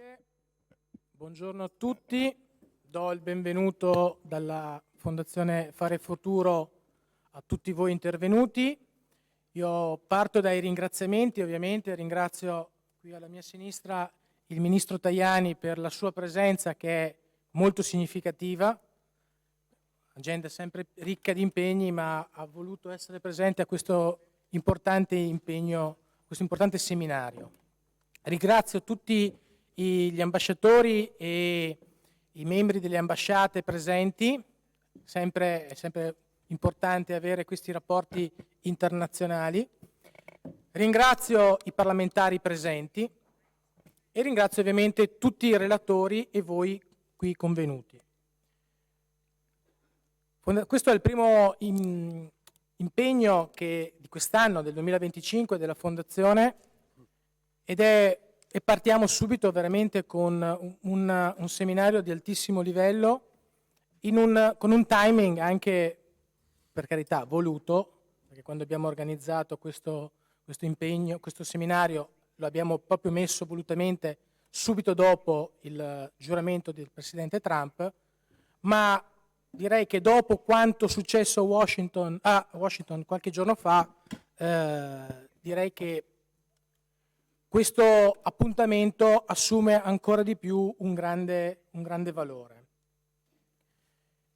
Grazie, buongiorno a tutti, do il benvenuto dalla Fondazione Fare Futuro a tutti voi intervenuti. Io parto dai ringraziamenti, ovviamente ringrazio qui alla mia sinistra il Ministro Tajani per la sua presenza che è molto significativa, agenda sempre ricca di impegni, ma ha voluto essere presente a questo importante impegno, questo importante seminario. Ringrazio tutti gli ambasciatori e i membri delle ambasciate presenti, è sempre importante avere questi rapporti internazionali. Ringrazio i parlamentari presenti e ringrazio ovviamente tutti i relatori e voi qui convenuti. Questo è il primo impegno di quest'anno, del 2025, della Fondazione e partiamo subito veramente con un seminario di altissimo livello con un timing anche, per carità, voluto, perché quando abbiamo organizzato questo impegno, questo seminario, lo abbiamo proprio messo volutamente subito dopo il giuramento del Presidente Trump, ma direi che dopo quanto successo a Washington qualche giorno fa, direi che questo appuntamento assume ancora di più un grande valore.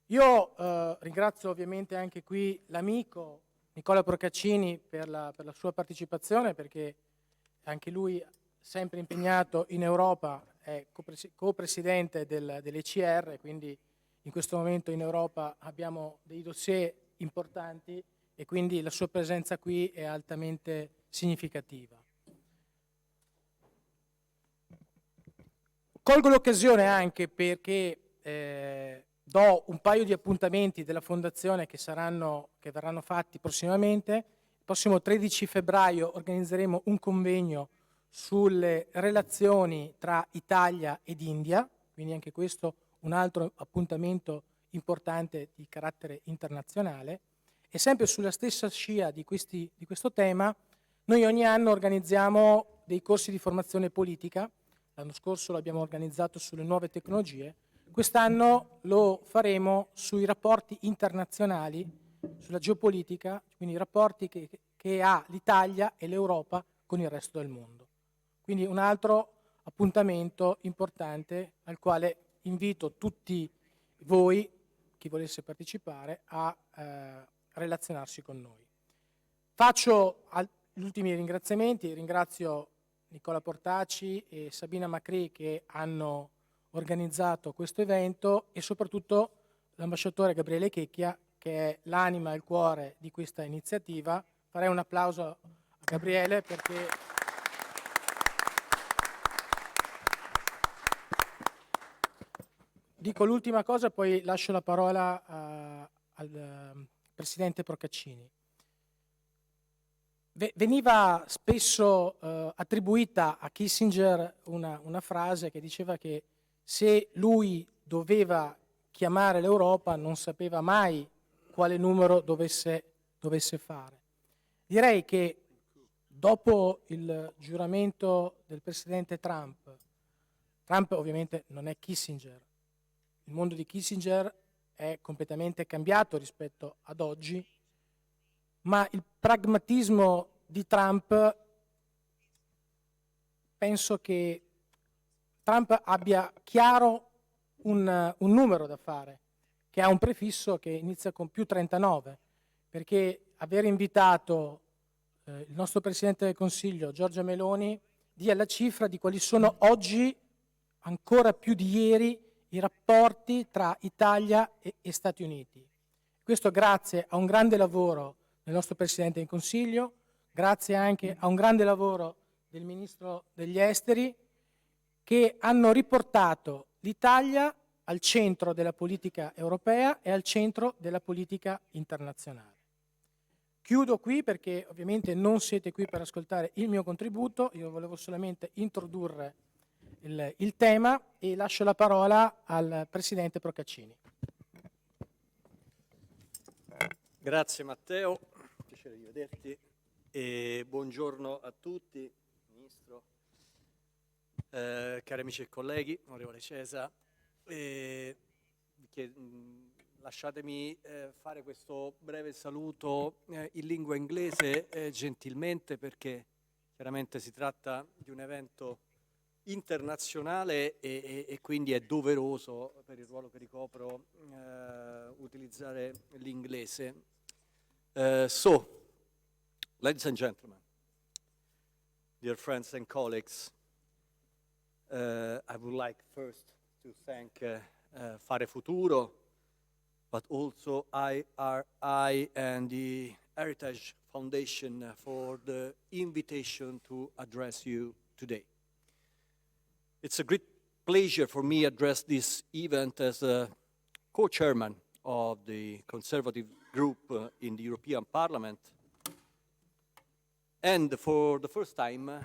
Io ringrazio ovviamente anche qui l'amico Nicola Procaccini per la sua partecipazione, perché anche lui sempre impegnato in Europa, è co-presidente dell'ECR, quindi in questo momento in Europa abbiamo dei dossier importanti e quindi la sua presenza qui è altamente significativa. Colgo l'occasione anche perché do un paio di appuntamenti della Fondazione che verranno fatti prossimamente. Il prossimo 13 febbraio organizzeremo un convegno sulle relazioni tra Italia ed India, quindi anche questo un altro appuntamento importante di carattere internazionale. E sempre sulla stessa scia di questo tema, noi ogni anno organizziamo dei corsi di formazione politica. L'anno scorso l'abbiamo organizzato sulle nuove tecnologie, quest'anno lo faremo sui rapporti internazionali, sulla geopolitica, quindi i rapporti che ha l'Italia e l'Europa con il resto del mondo. Quindi un altro appuntamento importante al quale invito tutti voi, chi volesse partecipare, a relazionarsi con noi. Faccio gli ultimi ringraziamenti, ringrazio Nicola Portaci e Sabina Macri che hanno organizzato questo evento e soprattutto l'ambasciatore Gabriele Checchia che è l'anima e il cuore di questa iniziativa. Farei un applauso a Gabriele perché dico l'ultima cosa, poi lascio la parola al Presidente Procaccini. Veniva spesso attribuita a Kissinger una frase che diceva che se lui doveva chiamare l'Europa non sapeva mai quale numero dovesse fare. Direi che dopo il giuramento del Presidente Trump ovviamente non è Kissinger, il mondo di Kissinger è completamente cambiato rispetto ad oggi, ma il pragmatismo di Trump, penso che Trump abbia chiaro un numero da fare, che ha un prefisso che inizia con +39, perché aver invitato il nostro Presidente del Consiglio, Giorgia Meloni, dia la cifra di quali sono oggi, ancora più di ieri, i rapporti tra Italia e Stati Uniti. Questo grazie a un grande lavoro del nostro Presidente del Consiglio, grazie anche a un grande lavoro del Ministro degli Esteri, che hanno riportato l'Italia al centro della politica europea e al centro della politica internazionale. Chiudo qui perché ovviamente non siete qui per ascoltare il mio contributo, io volevo solamente introdurre il tema e lascio la parola al Presidente Procaccini. Grazie Matteo, piacere di vederti e buongiorno a tutti, Ministro. Cari amici e colleghi, onorevole Cesa, lasciatemi fare questo breve saluto in lingua inglese gentilmente, perché chiaramente si tratta di un evento internazionale e quindi è doveroso per il ruolo che ricopro utilizzare l'inglese. So, ladies and gentlemen, dear friends and colleagues, I would like first to thank Fare Futuro, but also IRI and the Heritage Foundation for the invitation to address you today. It's a great pleasure for me to address this event as a co-chairman of the Conservative Group in the European Parliament, and for the first time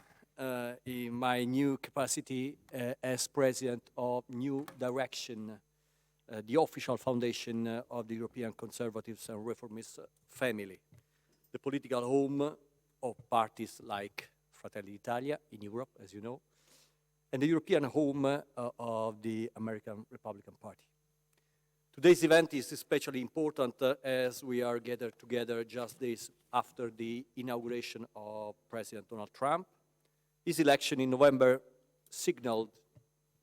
in my new capacity as President of New Direction, the official foundation of the European Conservatives and Reformists family, the political home of parties like Fratelli d'Italia in Europe, as you know, and the European home of the American Republican Party. Today's event is especially important as we are gathered together just days after the inauguration of President Donald Trump. His election in November signaled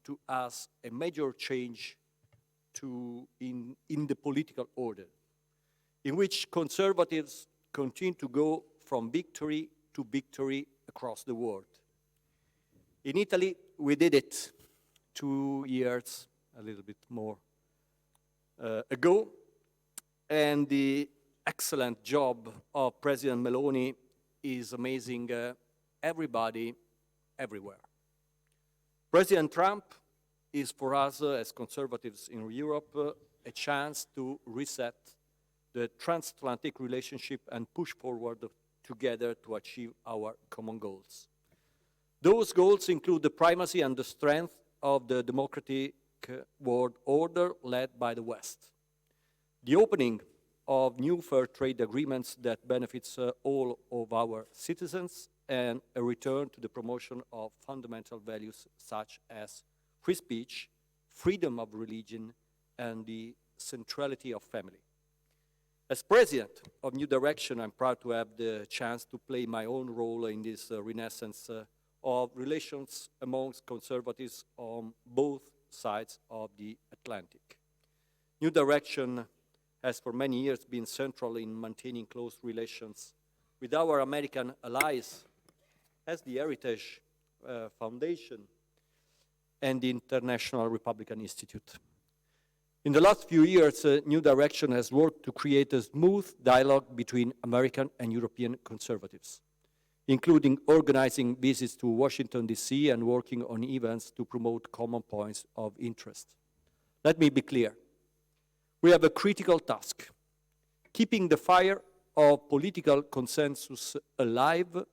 to us a major change in the political order, in which conservatives continue to go from victory to victory across the world. In Italy, we did it 2 years, a little bit more, ago, and the excellent job of President Meloni is amazing everybody, everywhere. President Trump is for us as conservatives in Europe a chance to reset the transatlantic relationship and push forward together to achieve our common goals. Those goals include the primacy and the strength of the democratic world order led by the West, the opening of new fair trade agreements that benefits all of our citizens, and a return to the promotion of fundamental values such as free speech, freedom of religion, and the centrality of family. As President of New Direction, I'm proud to have the chance to play my own role in this renaissance of relations amongst conservatives on both sides of the Atlantic. New Direction has for many years been central in maintaining close relations with our American allies as the Heritage Foundation and the International Republican Institute. In the last few years, New Direction has worked to create a smooth dialogue between American and European conservatives, including organizing visits to Washington, D.C. and working on events to promote common points of interest. Let me be clear. We have a critical task, keeping the fire of political consensus alive,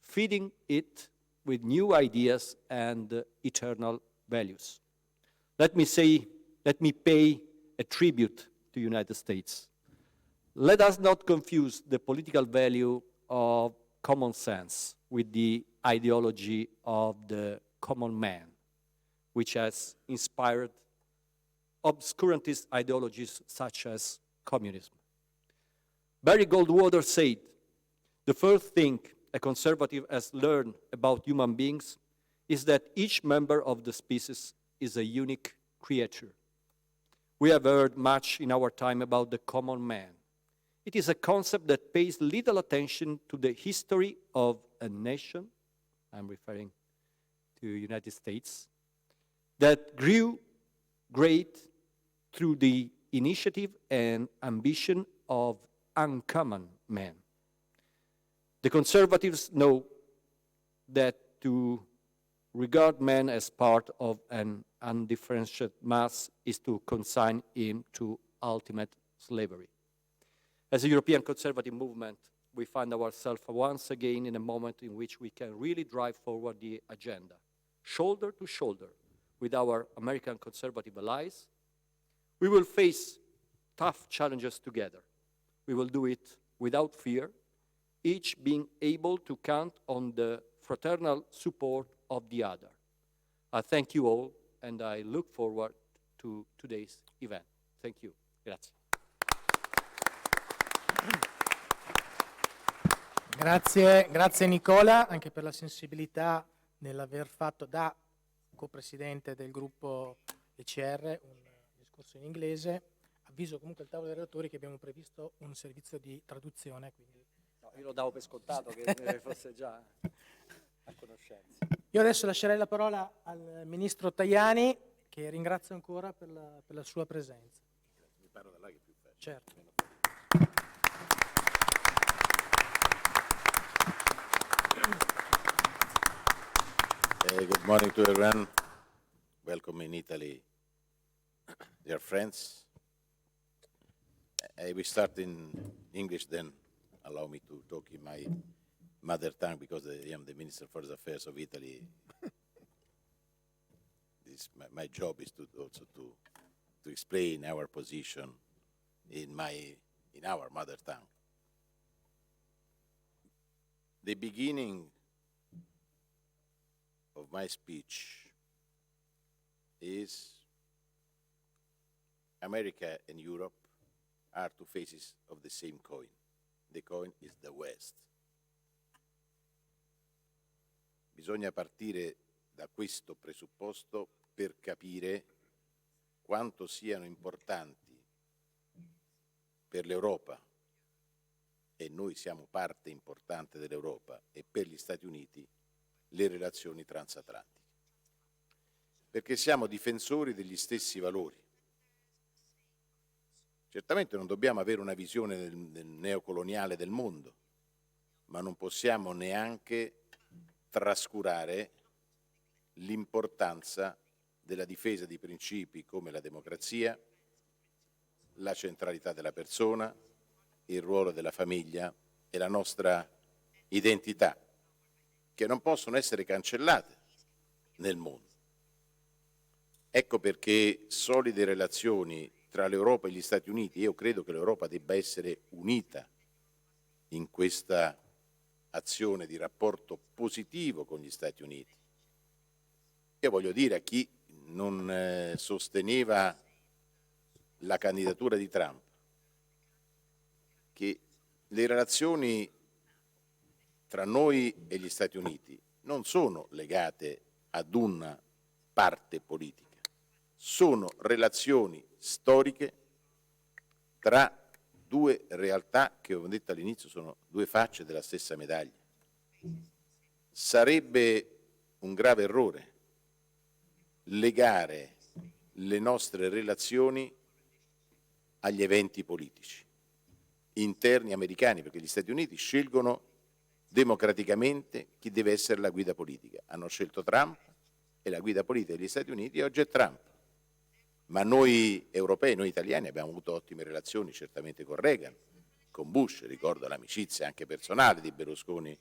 feeding it with new ideas and eternal values. Let me pay a tribute to the United States. Let us not confuse the political value of common sense with the ideology of the common man, which has inspired obscurantist ideologies such as communism. Barry Goldwater said, "The first thing a conservative has learned about human beings is that each member of the species is a unique creature." We have heard much in our time about the common man. It is a concept that pays little attention to the history of a nation, I'm referring to the United States, that grew great through the initiative and ambition of uncommon men. The conservatives know that to regard man as part of an undifferentiated mass is to consign him to ultimate slavery. As a European conservative movement, we find ourselves once again in a moment in which we can really drive forward the agenda, shoulder to shoulder with our American conservative allies. We will face tough challenges together. We will do it without fear, each being able to count on the fraternal support of the other. I thank you all, and I look forward to today's event. Thank you. Grazie. Grazie Nicola, anche per la sensibilità nell'aver fatto da co-presidente del gruppo ECR un discorso in inglese. Avviso comunque al tavolo dei relatori che abbiamo previsto un servizio di traduzione. Quindi... No, io lo davo per scontato che fosse già a conoscenza. Io adesso lascerei la parola al Ministro Tajani, che ringrazio ancora per la sua presenza. Mi parlo da là che è più facile. Certo. Good morning to everyone. Welcome in Italy, dear friends. I will start in English, then allow me to talk in my mother tongue because I am the Minister for the Affairs of Italy. My job is also to explain our position in our mother tongue. The beginning of my speech is America and Europe are two faces of the same coin. The coin is the West. Bisogna partire da questo presupposto per capire quanto siano importanti per l'Europa, e noi siamo parte importante dell'Europa, e per gli Stati Uniti le relazioni transatlantiche. Perché siamo difensori degli stessi valori. Certamente non dobbiamo avere una visione del neocoloniale del mondo, ma non possiamo neanche trascurare l'importanza della difesa di principi come la democrazia, la centralità della persona, il ruolo della famiglia e la nostra identità, che non possono essere cancellate nel mondo. Ecco perché solide relazioni tra l'Europa e gli Stati Uniti, io credo che l'Europa debba essere unita in questa azione di rapporto positivo con gli Stati Uniti. Io voglio dire a chi non sosteneva la candidatura di Trump che le relazioni tra noi e gli Stati Uniti non sono legate ad una parte politica, sono relazioni storiche tra due realtà che, come ho detto all'inizio, sono due facce della stessa medaglia. Sarebbe un grave errore legare le nostre relazioni agli eventi politici interni americani, perché gli Stati Uniti scelgono democraticamente chi deve essere la guida politica. Hanno scelto Trump e la guida politica degli Stati Uniti oggi è Trump. Ma noi europei, noi italiani abbiamo avuto ottime relazioni certamente con Reagan, con Bush, ricordo l'amicizia anche personale di Berlusconi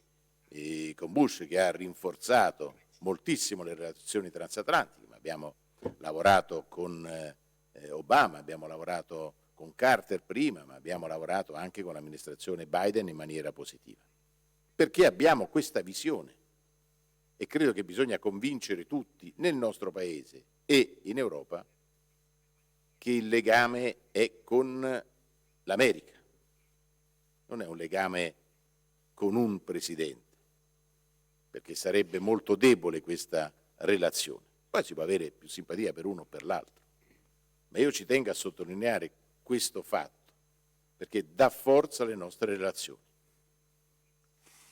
con Bush che ha rinforzato moltissimo le relazioni transatlantiche, ma abbiamo lavorato con Obama, abbiamo lavorato con Carter prima, ma abbiamo lavorato anche con l'amministrazione Biden in maniera positiva. Perché abbiamo questa visione e credo che bisogna convincere tutti nel nostro Paese e in Europa che il legame è con l'America, non è un legame con un presidente, perché sarebbe molto debole questa relazione. Poi si può avere più simpatia per uno o per l'altro, ma io ci tengo a sottolineare questo fatto, perché dà forza alle nostre relazioni.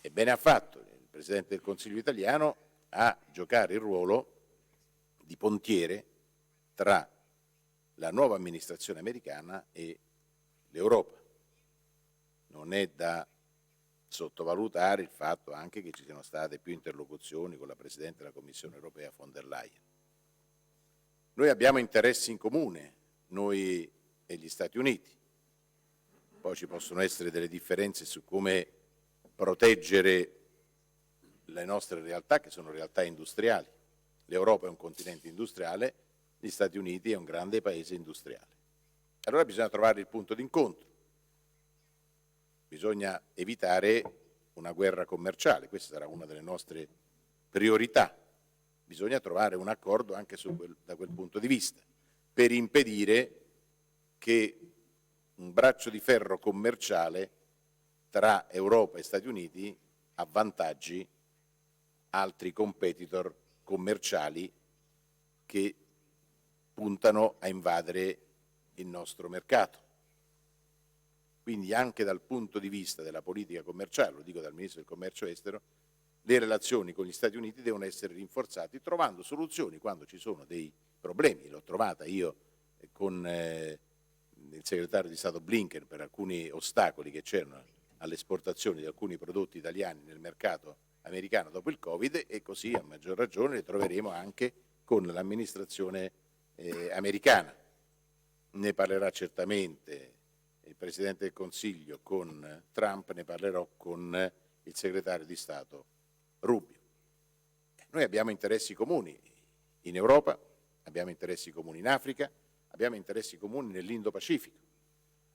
E bene ha fatto il Presidente del Consiglio italiano a giocare il ruolo di pontiere tra la nuova amministrazione americana e l'Europa. Non è da sottovalutare il fatto anche che ci siano state più interlocuzioni con la Presidente della Commissione europea von der Leyen. Noi abbiamo interessi in comune, noi e gli Stati Uniti. Poi ci possono essere delle differenze su come proteggere le nostre realtà, che sono realtà industriali. L'Europa è un continente industriale, gli Stati Uniti è un grande paese industriale. Allora bisogna trovare il punto d'incontro. Bisogna evitare una guerra commerciale, questa sarà una delle nostre priorità. bisogna trovare un accordo anche da quel punto di vista, per impedire che un braccio di ferro commerciale tra Europa e Stati Uniti avvantaggi altri competitor commerciali che puntano a invadere il nostro mercato. Quindi anche dal punto di vista della politica commerciale, lo dico dal Ministro del Commercio Estero, le relazioni con gli Stati Uniti devono essere rinforzate trovando soluzioni quando ci sono dei problemi. L'ho trovata io con il segretario di Stato Blinken per alcuni ostacoli che c'erano all'esportazione di alcuni prodotti italiani nel mercato americano dopo il Covid, e così a maggior ragione le troveremo anche con l'amministrazione americana. Ne parlerà certamente il Presidente del Consiglio con Trump, ne parlerò con il segretario di Stato Rubio. Noi abbiamo interessi comuni in Europa, abbiamo interessi comuni in Africa, abbiamo interessi comuni nell'Indo-Pacifico,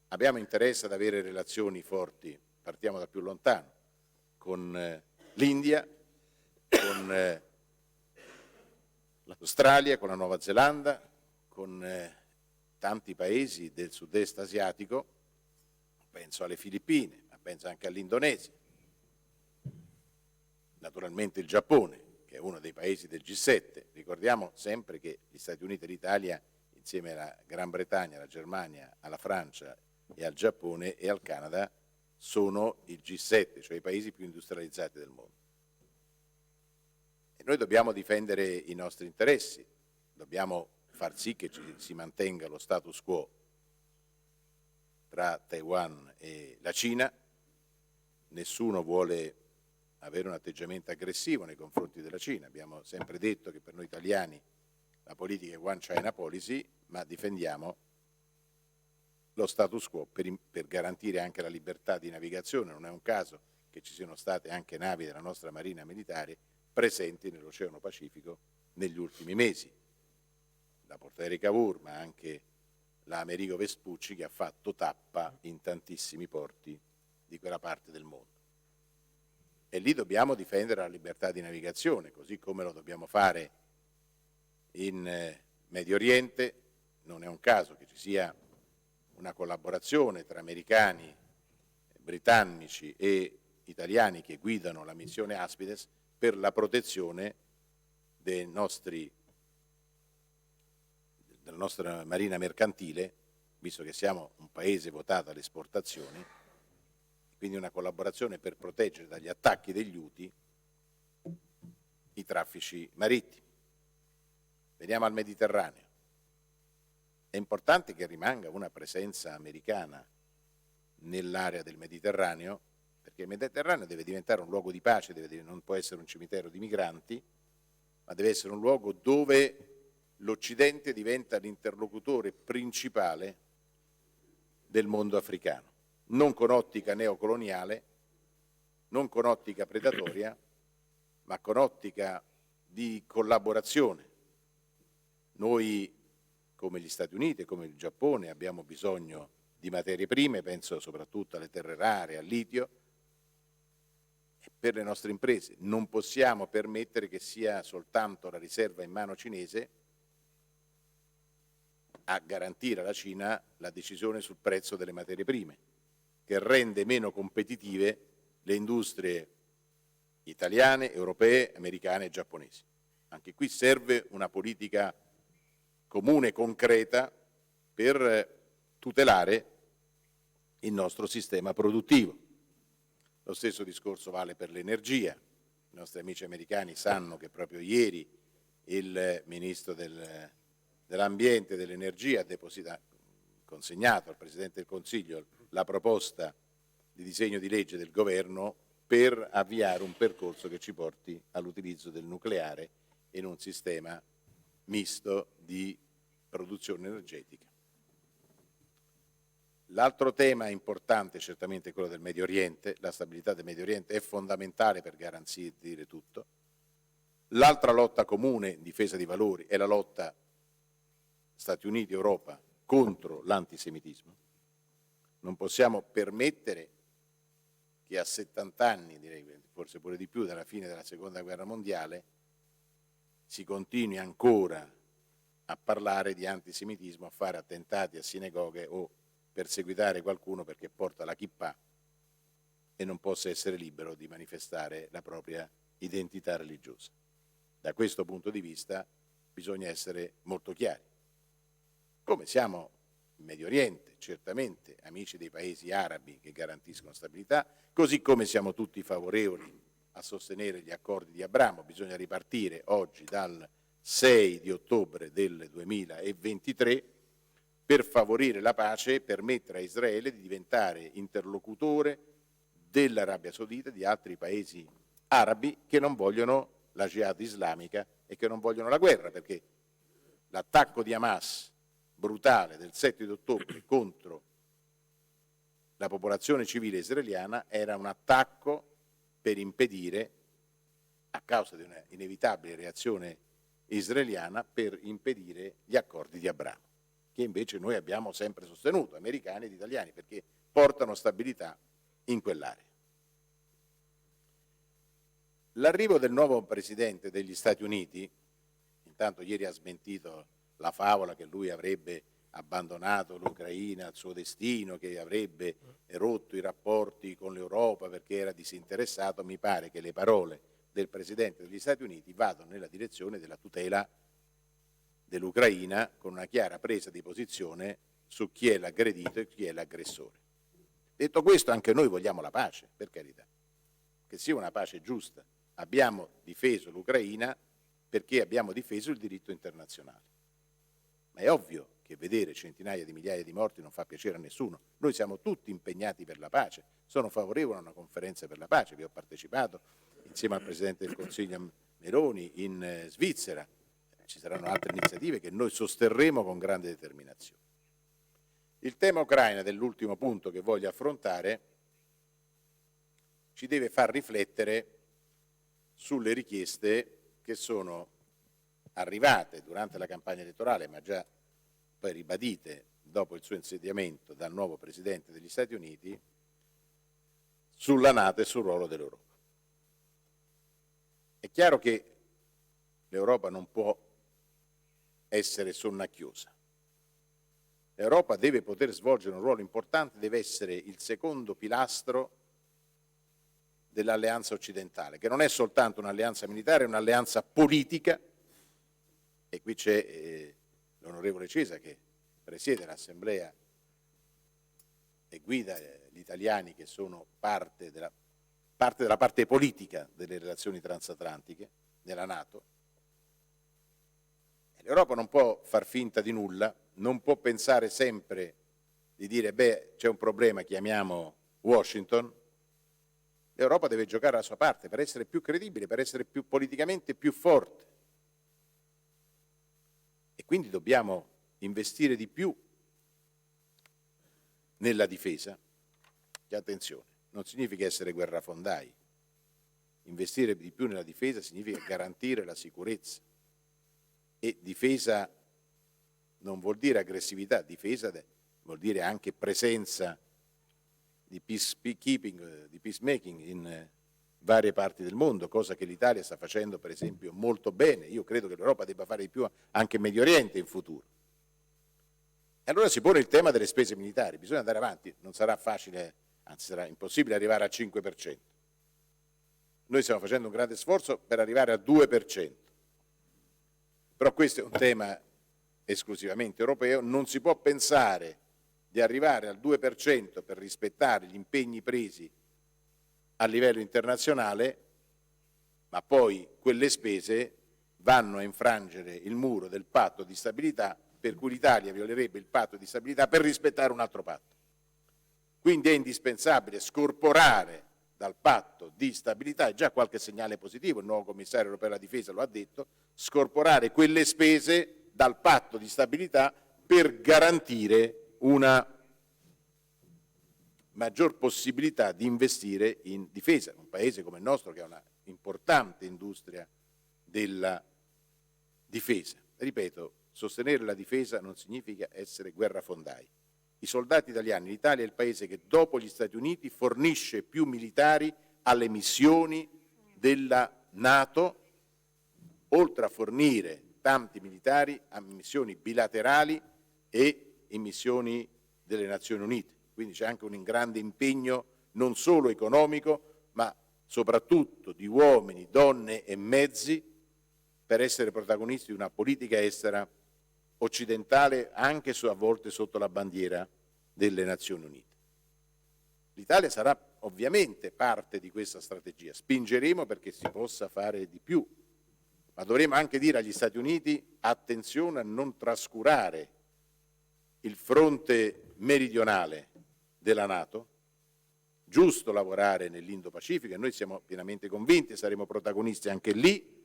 abbiamo interesse ad avere relazioni forti, partiamo da più lontano, con l'India, con l'Australia, con la Nuova Zelanda, con tanti paesi del sud-est asiatico, penso alle Filippine, ma penso anche all'Indonesia, naturalmente il Giappone, che è uno dei paesi del G7. Ricordiamo sempre che gli Stati Uniti e l'Italia, insieme alla Gran Bretagna, alla Germania, alla Francia e al Giappone e al Canada, sono il G7, cioè i paesi più industrializzati del mondo. E noi dobbiamo difendere i nostri interessi, dobbiamo far sì che si mantenga lo status quo tra Taiwan e la Cina. Nessuno vuole avere un atteggiamento aggressivo nei confronti della Cina. Abbiamo sempre detto che per noi italiani la politica è One China Policy, ma difendiamo lo status quo per garantire anche la libertà di navigazione. Non è un caso che ci siano state anche navi della nostra Marina Militare presenti nell'Oceano Pacifico negli ultimi mesi. La Portaerei Cavour, ma anche la Amerigo Vespucci, che ha fatto tappa in tantissimi porti di quella parte del mondo. E lì dobbiamo difendere la libertà di navigazione, così come lo dobbiamo fare in Medio Oriente. Non è un caso che ci sia una collaborazione tra americani, britannici e italiani che guidano la missione Aspides per la protezione della nostra marina mercantile, visto che siamo un paese votato alle esportazioni, quindi una collaborazione per proteggere dagli attacchi degli Houthi i traffici marittimi. Veniamo al Mediterraneo. È importante che rimanga una presenza americana nell'area del Mediterraneo, perché il Mediterraneo deve diventare un luogo di pace, non può essere un cimitero di migranti, ma deve essere un luogo dove l'Occidente diventa l'interlocutore principale del mondo africano, non con ottica neocoloniale, non con ottica predatoria, ma con ottica di collaborazione. Noi, come gli Stati Uniti e come il Giappone, abbiamo bisogno di materie prime, penso soprattutto alle terre rare, al litio, e per le nostre imprese non possiamo permettere che sia soltanto la riserva in mano cinese a garantire alla Cina la decisione sul prezzo delle materie prime, che rende meno competitive le industrie italiane, europee, americane e giapponesi. Anche qui serve una politica comune e concreta per tutelare il nostro sistema produttivo. Lo stesso discorso vale per l'energia. I nostri amici americani sanno che proprio ieri il Ministro dell'Ambiente e dell'Energia ha consegnato al Presidente del Consiglio la proposta di disegno di legge del Governo per avviare un percorso che ci porti all'utilizzo del nucleare in un sistema misto di produzione energetica. L'altro tema importante è certamente quello del Medio Oriente. La stabilità del Medio Oriente è fondamentale per garantire tutto. L'altra lotta comune in difesa di valori è la lotta Stati Uniti-Europa contro l'antisemitismo. Non possiamo permettere che a 70 anni, direi forse pure di più, dalla fine della Seconda Guerra Mondiale, si continui ancora a parlare di antisemitismo, a fare attentati a sinagoghe o perseguitare qualcuno perché porta la kippah e non possa essere libero di manifestare la propria identità religiosa. Da questo punto di vista bisogna essere molto chiari. Come siamo in Medio Oriente, certamente amici dei paesi arabi che garantiscono stabilità, così come siamo tutti favorevoli a sostenere gli accordi di Abramo, bisogna ripartire oggi dal 6 di ottobre del 2023 per favorire la pace e permettere a Israele di diventare interlocutore dell'Arabia Saudita e di altri paesi arabi che non vogliono la jihad islamica e che non vogliono la guerra, perché l'attacco di Hamas brutale del 7 di ottobre contro la popolazione civile israeliana era un attacco per impedire, a causa di una inevitabile reazione israeliana, per impedire gli accordi di Abramo, che invece noi abbiamo sempre sostenuto, americani ed italiani, perché portano stabilità in quell'area. L'arrivo del nuovo Presidente degli Stati Uniti, intanto ieri ha smentito la favola che lui avrebbe abbandonato l'Ucraina al suo destino, che avrebbe rotto i rapporti con l'Europa perché era disinteressato, mi pare che le parole del Presidente degli Stati Uniti vadano nella direzione della tutela dell'Ucraina, con una chiara presa di posizione su chi è l'aggredito e chi è l'aggressore. Detto questo, anche noi vogliamo la pace, per carità, che sia una pace giusta. Abbiamo difeso l'Ucraina perché abbiamo difeso il diritto internazionale. Ma è ovvio che vedere centinaia di migliaia di morti non fa piacere a nessuno. Noi siamo tutti impegnati per la pace. Sono favorevole a una conferenza per la pace, vi ho partecipato insieme al Presidente del Consiglio Meloni in Svizzera. Ci saranno altre iniziative che noi sosterremo con grande determinazione. Il tema Ucraina, dell'ultimo punto che voglio affrontare, ci deve far riflettere sulle richieste che sono arrivate durante la campagna elettorale, ma già poi ribadite dopo il suo insediamento dal nuovo Presidente degli Stati Uniti, sulla NATO e sul ruolo dell'Europa. È chiaro che l'Europa non può essere sonnacchiosa. L'Europa deve poter svolgere un ruolo importante, deve essere il secondo pilastro dell'alleanza occidentale, che non è soltanto un'alleanza militare, è un'alleanza politica, e qui c'è l'onorevole Cesa che presiede l'Assemblea e guida gli italiani che sono parte della parte politica delle relazioni transatlantiche nella NATO. L'Europa non può far finta di nulla, non può pensare sempre di dire beh, c'è un problema, chiamiamo Washington. L'Europa deve giocare la sua parte per essere più credibile, per essere più politicamente più forte. E quindi dobbiamo investire di più nella difesa, che attenzione, non significa essere guerrafondai. Investire di più nella difesa significa garantire la sicurezza. E difesa non vuol dire aggressività, difesa vuol dire anche presenza di peacekeeping, di peacemaking in varie parti del mondo, cosa che l'Italia sta facendo per esempio molto bene. Io credo che l'Europa debba fare di più anche in Medio Oriente in futuro. E allora si pone il tema delle spese militari, bisogna andare avanti, non sarà facile, anzi sarà impossibile arrivare al 5%. Noi stiamo facendo un grande sforzo per arrivare al 2%. Però questo è un tema esclusivamente europeo, non si può pensare di arrivare al 2% per rispettare gli impegni presi a livello internazionale, ma poi quelle spese vanno a infrangere il muro del patto di stabilità, per cui l'Italia violerebbe il patto di stabilità per rispettare un altro patto. Quindi è indispensabile scorporare dal patto di stabilità, e già qualche segnale positivo, il nuovo commissario europeo alla difesa lo ha detto, scorporare quelle spese dal patto di stabilità per garantire una maggior possibilità di investire in difesa. Un paese come il nostro che ha una importante industria della difesa. Ripeto, sostenere la difesa non significa essere guerrafondai. I soldati italiani, l'Italia è il paese che dopo gli Stati Uniti fornisce più militari alle missioni della NATO, oltre a fornire tanti militari a missioni bilaterali e in missioni delle Nazioni Unite. Quindi c'è anche un grande impegno non solo economico, ma soprattutto di uomini, donne e mezzi per essere protagonisti di una politica estera occidentale, anche a volte sotto la bandiera delle Nazioni Unite. L'Italia sarà ovviamente parte di questa strategia, spingeremo perché si possa fare di più, ma dovremo anche dire agli Stati Uniti attenzione a non trascurare il fronte meridionale della NATO, giusto lavorare nell'Indo-Pacifico e noi siamo pienamente convinti, saremo protagonisti anche lì,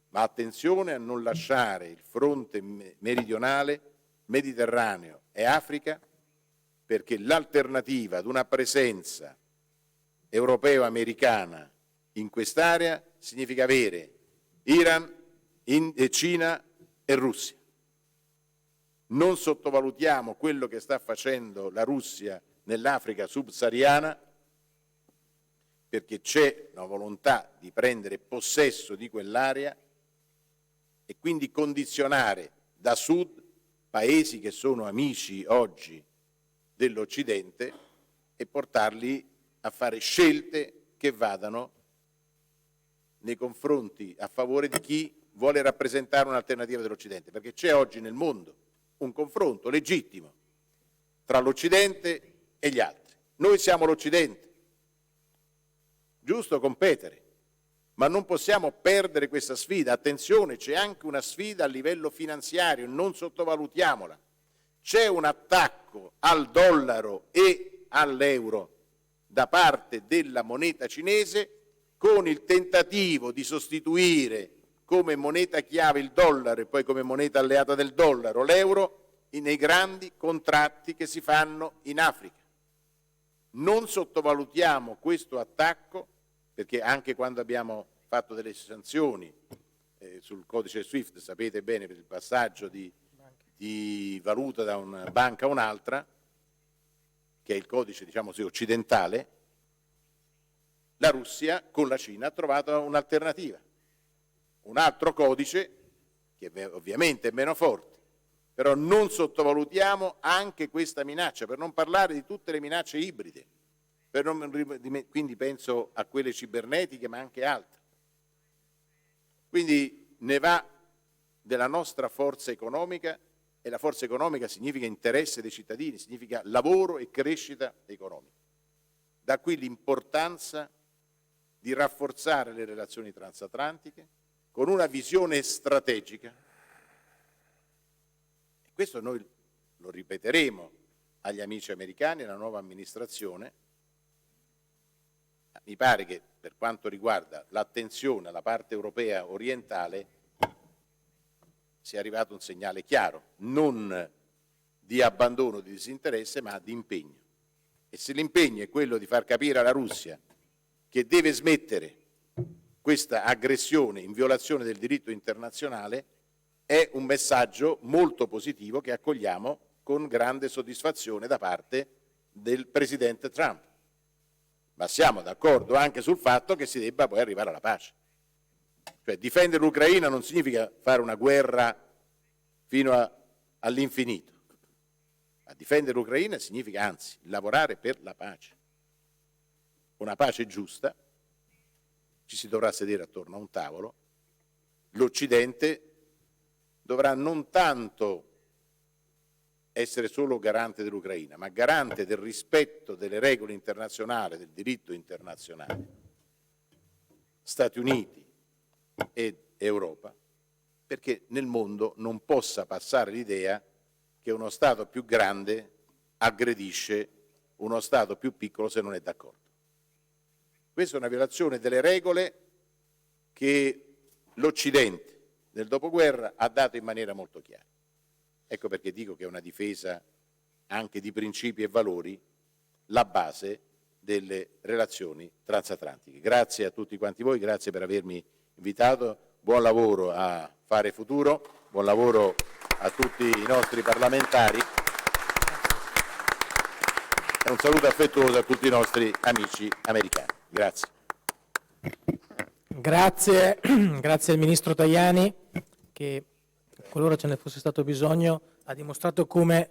ma attenzione a non lasciare il fronte meridionale, Mediterraneo e Africa, perché l'alternativa ad una presenza europeo-americana in quest'area significa avere Iran, Cina e Russia. Non sottovalutiamo quello che sta facendo la Russia nell'Africa subsahariana, perché c'è una volontà di prendere possesso di quell'area e quindi condizionare da sud paesi che sono amici oggi dell'Occidente e portarli a fare scelte che vadano nei confronti a favore di chi vuole rappresentare un'alternativa dell'Occidente, perché c'è oggi nel mondo un confronto legittimo tra l'Occidente e gli altri. Noi siamo l'Occidente, giusto competere, ma non possiamo perdere questa sfida. Attenzione, c'è anche una sfida a livello finanziario, non sottovalutiamola. C'è un attacco al dollaro e all'euro da parte della moneta cinese, con il tentativo di sostituire come moneta chiave il dollaro e poi come moneta alleata del dollaro l'euro nei grandi contratti che si fanno in Africa. Non sottovalutiamo questo attacco, perché anche quando abbiamo fatto delle sanzioni sul codice SWIFT, sapete bene, per il passaggio di valuta da una banca a un'altra, che è il codice, diciamo così, occidentale, la Russia con la Cina ha trovato un'alternativa, un altro codice che ovviamente è meno forte, però non sottovalutiamo anche questa minaccia, per non parlare di tutte le minacce ibride, quindi penso a quelle cibernetiche ma anche altre. Quindi ne va della nostra forza economica, e la forza economica significa interesse dei cittadini, significa lavoro e crescita economica. Da qui l'importanza di rafforzare le relazioni transatlantiche con una visione strategica. E questo noi lo ripeteremo agli amici americani, alla nuova amministrazione. Mi pare che per quanto riguarda l'attenzione alla parte europea orientale sia arrivato un segnale chiaro, non di abbandono, di disinteresse, ma di impegno. E se l'impegno è quello di far capire alla Russia che deve smettere questa aggressione in violazione del diritto internazionale, è un messaggio molto positivo che accogliamo con grande soddisfazione da parte del Presidente Trump. Ma siamo d'accordo anche sul fatto che si debba poi arrivare alla pace. Cioè difendere l'Ucraina non significa fare una guerra fino all'infinito. Ma difendere l'Ucraina significa anzi lavorare per la pace. Una pace giusta, ci si dovrà sedere attorno a un tavolo, l'Occidente dovrà non tanto essere solo garante dell'Ucraina, ma garante del rispetto delle regole internazionali, del diritto internazionale. Stati Uniti ed Europa, perché nel mondo non possa passare l'idea che uno Stato più grande aggredisce uno Stato più piccolo se non è d'accordo. Questa è una violazione delle regole che l'Occidente nel dopoguerra ha dato in maniera molto chiara. Ecco perché dico che è una difesa anche di principi e valori la base delle relazioni transatlantiche. Grazie a tutti quanti voi, grazie per avermi invitato, buon lavoro a Fare Futuro, buon lavoro a tutti i nostri parlamentari e un saluto affettuoso a tutti i nostri amici americani. Grazie. Grazie, grazie al Ministro Tajani che, qualora ce ne fosse stato bisogno, ha dimostrato come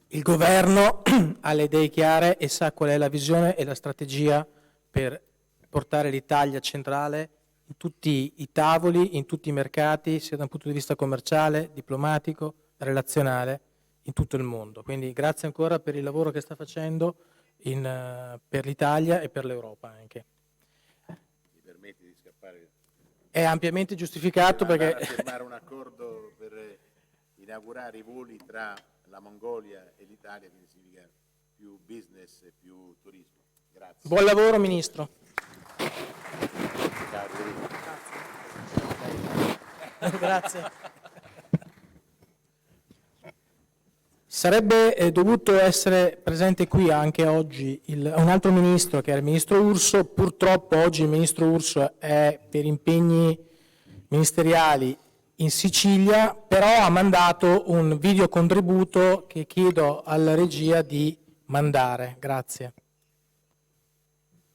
il Governo ha le idee chiare e sa qual è la visione e la strategia per portare l'Italia centrale in tutti i tavoli, in tutti i mercati, sia da un punto di vista commerciale, diplomatico, relazionale, in tutto il mondo. Quindi grazie ancora per il lavoro che sta facendo per l'Italia e per l'Europa anche. Mi permetti di scappare? È ampiamente giustificato perché... a firmare un accordo per inaugurare i voli tra la Mongolia e l'Italia, quindi significa più business e più turismo. Grazie. Buon lavoro, Ministro. Ciao, Grazie. Sarebbe dovuto essere presente qui anche oggi un altro ministro, che era il ministro Urso. Purtroppo oggi il ministro Urso è per impegni ministeriali in Sicilia, però ha mandato un video contributo che chiedo alla regia di mandare. Grazie.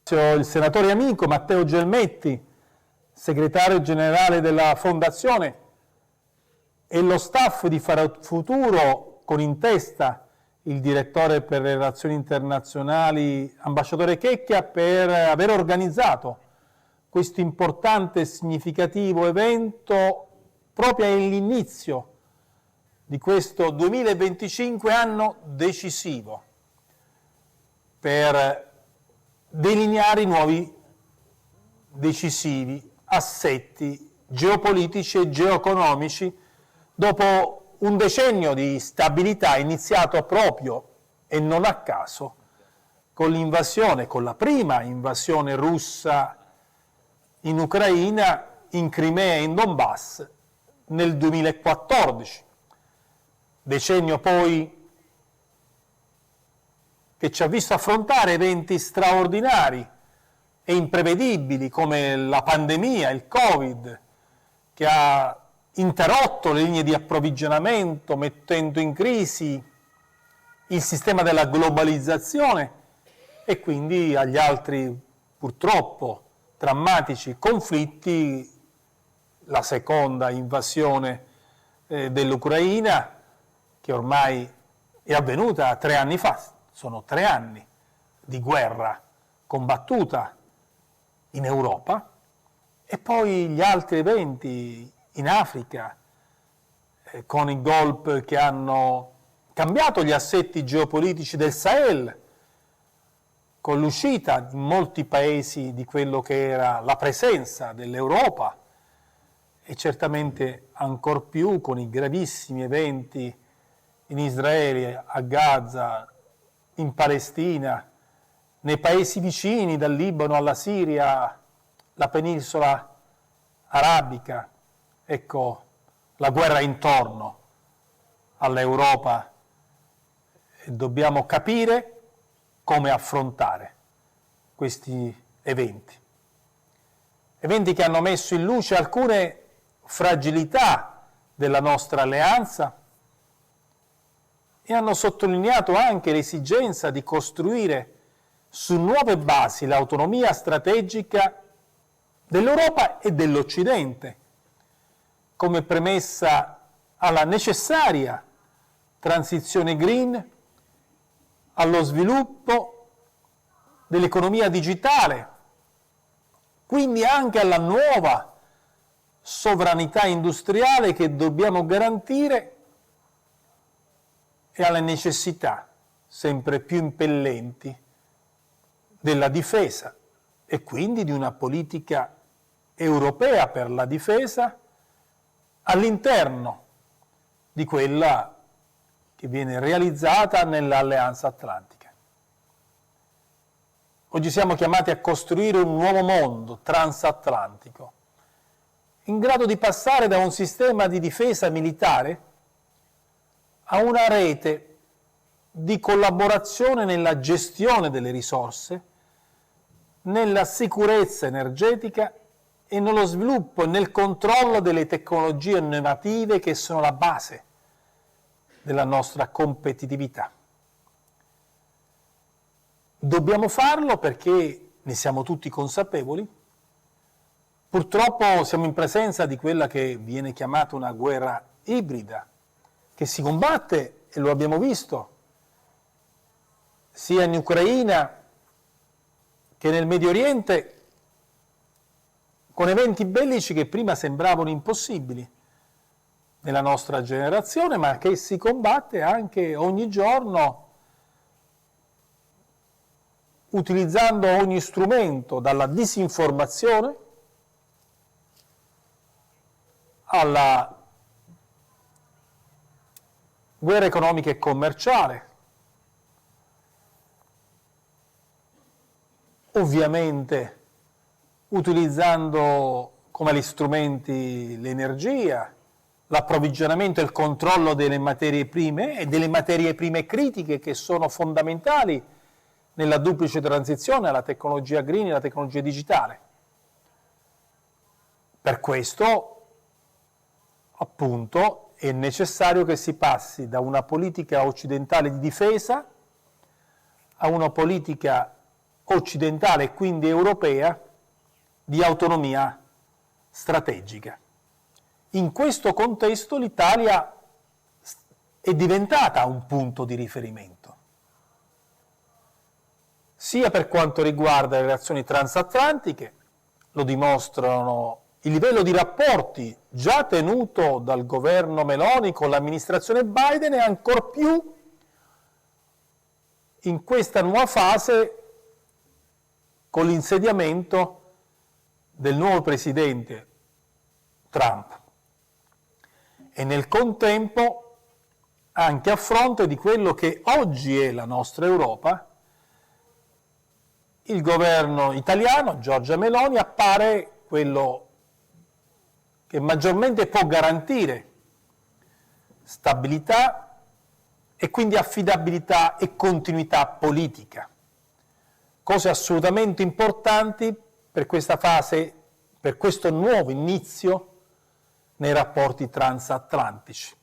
Il senatore amico Matteo Gelmetti, segretario generale della Fondazione, e lo staff di Futuro, con in testa il direttore per le relazioni internazionali, ambasciatore Checchia, per aver organizzato questo importante e significativo evento proprio all'inizio di questo 2025, anno decisivo per delineare i nuovi decisivi assetti geopolitici e geoeconomici dopo un decennio di stabilità iniziato proprio e non a caso con l'invasione, con la prima invasione russa in Ucraina, in Crimea e in Donbass nel 2014. Decennio poi che ci ha visto affrontare eventi straordinari e imprevedibili come la pandemia, il Covid, che ha interrotto le linee di approvvigionamento, mettendo in crisi il sistema della globalizzazione e quindi agli altri, purtroppo, drammatici conflitti, la seconda invasione dell'Ucraina, che ormai è avvenuta 3 anni fa. Sono 3 anni di guerra combattuta in Europa, e poi gli altri eventi in Africa, con i golpe che hanno cambiato gli assetti geopolitici del Sahel, con l'uscita in molti paesi di quello che era la presenza dell'Europa, e certamente ancor più con i gravissimi eventi in Israele, a Gaza, in Palestina, nei paesi vicini, dal Libano alla Siria, la penisola arabica. Ecco, la guerra intorno all'Europa, e dobbiamo capire come affrontare questi eventi. Eventi che hanno messo in luce alcune fragilità della nostra alleanza e hanno sottolineato anche l'esigenza di costruire su nuove basi l'autonomia strategica dell'Europa e dell'Occidente, come premessa alla necessaria transizione green, allo sviluppo dell'economia digitale, quindi anche alla nuova sovranità industriale che dobbiamo garantire, e alle necessità sempre più impellenti della difesa e quindi di una politica europea per la difesa all'interno di quella che viene realizzata nell'Alleanza Atlantica. Oggi siamo chiamati a costruire un nuovo mondo transatlantico, in grado di passare da un sistema di difesa militare a una rete di collaborazione nella gestione delle risorse, nella sicurezza energetica e nello sviluppo e nel controllo delle tecnologie innovative che sono la base della nostra competitività. Dobbiamo farlo perché, ne siamo tutti consapevoli, Purtroppo siamo in presenza di quella che viene chiamata una guerra ibrida, che si combatte, e lo abbiamo visto, sia in Ucraina che nel Medio Oriente, con eventi bellici che prima sembravano impossibili nella nostra generazione, ma che si combatte anche ogni giorno utilizzando ogni strumento, dalla disinformazione alla guerra economica e commerciale, ovviamente utilizzando come strumenti l'energia, l'approvvigionamento e il controllo delle materie prime e delle materie prime critiche che sono fondamentali nella duplice transizione alla tecnologia green e alla tecnologia digitale. Per questo, appunto, è necessario che si passi da una politica occidentale di difesa a una politica occidentale e quindi europea di autonomia strategica. In questo contesto l'Italia è diventata un punto di riferimento, sia per quanto riguarda le relazioni transatlantiche, lo dimostrano il livello di rapporti già tenuto dal governo Meloni con l'amministrazione Biden e ancor più in questa nuova fase con l'insediamento del nuovo presidente Trump e nel contempo anche a fronte di quello che oggi è la nostra Europa. Il governo italiano, Giorgia Meloni, appare quello che maggiormente può garantire stabilità e quindi affidabilità e continuità politica, cose assolutamente importanti per questa fase, per questo nuovo inizio nei rapporti transatlantici.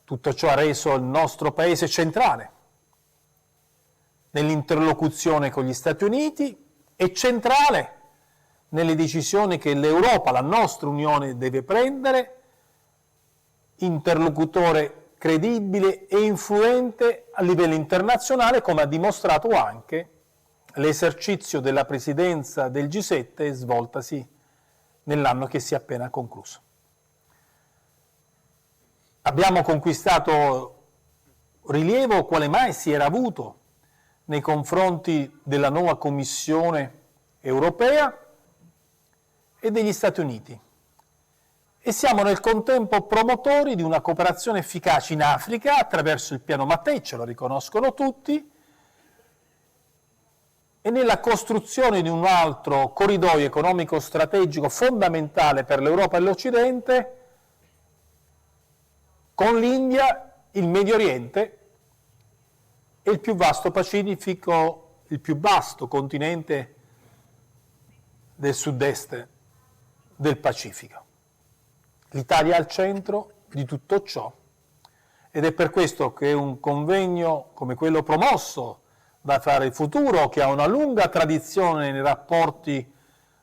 Tutto ciò ha reso il nostro Paese centrale nell'interlocuzione con gli Stati Uniti e centrale nelle decisioni che l'Europa, la nostra Unione, deve prendere, interlocutore credibile e influente a livello internazionale, come ha dimostrato anche l'esercizio della presidenza del G7 svoltasi nell'anno che si è appena concluso. Abbiamo conquistato rilievo quale mai si era avuto nei confronti della nuova Commissione europea e degli Stati Uniti e siamo nel contempo promotori di una cooperazione efficace in Africa attraverso il piano Mattei, ce lo riconoscono tutti, e nella costruzione di un altro corridoio economico strategico fondamentale per l'Europa e l'Occidente con l'India, il Medio Oriente e il più vasto Pacifico, il più vasto continente del sud-est del Pacifico. L'Italia è al centro di tutto ciò ed è per questo che un convegno come quello promosso da Fare il Futuro, che ha una lunga tradizione nei rapporti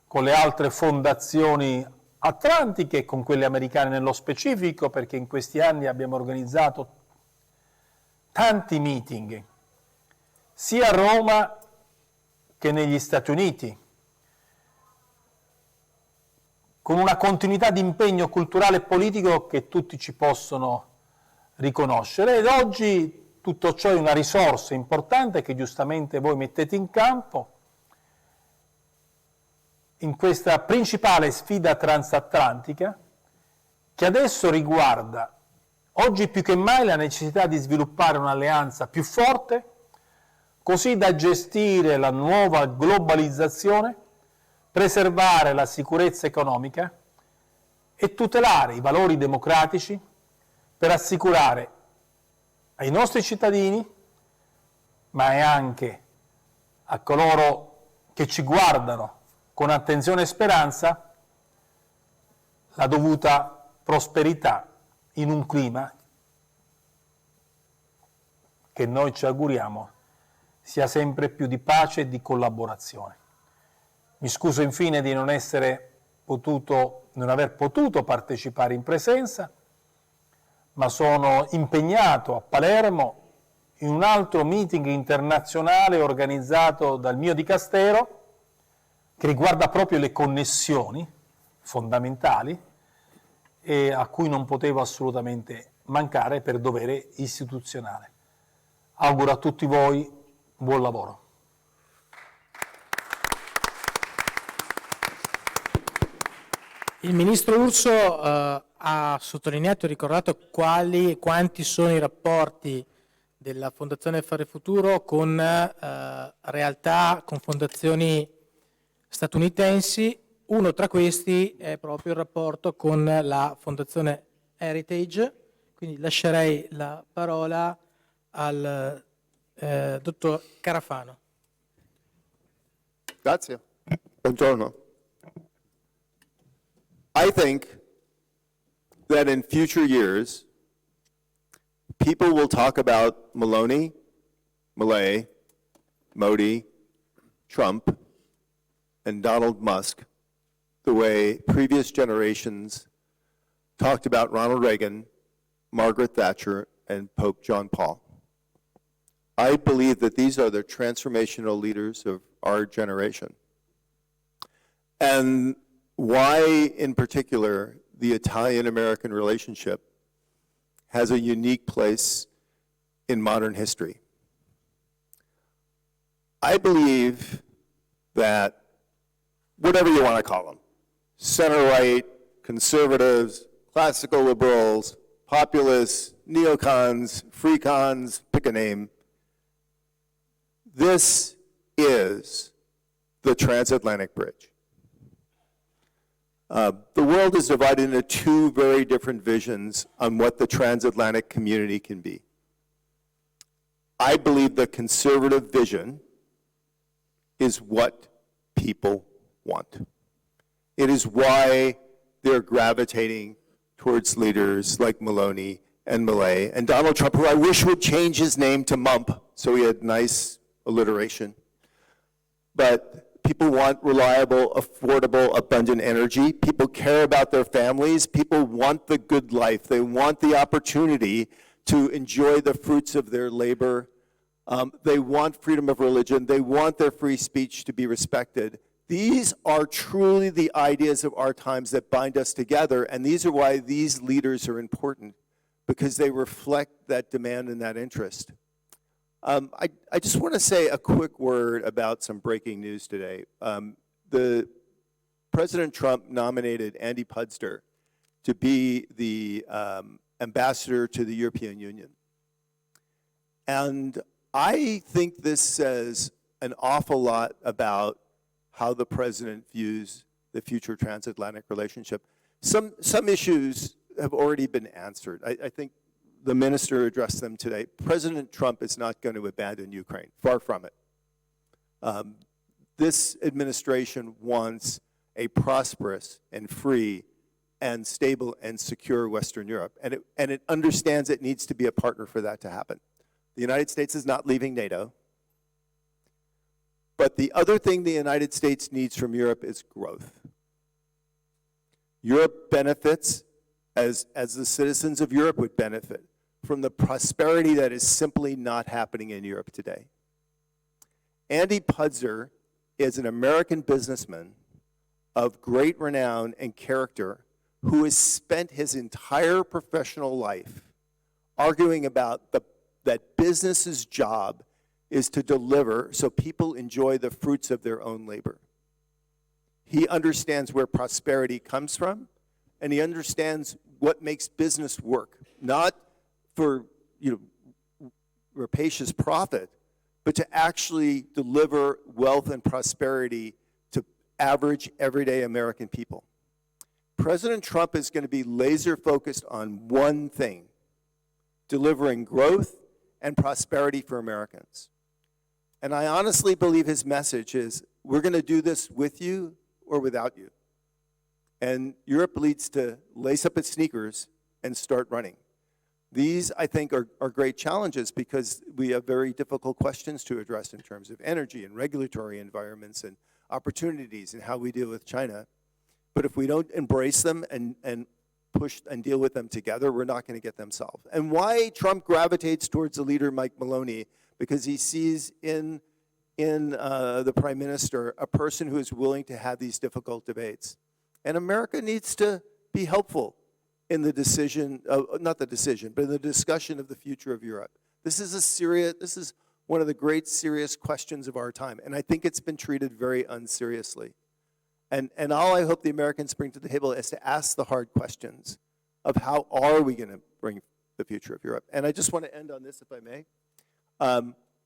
con le altre fondazioni atlantiche e con quelle americane nello specifico, perché in questi anni abbiamo organizzato tanti meeting, sia a Roma che negli Stati Uniti, con una continuità di impegno culturale e politico che tutti ci possono riconoscere. Ed oggi tutto ciò è una risorsa importante che giustamente voi mettete in campo in questa principale sfida transatlantica che adesso riguarda, oggi più che mai, la necessità di sviluppare un'alleanza più forte, così da gestire la nuova globalizzazione, preservare la sicurezza economica e tutelare i valori democratici per assicurare ai nostri cittadini, ma anche a coloro che ci guardano con attenzione e speranza, la dovuta prosperità in un clima che noi ci auguriamo sia sempre più di pace e di collaborazione. Mi scuso infine di non aver potuto partecipare in presenza, ma sono impegnato a Palermo in un altro meeting internazionale organizzato dal mio dicastero che riguarda proprio le connessioni fondamentali e a cui non potevo assolutamente mancare per dovere istituzionale. Auguro a tutti voi buon lavoro. Il Ministro Urso ha sottolineato e ricordato quali e quanti sono i rapporti della Fondazione Affari Futuro con realtà, con fondazioni statunitensi. Uno tra questi è proprio il rapporto con la Fondazione Heritage, quindi lascerei la parola al dottor Carafano. Grazie. Buongiorno. I think that in future years, people will talk about Maloney, Milei, Modi, Trump, and Donald Musk the way previous generations talked about Ronald Reagan, Margaret Thatcher, and Pope John Paul. I believe that these are the transformational leaders of our generation. And why, in particular, the Italian-American relationship has a unique place in modern history. I believe that, whatever you want to call them, center-right, conservatives, classical liberals, populists, neocons, free-cons, pick a name, this is the transatlantic bridge. The world is divided into two very different visions on what the transatlantic community can be. I believe the conservative vision is what people want. It is why they're gravitating towards leaders like Maloney and Milei and Donald Trump, who I wish would change his name to Mump so he had nice alliteration. But people want reliable, affordable, abundant energy. People care about their families. People want the good life. They want the opportunity to enjoy the fruits of their labor. They want freedom of religion. They want their free speech to be respected. These are truly the ideas of our times that bind us together, and these are why these leaders are important, because they reflect that demand and that interest. I just want to say a quick word about some breaking news today. President Trump nominated Andy Pudster to be the ambassador to the European Union. And I think this says an awful lot about how the president views the future transatlantic relationship. Some issues have already been answered. I think the minister addressed them today. President Trump is not going to abandon Ukraine, far from it. This administration wants a prosperous and free and stable and secure Western Europe, and it understands it needs to be a partner for that to happen. The United States is not leaving NATO, but the other thing the United States needs from Europe is growth. Europe benefits, as the citizens of Europe would benefit, from the prosperity that is simply not happening in Europe today. Andy Pudser is an American businessman of great renown and character who has spent his entire professional life arguing about that business's job is to deliver so people enjoy the fruits of their own labor. He understands where prosperity comes from, and he understands what makes business work, not for rapacious profit, but to actually deliver wealth and prosperity to average, everyday American people. President Trump is going to be laser focused on one thing: delivering growth and prosperity for Americans. And I honestly believe his message is, we're going to do this with you or without you. And Europe needs to lace up its sneakers and start running. These, I think, are great challenges because we have very difficult questions to address in terms of energy and regulatory environments and opportunities in how we deal with China. But if we don't embrace them and push and deal with them together, we're not going to get them solved. And why Trump gravitates towards the leader, Mike Maloney, because he sees in the prime minister a person who is willing to have these difficult debates. And America needs to be helpful in the decision, not the decision, but in the discussion of the future of Europe. This is one of the great serious questions of our time, and I think it's been treated very unseriously. And all I hope the Americans bring to the table is to ask the hard questions of how are we going to bring the future of Europe. And I just want to end on this, if I may.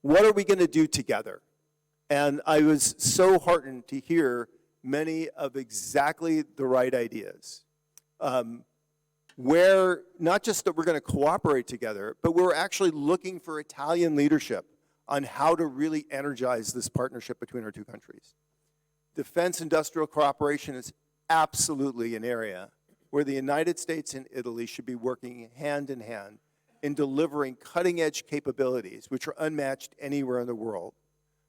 What are we going to do together? And I was so heartened to hear many of exactly the right ideas. Where not just that we're going to cooperate together, but we're actually looking for Italian leadership on how to really energize this partnership between our two countries. Defense industrial cooperation is absolutely an area where the United States and Italy should be working hand in hand in delivering cutting-edge capabilities which are unmatched anywhere in the world.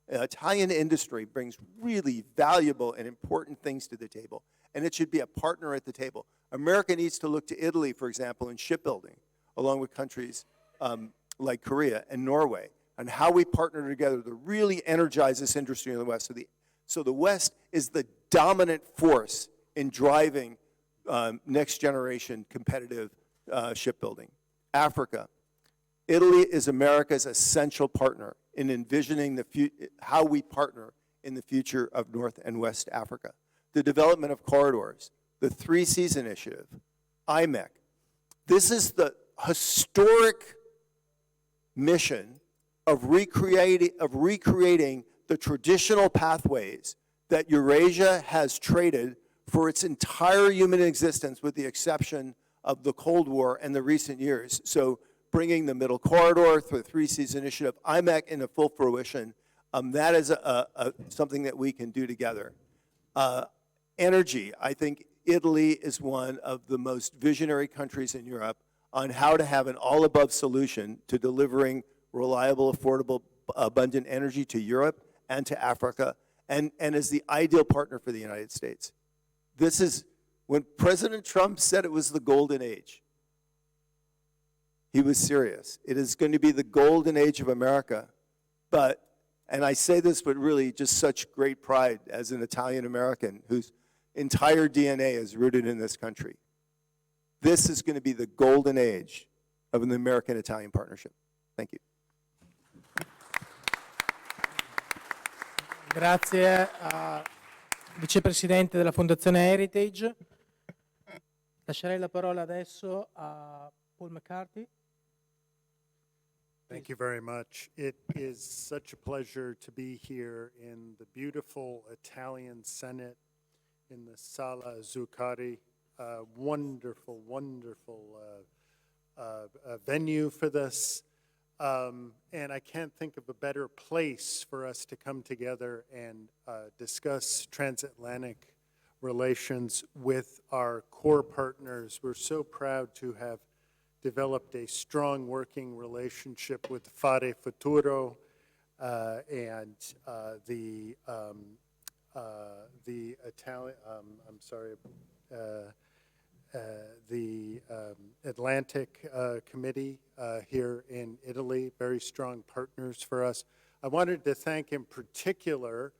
Italian industry brings really valuable and important things to the table, and it should be a partner at the table. America needs to look to Italy, for example, in shipbuilding, along with countries like Korea and Norway, on how we partner together to really energize this industry in the West. So the West is the dominant force in driving next-generation competitive shipbuilding. Africa. Italy is America's essential partner in envisioning how we partner in the future of North and West Africa. The development of corridors, the Three Seas Initiative, IMEC. This is the historic mission of recreating the traditional pathways that Eurasia has traded for its entire human existence, with the exception of the Cold War and the recent years. So bringing the Middle Corridor through the Three Seas Initiative, IMEC into full fruition, that is something that we can do together. Energy, I think Italy is one of the most visionary countries in Europe on how to have an all-above solution to delivering reliable, affordable, abundant energy to Europe and to Africa, and as the ideal partner for the United States. This is, when President Trump said it was the golden age, he was serious. It is going to be the golden age of America, but, and I say this with really just such great pride as an Italian American whose entire DNA is rooted in this country. This is going to be the golden age of an American-Italian partnership. Thank you. Grazie a Vicepresidente della Fondazione Heritage. Lascerei la parola adesso a Paul McCarthy. Thank you very much. It is such a pleasure to be here in the beautiful Italian Senate in the Sala Zuccari. Wonderful, wonderful venue for this. And I can't think of a better place for us to come together and discuss transatlantic relations with our core partners. We're so proud to have developed a strong working relationship with Fare Futuro and the Italian, the Atlantic Committee here in Italy, very strong partners for us. I wanted to thank in particular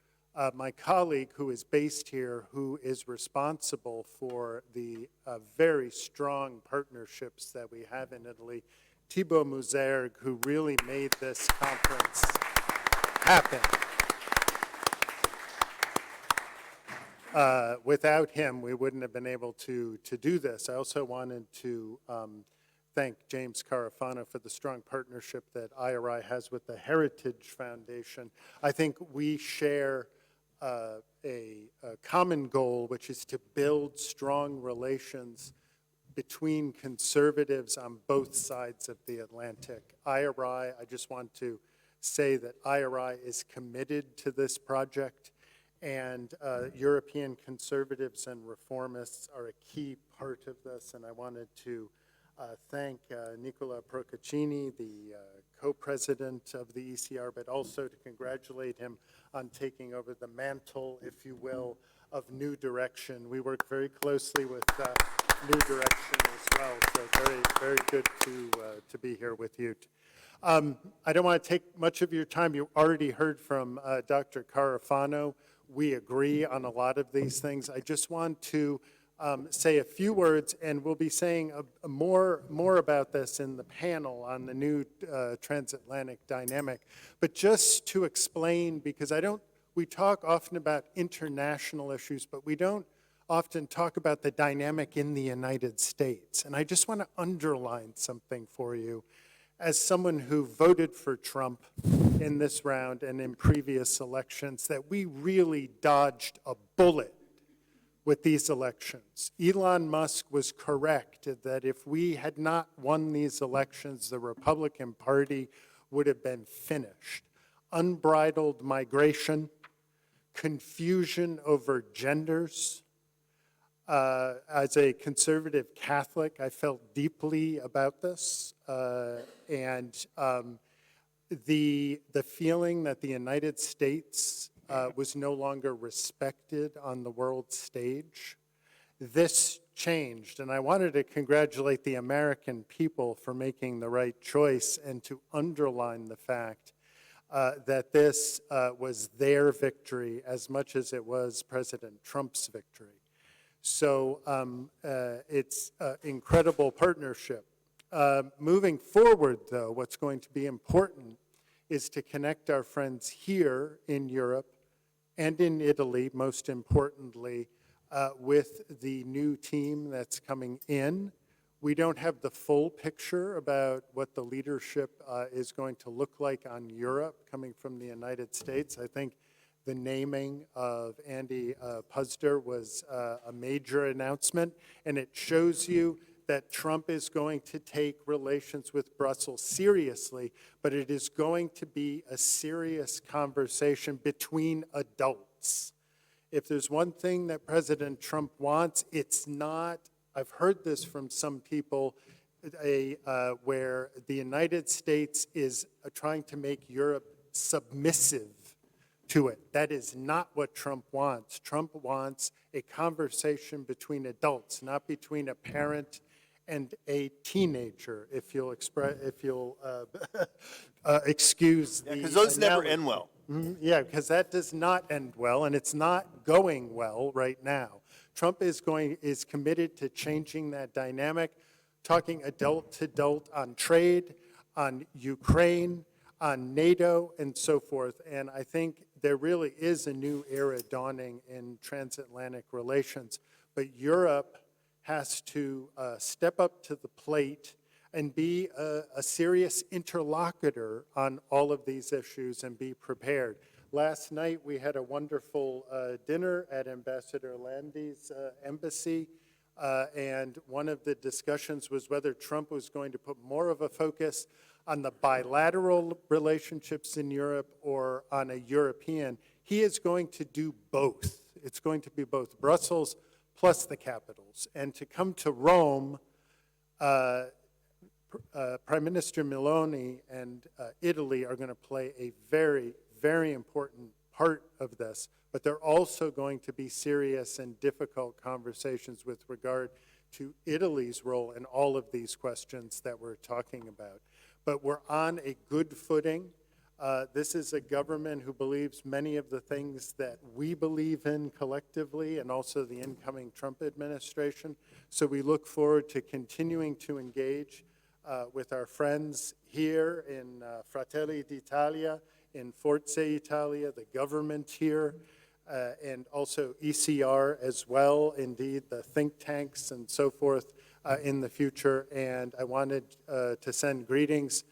my colleague who is based here, who is responsible for the very strong partnerships that we have in Italy, Thibaut Mouzergue, who really made this conference happen. Without him, we wouldn't have been able to do this. I also wanted to thank James Carafano for the strong partnership that IRI has with the Heritage Foundation. I think we share a common goal, which is to build strong relations between conservatives on both sides of the Atlantic. IRI, I just want to say that IRI is committed to this project, and European conservatives and reformists are a key part of this, and I wanted to thank Nicola Procaccini, the co-president of the ECR, but also to congratulate him on taking over the mantle, if you will, of New Direction. We work very closely with New Direction as well, so very, very good to be here with you. I don't want to take much of your time. You already heard from Dr. Carafano. We agree on a lot of these things. I just want to say a few words, and we'll be saying more about this in the panel on the new transatlantic dynamic. But just to explain, because we talk often about international issues, but we don't often talk about the dynamic in the United States. And I just want to underline something for you. As someone who voted for Trump in this round and in previous elections, that we really dodged a bullet with these elections. Elon Musk was correct that if we had not won these elections, the Republican Party would have been finished. Unbridled migration, confusion over genders. As a conservative Catholic, I felt deeply about this, and the feeling that the United States was no longer respected on the world stage. This changed, and I wanted to congratulate the American people for making the right choice and to underline the fact that this was their victory as much as it was President Trump's victory. So it's an incredible partnership. Moving forward, though, what's going to be important is to connect our friends here in Europe and in Italy, most importantly, with the new team that's coming in. We don't have the full picture about what the leadership is going to look like on Europe coming from the United States. I think the naming of Andy Puzder was a major announcement, and it shows you that Trump is going to take relations with Brussels seriously, but it is going to be a serious conversation between adults. If there's one thing that President Trump wants, it's not, I've heard this from some people, where the United States is trying to make Europe submissive to it. That is not what Trump wants. Trump wants a conversation between adults, not between a parent and a teenager, if you'll excuse the because those never analogy. end well. Yeah, because that does not end well, and it's not going well right now. Trump is committed to changing that dynamic, talking adult to adult on trade, on Ukraine, on NATO, and so forth. And I think there really is a new era dawning in transatlantic relations. But Europe has to step up to the plate and be a serious interlocutor on all of these issues and be prepared. Last night we had a wonderful dinner at Ambassador Landy's embassy, and one of the discussions was whether Trump was going to put more of a focus on the bilateral relationships in Europe or on a European. He is going to do both. It's going to be both Brussels plus the capitals. And to come to Rome, Prime Minister Meloni and Italy are going to play a very, very important part of this, but they're also going to be serious and difficult conversations with regard to Italy's role in all of these questions that we're talking about. But we're on a good footing. This is a government who believes many of the things that we believe in collectively, and also the incoming Trump administration. So we look forward to continuing to engage with our friends here in Fratelli d'Italia, in Forza Italia, the government here, and also ECR as well, indeed, the think tanks and so forth in the future. And I wanted to send greetings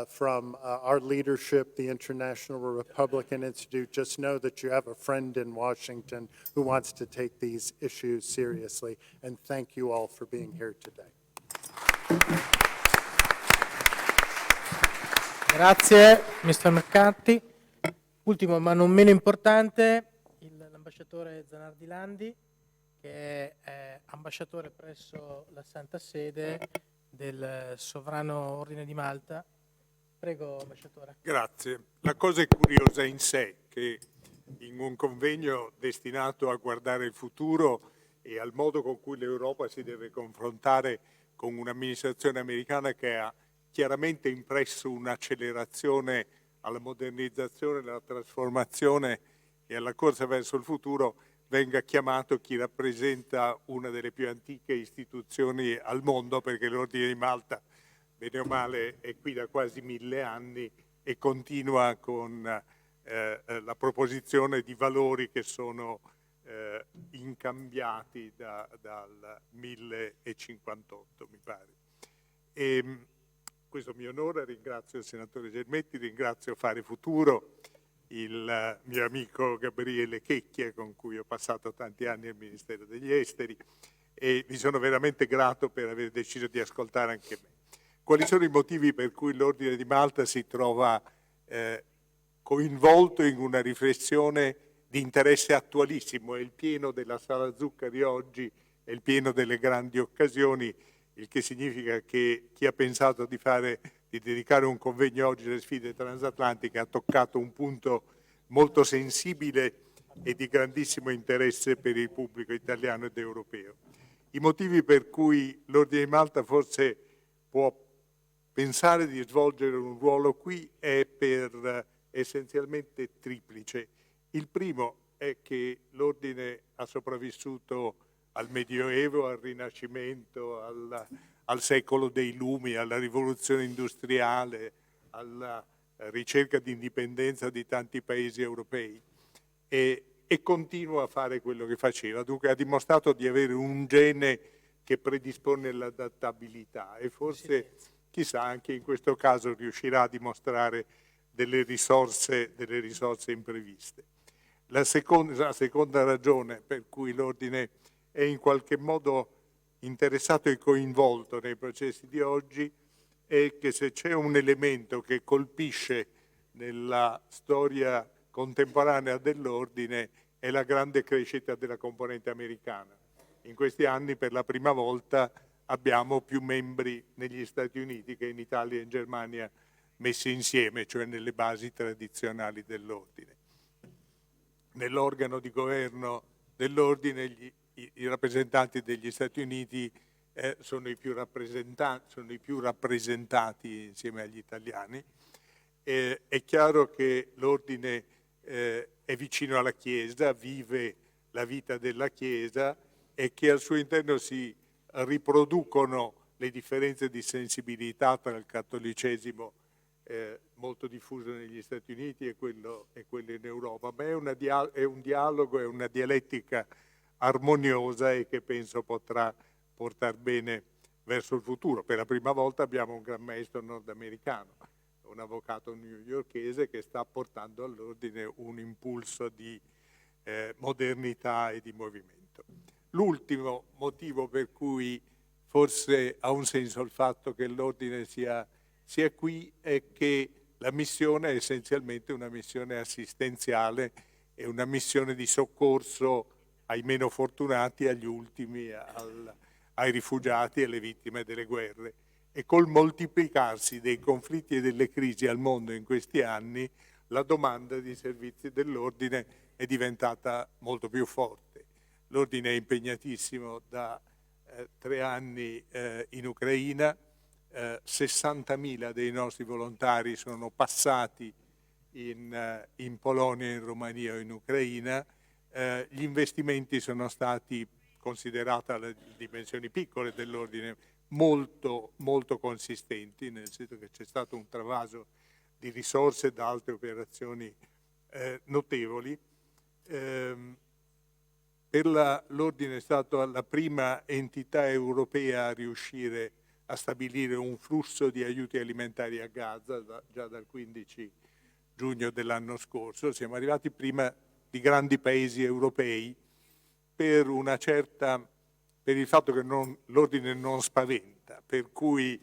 from our leadership, the International Republican Institute. Just know that you have a friend in Washington who wants to take these issues seriously. And thank you all for being here today. Grazie, Mr. McCarthy. Ultimo, ma non meno importante, l'ambasciatore Zanardi Landi, che è ambasciatore presso la Santa Sede del sovrano ordine di Malta. Prego, ambasciatore. Grazie. La cosa è curiosa in sé che in un convegno destinato a guardare il futuro e al modo con cui l'Europa si deve confrontare con un'amministrazione americana che ha chiaramente impresso un'accelerazione alla modernizzazione, alla trasformazione e alla corsa verso il futuro, venga chiamato chi rappresenta una delle più antiche istituzioni al mondo, perché l'Ordine di Malta, bene o male, è qui da quasi 1000 anni e continua con la proposizione di valori che sono incambiati dal 1058, mi pare. Questo mi onora, ringrazio il senatore Gelmetti, ringrazio Fare Futuro, il mio amico Gabriele Checchia, con cui ho passato tanti anni al Ministero degli Esteri, e vi sono veramente grato per aver deciso di ascoltare anche me. Quali sono i motivi per cui l'Ordine di Malta si trova coinvolto in una riflessione di interesse attualissimo? È il pieno della Sala Zuccari oggi, è il pieno delle grandi occasioni, il che significa che chi ha pensato di dedicare un convegno oggi alle sfide transatlantiche ha toccato un punto molto sensibile e di grandissimo interesse per il pubblico italiano ed europeo. I motivi per cui l'Ordine di Malta forse può pensare di svolgere un ruolo qui è per essenzialmente triplice. Il primo è che l'Ordine ha sopravvissuto al Medioevo, al Rinascimento, al secolo dei lumi, alla rivoluzione industriale, alla ricerca di indipendenza di tanti paesi europei e continua a fare quello che faceva. Dunque ha dimostrato di avere un gene che predispone all'adattabilità e forse, chissà, anche in questo caso riuscirà a dimostrare delle risorse impreviste. La seconda ragione per cui l'Ordine è in qualche modo interessato e coinvolto nei processi di oggi è che se c'è un elemento che colpisce nella storia contemporanea dell'Ordine è la grande crescita della componente americana. In questi anni per la prima volta abbiamo più membri negli Stati Uniti che in Italia e in Germania messi insieme, cioè nelle basi tradizionali dell'Ordine. Nell'organo di governo dell'Ordine i rappresentanti degli Stati Uniti sono i più rappresentati insieme agli italiani. È chiaro che l'Ordine è vicino alla Chiesa, vive la vita della Chiesa e che al suo interno si riproducono le differenze di sensibilità tra il cattolicesimo molto diffuso negli Stati Uniti e quello in Europa, ma è un dialogo, è una dialettica armoniosa e che penso potrà portare bene verso il futuro. Per la prima volta abbiamo un gran maestro nordamericano, un avvocato newyorkese che sta portando all'Ordine un impulso di modernità e di movimento. L'ultimo motivo per cui forse ha un senso il fatto che l'Ordine sia qui è che la missione è essenzialmente una missione assistenziale e una missione di soccorso ai meno fortunati, agli ultimi, ai rifugiati e alle vittime delle guerre. E col moltiplicarsi dei conflitti e delle crisi al mondo in questi anni, la domanda di servizi dell'Ordine è diventata molto più forte. L'Ordine è impegnatissimo da 3 anni in Ucraina, 60.000 dei nostri volontari sono passati in Polonia, in Romania o in Ucraina. Gli investimenti sono stati, considerata le dimensioni piccole dell'Ordine, molto, molto consistenti, nel senso che c'è stato un travaso di risorse da altre operazioni notevoli. L'Ordine è stata la prima entità europea a riuscire a stabilire un flusso di aiuti alimentari a Gaza già dal 15 giugno dell'anno scorso. Siamo arrivati prima di grandi paesi europei per il fatto che l'Ordine non spaventa, per cui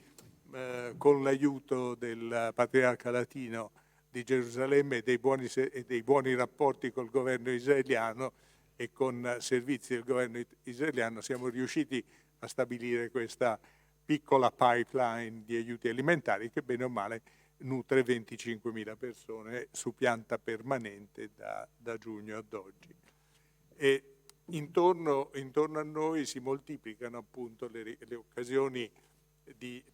con l'aiuto del Patriarca Latino di Gerusalemme e dei buoni rapporti col governo israeliano e con servizi del governo israeliano siamo riusciti a stabilire questa piccola pipeline di aiuti alimentari che bene o male nutre 25.000 persone su pianta permanente da giugno ad oggi. E intorno a noi si moltiplicano appunto le occasioni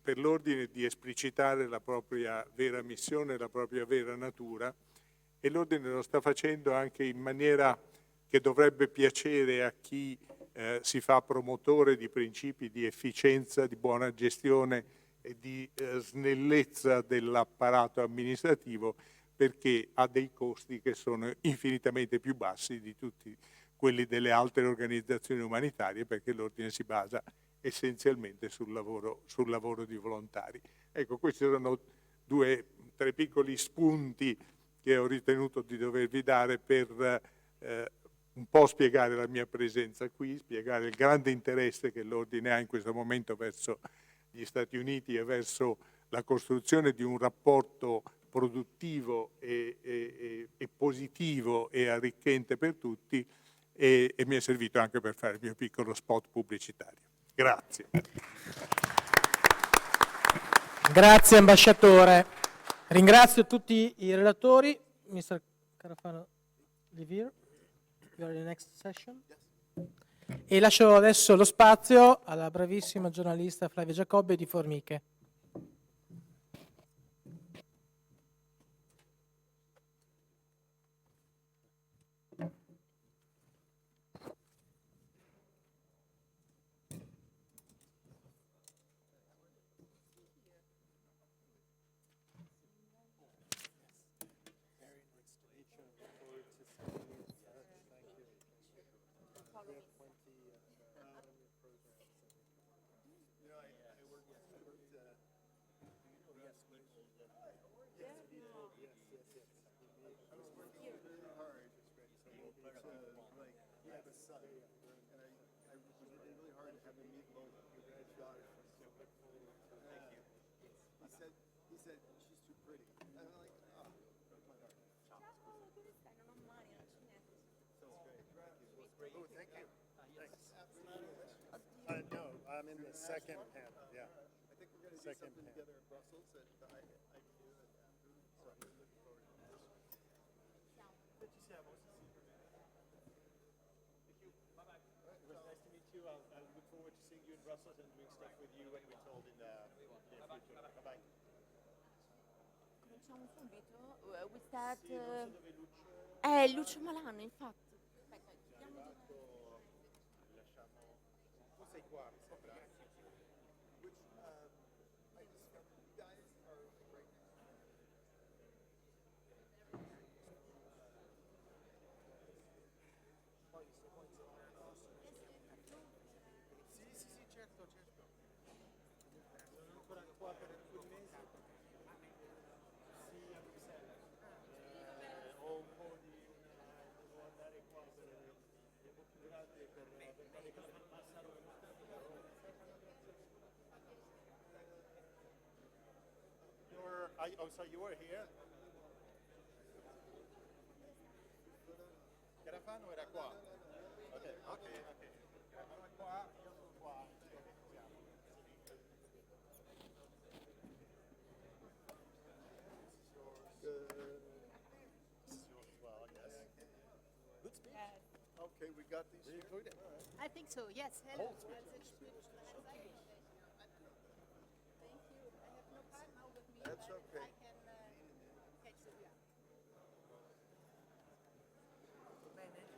per l'Ordine di esplicitare la propria vera missione, la propria vera natura, e l'Ordine lo sta facendo anche in maniera che dovrebbe piacere a chi si fa promotore di principi di efficienza, di buona gestione e di snellezza dell'apparato amministrativo, perché ha dei costi che sono infinitamente più bassi di tutti quelli delle altre organizzazioni umanitarie, perché l'Ordine si basa essenzialmente sul lavoro di volontari. Ecco, questi sono 2-3 piccoli spunti che ho ritenuto di dovervi dare per un po' spiegare la mia presenza qui, spiegare il grande interesse che l'Ordine ha in questo momento verso gli Stati Uniti e verso la costruzione di un rapporto produttivo e positivo e arricchente per tutti, e mi è servito anche per fare il mio piccolo spot pubblicitario. Grazie. Grazie ambasciatore. Ringrazio tutti i relatori. Mr. Carafano, leave here. You are in the next session. E lascio adesso lo spazio alla bravissima giornalista Flavia Giacobbe di Formiche. No, I'm in the second panel, yeah. I think we're going to do something together in Brussels that I do and Andrew, so I'm really looking forward to this. Good to see you. Thank you. Bye-bye. It was nice to meet you. I'll look forward to seeing you in Brussels and doing stuff with you when we're told in the near future. Bye-bye. Cominciamo subito. We start... Lucio Malano, infatti. Sei qua, mi sembra. Which, I discovered you guys are right next to me. Sì, certo. Sono ancora qua per alcuni mesi. Sì, a Bruxelles. Ho un po' devo andare qua per un po' più grande per passare un so you were here? Carafano era qua. Ok. Carafano è qua, io sono qua. This is yours as well, I guess. Good speech. Okay, we got these here. I think so, yes. Hello. Thank you. I have no card now with me. That's okay. I can catch the view.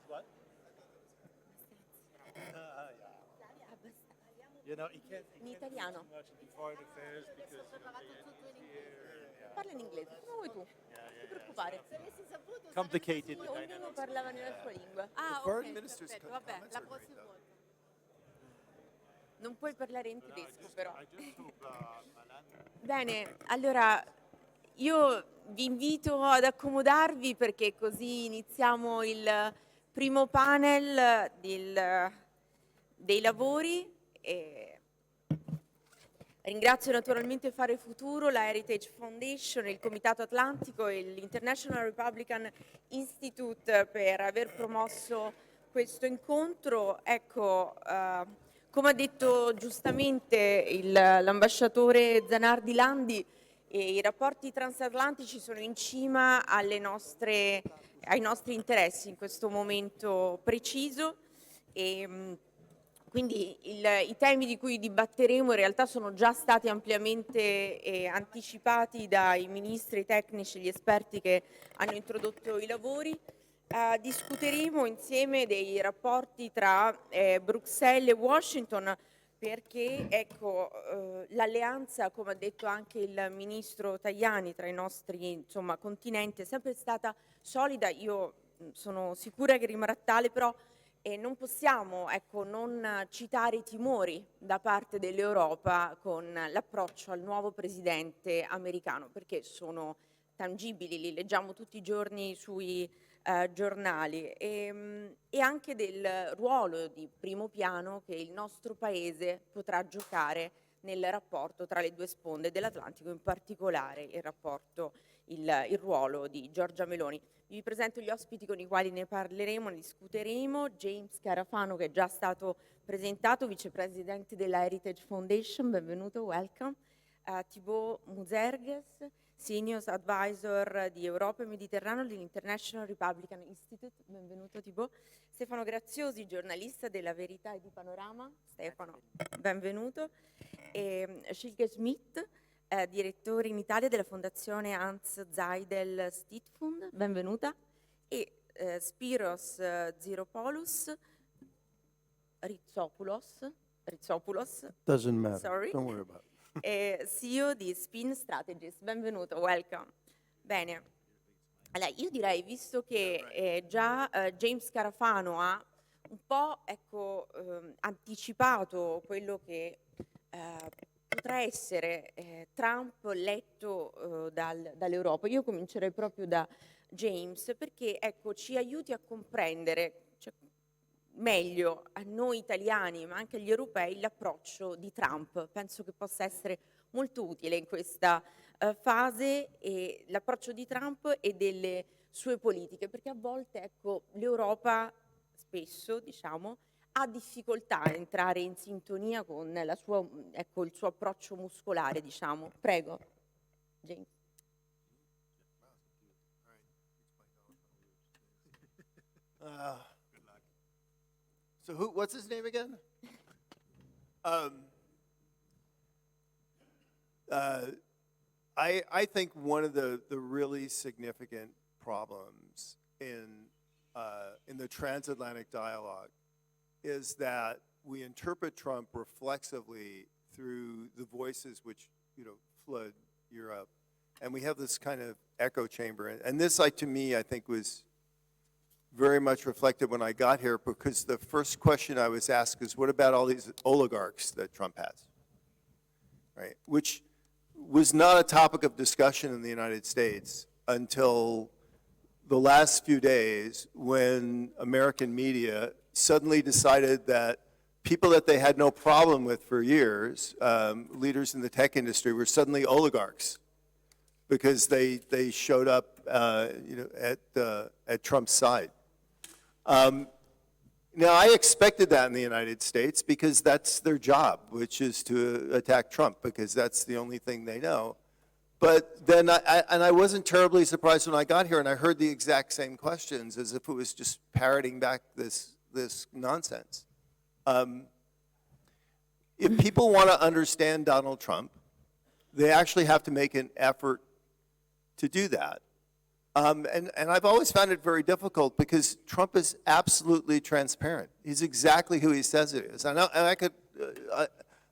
What? Yeah. You know, you can't In italiano. too much in foreign affairs because Parla in inglese, come vuoi tu. Non ti preoccupare. Complicated. Ognuno parlava nella sua lingua. Ah, foreign ok, minister's perfetto, vabbè, comments la are great, prossima though. volta. Non puoi parlare in tedesco, però. I just hope Malan Bene, allora io vi invito ad accomodarvi perché così iniziamo il primo panel dei lavori. E ringrazio naturalmente Fare Futuro, la Heritage Foundation, il Comitato Atlantico e l'International Republican Institute per aver promosso questo incontro. Ecco, come ha detto giustamente l'ambasciatore Zanardi Landi, i rapporti transatlantici sono in cima ai nostri interessi in questo momento preciso e quindi i temi di cui dibatteremo in realtà sono già stati ampiamente anticipati dai ministri tecnici e gli esperti che hanno introdotto i lavori. Discuteremo insieme dei rapporti tra Bruxelles e Washington perché ecco, l'alleanza, come ha detto anche il ministro Tajani, tra i nostri continenti è sempre stata solida. Io sono sicura che rimarrà tale, però non possiamo ecco, non citare i timori da parte dell'Europa con l'approccio al nuovo presidente americano, perché sono tangibili, li leggiamo tutti i giorni sui giornali e anche del ruolo di primo piano che il nostro Paese potrà giocare nel rapporto tra le due sponde dell'Atlantico, in particolare il ruolo di Giorgia Meloni. Vi presento gli ospiti con i quali ne parleremo, ne discuteremo. James Carafano, che è già stato presentato, vicepresidente della Heritage Foundation, benvenuto, welcome. Thibaut Muzerges, Senior Advisor di Europa e Mediterraneo dell'International Republican Institute, benvenuto Thibaut. Stefano Graziosi, giornalista della Verità e di Panorama, Stefano, benvenuto. E Silke Schmidt, direttore in Italia della Fondazione Hans Seidel Stiftung, benvenuta. E Spiros Ziropoulos, Ritzopoulos, Doesn't matter. sorry. Don't worry about it. CEO di Spin Strategies, benvenuto, welcome. Bene, allora, io direi, visto che già James Carafano ha un po' anticipato quello che potrà essere Trump letto dall'Europa, io comincerei proprio da James perché ci aiuti a comprendere meglio a noi italiani ma anche agli europei l'approccio di Trump. Penso che possa essere molto utile in questa fase l'approccio di Trump e delle sue politiche, perché a volte l'Europa spesso ha difficoltà a entrare in sintonia con il suo approccio muscolare, diciamo. Prego, James. So what's his name again? I think one of the really significant problems in the transatlantic dialogue is that we interpret Trump reflexively through the voices which flood Europe, and we have this kind of echo chamber. And this, to me, I think was very much reflected when I got here, because the first question I was asked is, what about all these oligarchs that Trump has, right? Which was not a topic of discussion in the United States until the last few days when American media suddenly decided that people that they had no problem with for years, leaders in the tech industry, were suddenly oligarchs because they showed up at Trump's side. Now, I expected that in the United States because that's their job, which is to attack Trump, because that's the only thing they know. But then, I wasn't terribly surprised when I got here and I heard the exact same questions as if it was just parroting back this nonsense. If people want to understand Donald Trump, they actually have to make an effort to do that. And I've always found it very difficult because Trump is absolutely transparent. He's exactly who he says it is. And I could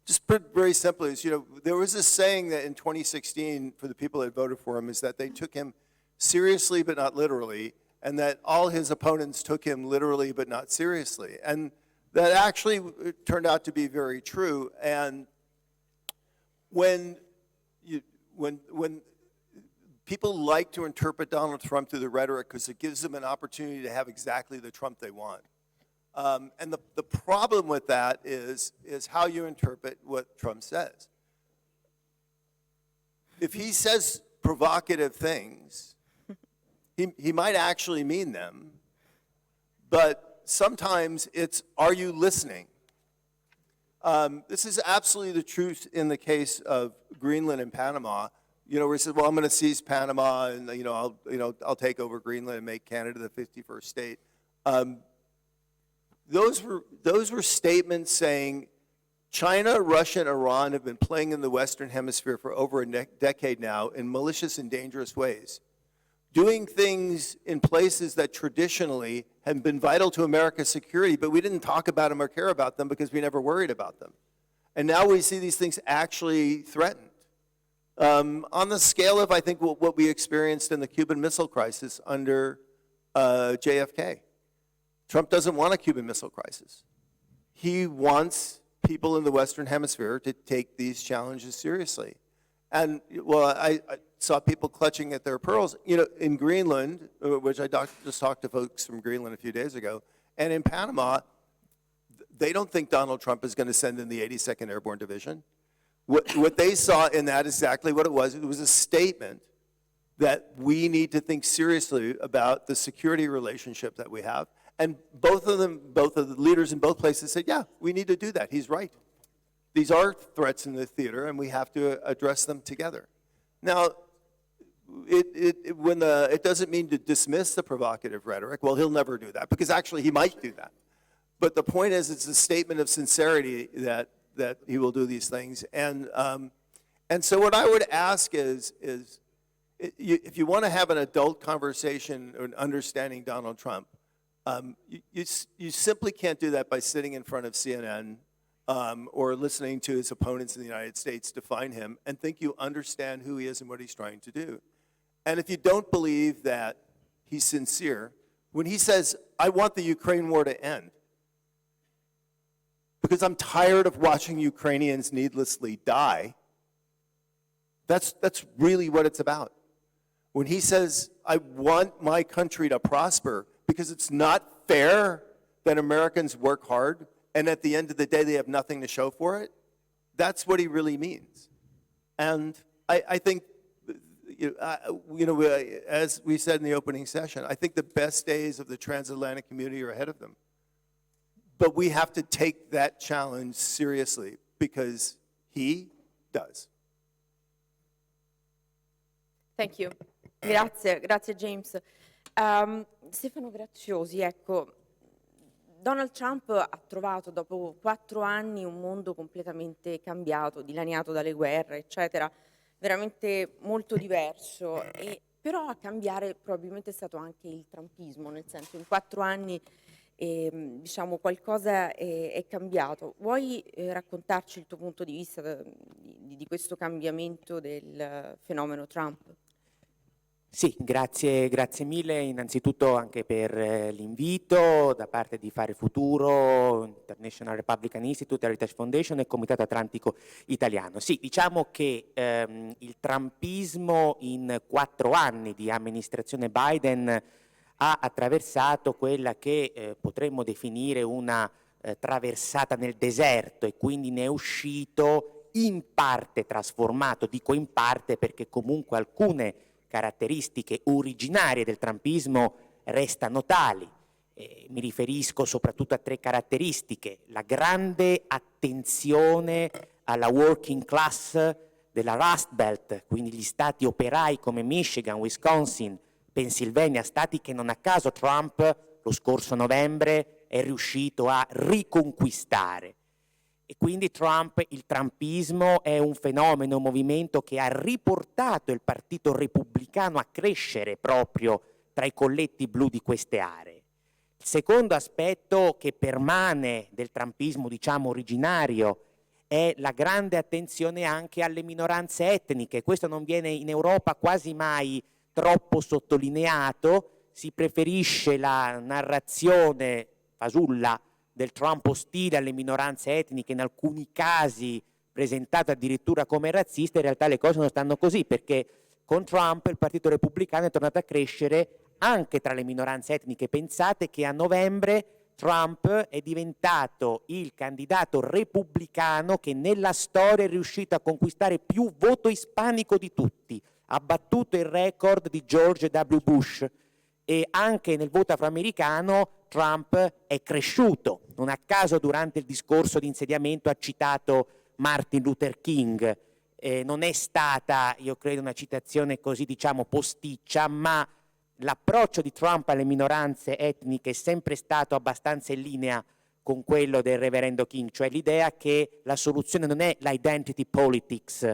just put it very simply, there was this saying that in 2016 for the people that voted for him is that they took him seriously but not literally, and that all his opponents took him literally but not seriously. And that actually turned out to be very true. And when people like to interpret Donald Trump through the rhetoric because it gives them an opportunity to have exactly the Trump they want. And the problem with that is how you interpret what Trump says. If he says provocative things, he might actually mean them, but sometimes it's, are you listening? This is absolutely the truth in the case of Greenland and Panama. You know, where he said, well, I'm going to seize Panama and, I'll take over Greenland and make Canada the 51st state. Those were statements saying China, Russia, and Iran have been playing in the Western Hemisphere for over a decade now in malicious and dangerous ways, doing things in places that traditionally have been vital to America's security, but we didn't talk about them or care about them because we never worried about them. And now we see these things actually threatened. On the scale of, I think, what we experienced in the Cuban Missile Crisis under JFK. Trump doesn't want a Cuban Missile Crisis. He wants people in the Western Hemisphere to take these challenges seriously. And, well, I saw people clutching at their pearls. You know, in Greenland, which I just talked to folks from Greenland a few days ago, and in Panama, they don't think Donald Trump is going to send in the 82nd Airborne Division. What they saw in that is exactly what it was. It was a statement that we need to think seriously about the security relationship that we have. And both of the leaders in both places said, yeah, we need to do that. He's right. These are threats in the theater, and we have to address them together. Now, it doesn't mean to dismiss the provocative rhetoric. Well, he'll never do that, because actually he might do that. But the point is, it's a statement of sincerity that he will do these things. And so what I would ask is if you want to have an adult conversation or understanding Donald Trump, you simply can't do that by sitting in front of CNN or listening to his opponents in the United States define him and think you understand who he is and what he's trying to do. And if you don't believe that he's sincere, when he says, I want the Ukraine war to end, because I'm tired of watching Ukrainians needlessly die, that's really what it's about. When he says, I want my country to prosper, because it's not fair that Americans work hard and at the end of the day they have nothing to show for it, that's what he really means. And I think, as we said in the opening session, I think the best days of the transatlantic community are ahead of them. But we have to take that challenge seriously, because he does. Thank you. Grazie James. Stefano Graziosi, ecco, Donald Trump ha trovato dopo 4 anni un mondo completamente cambiato, dilaniato dalle guerre, eccetera, veramente molto diverso, però a cambiare probabilmente è stato anche il trumpismo, nel senso in 4 anni diciamo qualcosa è cambiato. Vuoi raccontarci il tuo punto di vista di questo cambiamento del fenomeno Trump? Sì, grazie mille innanzitutto anche per l'invito da parte di Fare Futuro, International Republican Institute, Heritage Foundation e Comitato Atlantico Italiano. Sì, diciamo che il trumpismo in 4 anni di amministrazione Biden ha attraversato quella che potremmo definire una traversata nel deserto, e quindi ne è uscito in parte trasformato, dico in parte perché comunque alcune caratteristiche originarie del trumpismo restano tali. Mi riferisco soprattutto a 3 caratteristiche: la grande attenzione alla working class della Rust Belt, quindi gli stati operai come Michigan, Wisconsin, Pennsylvania, stati che non a caso Trump lo scorso novembre è riuscito a riconquistare. E quindi il trumpismo è un fenomeno, un movimento che ha riportato il Partito Repubblicano a crescere proprio tra i colletti blu di queste aree. Il secondo aspetto che permane del trumpismo, diciamo, originario, è la grande attenzione anche alle minoranze etniche. Questo non viene in Europa quasi mai troppo sottolineato, si preferisce la narrazione fasulla del Trump ostile alle minoranze etniche, in alcuni casi presentato addirittura come razzista. In realtà le cose non stanno così, perché con Trump il Partito Repubblicano è tornato a crescere anche tra le minoranze etniche. Pensate che a novembre Trump è diventato il candidato repubblicano che nella storia è riuscito a conquistare più voto ispanico di tutti, ha battuto il record di George W. Bush, e anche nel voto afroamericano Trump è cresciuto. Non a caso durante il discorso di insediamento ha citato Martin Luther King. Non è stata, io credo, una citazione così, diciamo, posticcia, ma l'approccio di Trump alle minoranze etniche è sempre stato abbastanza in linea con quello del reverendo King, cioè l'idea che la soluzione non è l'identity politics,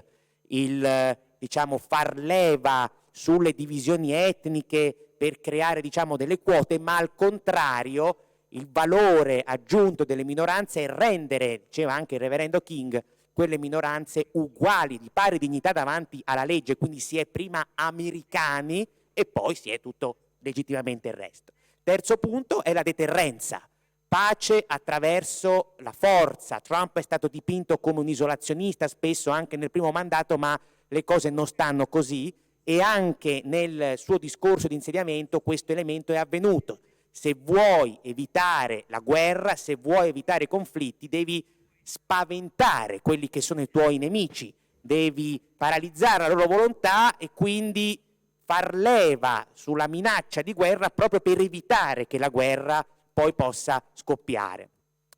il, diciamo, far leva sulle divisioni etniche per creare, diciamo, delle quote, ma al contrario il valore aggiunto delle minoranze è rendere, diceva anche il reverendo King, quelle minoranze uguali, di pari dignità davanti alla legge, quindi si è prima americani e poi si è tutto legittimamente il resto. Terzo punto è la deterrenza, pace attraverso la forza. Trump è stato dipinto come un isolazionista spesso anche nel primo mandato, ma le cose non stanno così e anche nel suo discorso di insediamento questo elemento è avvenuto. Se vuoi evitare la guerra, se vuoi evitare i conflitti, devi spaventare quelli che sono i tuoi nemici, devi paralizzare la loro volontà e quindi far leva sulla minaccia di guerra proprio per evitare che la guerra poi possa scoppiare.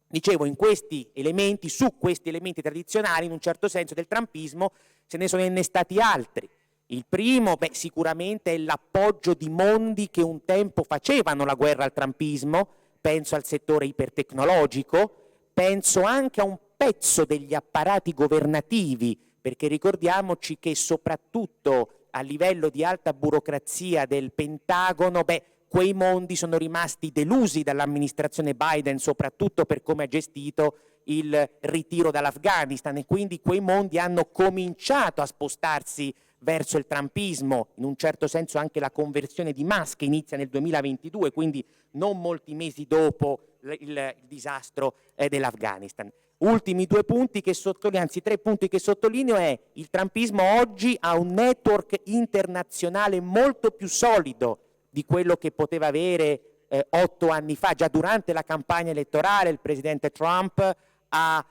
Dicevo, in questi elementi, su questi elementi tradizionali, in un certo senso, del trumpismo, se ne sono innestati altri. Il primo, sicuramente è l'appoggio di mondi che un tempo facevano la guerra al trumpismo, penso al settore ipertecnologico, penso anche a un pezzo degli apparati governativi, perché ricordiamoci che soprattutto a livello di alta burocrazia del Pentagono, quei mondi sono rimasti delusi dall'amministrazione Biden, soprattutto per come ha gestito il ritiro dall'Afghanistan, e quindi quei mondi hanno cominciato a spostarsi verso il trumpismo, in un certo senso anche la conversione di Musk inizia nel 2022, quindi non molti mesi dopo il disastro dell'Afghanistan. Ultimi due punti che sottolineo, anzi 3 punti che sottolineo è il trumpismo oggi ha un network internazionale molto più solido di quello che poteva avere 8 anni fa. Già durante la campagna elettorale il presidente Trump ha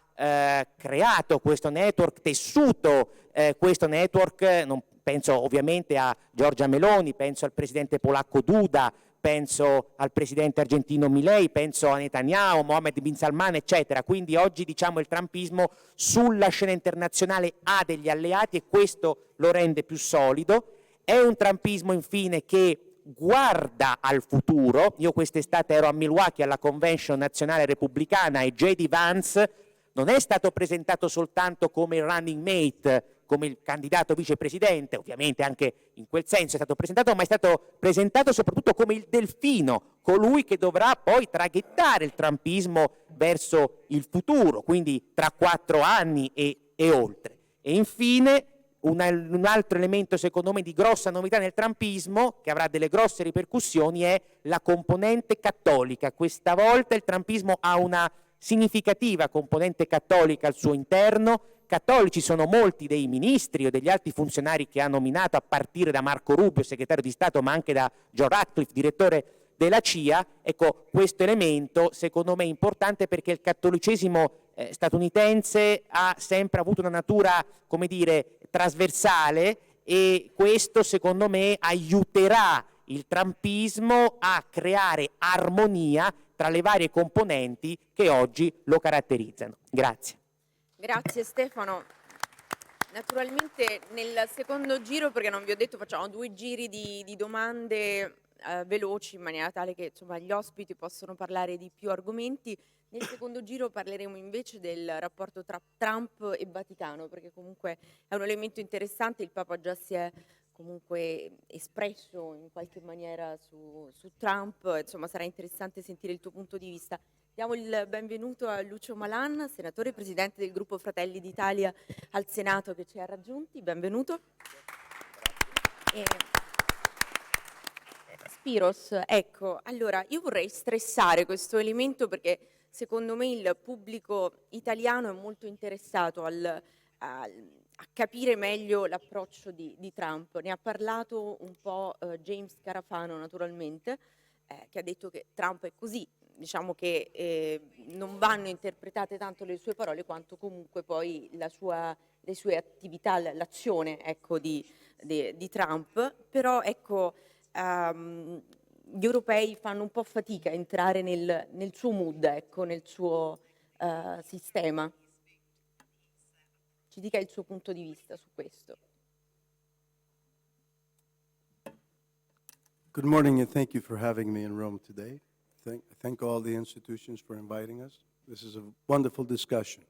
creato questo network, tessuto questo network, non penso ovviamente a Giorgia Meloni, penso al presidente polacco Duda, penso al presidente argentino Milei, penso a Netanyahu, Mohammed bin Salman, eccetera. Quindi oggi, diciamo, il trumpismo sulla scena internazionale ha degli alleati e questo lo rende più solido. È un trumpismo, infine, che guarda al futuro. Io quest'estate ero a Milwaukee alla Convention nazionale repubblicana e J.D. Vance non è stato presentato soltanto come il running mate, come il candidato vicepresidente, ovviamente anche in quel senso è stato presentato, ma è stato presentato soprattutto come il delfino, colui che dovrà poi traghettare il trumpismo verso il futuro, quindi tra 4 anni e oltre. E infine un altro elemento secondo me di grossa novità nel trumpismo, che avrà delle grosse ripercussioni, è la componente cattolica. Questa volta il trumpismo ha una significativa componente cattolica al suo interno. Cattolici sono molti dei ministri o degli alti funzionari che ha nominato, a partire da Marco Rubio, segretario di Stato, ma anche da John Ratcliffe, direttore della CIA. Ecco, questo elemento secondo me è importante perché il cattolicesimo statunitense ha sempre avuto una natura, come dire, trasversale, e questo secondo me aiuterà il trumpismo a creare armonia tra le varie componenti che oggi lo caratterizzano. Grazie. Grazie Stefano. Naturalmente nel secondo giro, perché non vi ho detto, facciamo 2 giri di domande veloci in maniera tale che insomma gli ospiti possono parlare di più argomenti. Nel secondo giro parleremo invece del rapporto tra Trump e Vaticano, perché comunque è un elemento interessante. Il Papa già si è comunque espresso in qualche maniera su Trump, insomma sarà interessante sentire il tuo punto di vista. Diamo il benvenuto a Lucio Malan, senatore e presidente del gruppo Fratelli d'Italia al Senato, che ci ha raggiunti. Benvenuto. Spiros, ecco, allora io vorrei stressare questo elemento perché secondo me il pubblico italiano è molto interessato a capire meglio l'approccio di Trump. Ne ha parlato un po' James Carafano, naturalmente, che ha detto che Trump è così. Diciamo che non vanno interpretate tanto le sue parole quanto comunque poi le sue attività, l'azione, ecco, di Trump. Però ecco, gli europei fanno un po' fatica a entrare nel suo mood, ecco, nel suo sistema. Ci dica il suo punto di vista su questo. Good morning, and thank you for having me in Rome today. Thank all the institutions for inviting us. This is a wonderful discussion.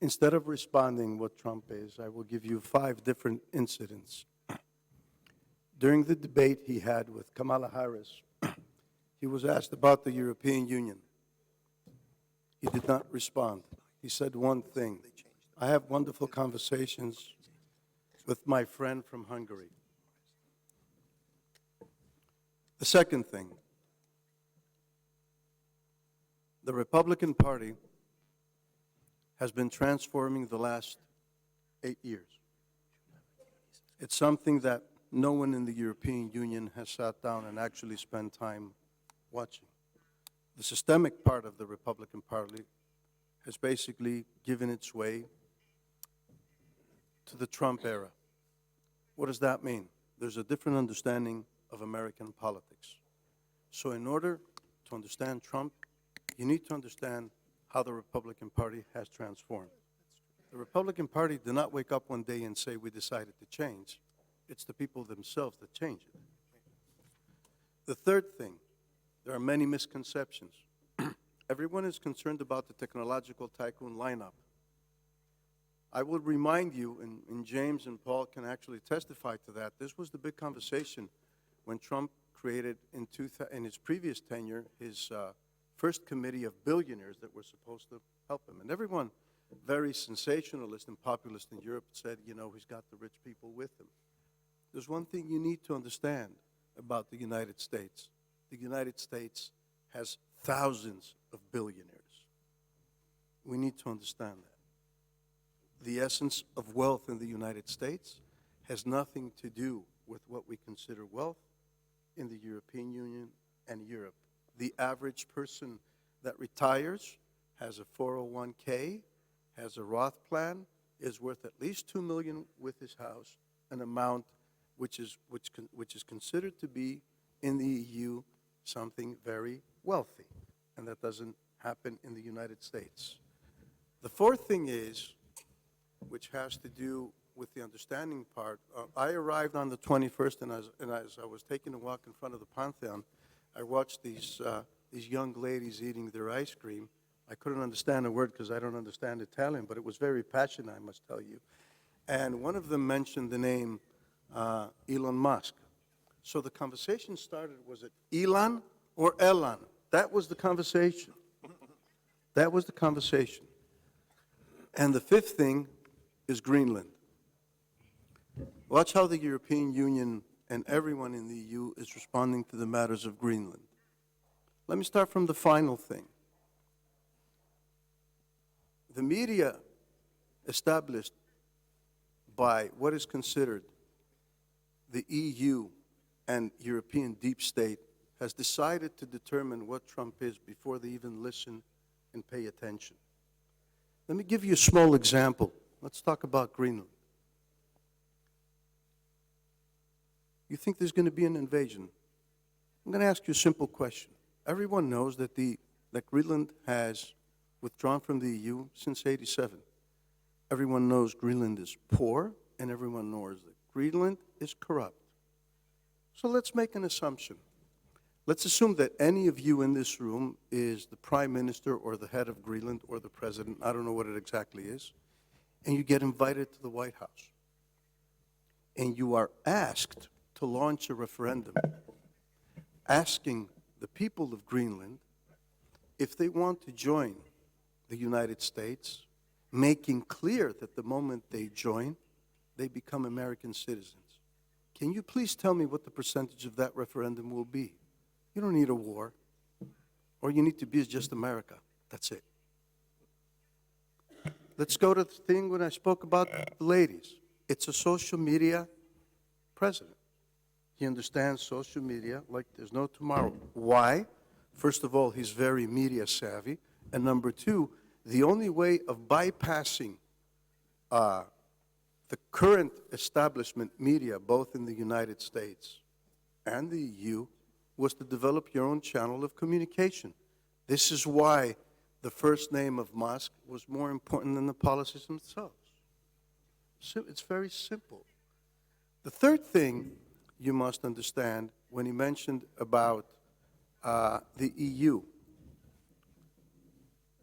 Instead of responding what Trump is, I will give you 5 different incidents. During the debate he had with Kamala Harris, he was asked about the European Union. He did not respond. He said one thing. I have wonderful conversations with my friend from Hungary. The second thing, the Republican Party has been transforming the last 8 years. It's something that no one in the European Union has sat down and actually spent time watching. The systemic part of the Republican Party has basically given its way to the Trump era. What does that mean? There's a different understanding of American politics. So in order to understand Trump, you need to understand how the Republican Party has transformed. The Republican Party did not wake up one day and say, we decided to change. It's the people themselves that change it. The third thing, there are many misconceptions. Everyone is concerned about the technological tycoon lineup. I will remind you, and James and Paul can actually testify to that, this was the big conversation when Trump created in his previous tenure his first committee of billionaires that were supposed to help him. And everyone, very sensationalist and populist in Europe, said, you know, he's got the rich people with him. There's one thing you need to understand about the United States. The United States has thousands of billionaires. We need to understand that. The essence of wealth in the United States has nothing to do with what we consider wealth in the European Union and Europe. The average person that retires, has a 401k, has a Roth plan, is worth at least $2 million with his house, an amount which is considered to be in the EU something very wealthy, and that doesn't happen in the United States. The fourth thing is, which has to do with the understanding part, I arrived on the 21st, and as I was taking a walk in front of the Pantheon, I watched these young ladies eating their ice cream. I couldn't understand a word because I don't understand Italian, but it was very passionate, I must tell you. And one of them mentioned the name Elon Musk. So the conversation started, was it Elon or Elon? That was the conversation. That was the conversation. And the fifth thing is Greenland. Watch how the European Union and everyone in the EU is responding to the matters of Greenland. Let me start from the final thing. The media established by what is considered the EU and European deep state has decided to determine what Trump is before they even listen and pay attention. Let me give you a small example. Let's talk about Greenland. You think there's going to be an invasion? I'm going to ask you a simple question. Everyone knows that Greenland has withdrawn from the EU since '87. Everyone knows Greenland is poor, and everyone knows that Greenland is corrupt. So let's make an assumption. Let's assume that any of you in this room is the prime minister or the head of Greenland or the president, I don't know what it exactly is, and you get invited to the White House. And you are asked to launch a referendum asking the people of Greenland if they want to join the United States, making clear that the moment they join, they become American citizens. Can you please tell me what the percentage of that referendum will be? You don't need a war. All you need to be is just America. That's it. Let's go to the thing when I spoke about the ladies. It's a social media president. He understands social media like there's no tomorrow. Why? First of all, he's very media savvy. And number two, the only way of bypassing the current establishment media, both in the United States and the EU, was to develop your own channel of communication. This is why the first name of Musk was more important than the policies themselves. So it's very simple. The third thing you must understand when he mentioned about the EU,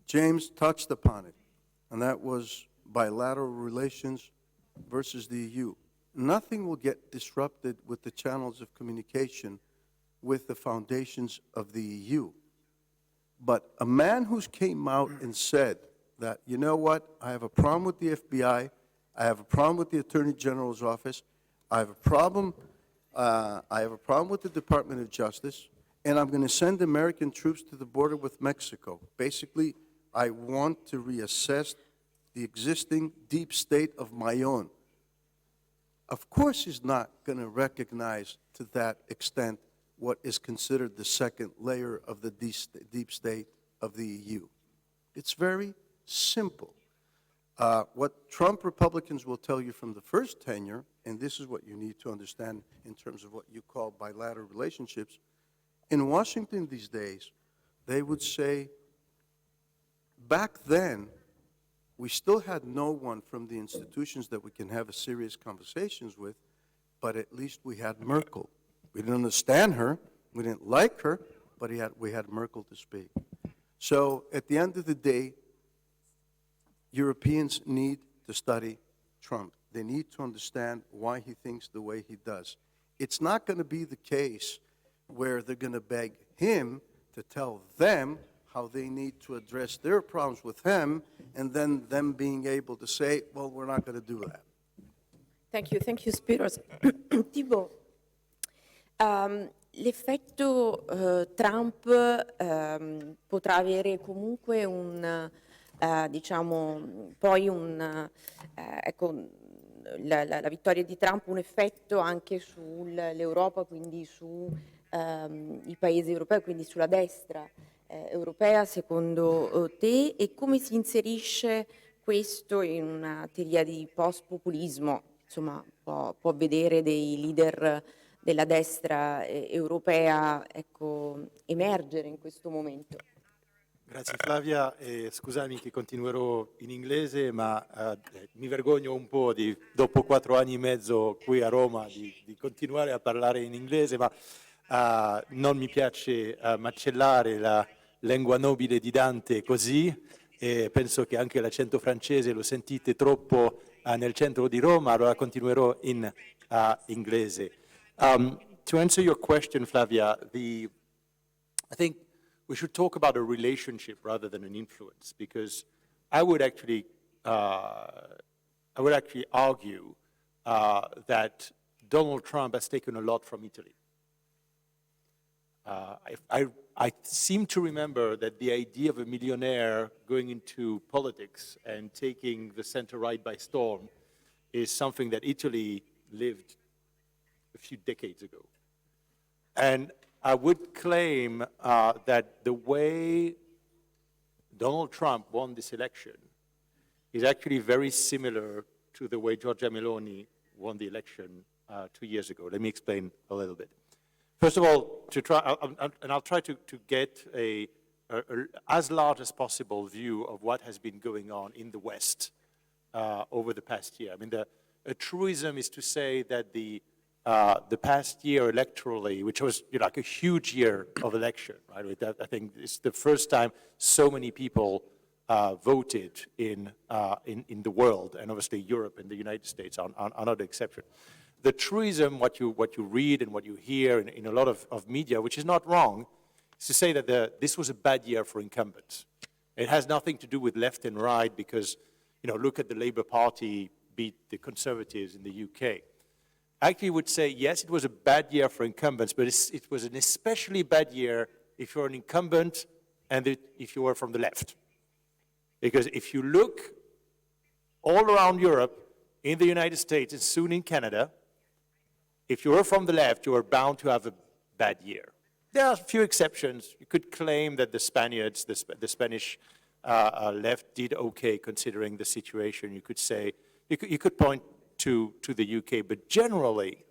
James touched upon it, and that was bilateral relations versus the EU. Nothing will get disrupted with the channels of communication with the foundations of the EU. But a man who came out and said that, you know what, I have a problem with the FBI, I have a problem with the Attorney General's office, I have a problem with the Department of Justice, and I'm going to send American troops to the border with Mexico. Basically, I want to reassess the existing deep state of my own. Of course he's not going to recognize to that extent what is considered the second layer of the deep state of the EU. It's very simple. What Trump Republicans will tell you from the first tenure, and this is what you need to understand in terms of what you call bilateral relationships, in Washington these days, they would say, back then, we still had no one from the institutions that we can have a serious conversations with, but at least we had Merkel. We didn't understand her, we didn't like her, but we had Merkel to speak. So at the end of the day, Europeans need to study Trump. They need to understand why he thinks the way he does. It's not going to be the case where they're going to beg him to tell them how they need to address their problems with him, and then them being able to say, well, we're not going to do that. Thank you, Spiros. Thibaut, l'effetto Trump potrà avere comunque diciamo, poi ecco, la vittoria di Trump un effetto anche sull'Europa, quindi sui paesi europei, quindi sulla destra europea, secondo te, e come si inserisce questo in una teoria di post-populismo? Insomma, può vedere dei leader della destra europea, ecco, emergere in questo momento. Grazie Flavia, scusami che continuerò in inglese, ma mi vergogno un po' dopo 4 anni e mezzo qui a Roma di continuare a parlare in inglese, ma non mi piace macellare la lingua nobile di Dante così, e penso che anche l'accento francese lo sentite troppo nel centro di Roma, allora continuerò in inglese. To answer your question, Flavia, I think we should talk about a relationship rather than an influence, because I would actually argue that Donald Trump has taken a lot from Italy. I seem to remember that the idea of a millionaire going into politics and taking the center right by storm is something that Italy lived a few decades ago. And I would claim that the way Donald Trump won this election is actually very similar to the way Giorgia Meloni won the election 2 years ago. Let me explain a little bit. First of all, I'll try to get as large as possible view of what has been going on in the West over the past year. I mean, a truism is to say that the past year electorally, which was like a huge year of election, right? I think it's the first time so many people voted in the world, and obviously Europe and the United States are not the exception. The truism, what you read and what you hear in a lot of media, which is not wrong, is to say that this was a bad year for incumbents. It has nothing to do with left and right, because look at the Labour Party beat the Conservatives in the UK. I actually would say, yes, it was a bad year for incumbents, but it was an especially bad year if you're an incumbent and if you were from the left. Because if you look all around Europe, in the United States and soon in Canada, if you were from the left, you are bound to have a bad year. There are a few exceptions. You could claim that the Spaniards, the Spanish left did okay considering the situation. You could say, you could point to the UK, but generally,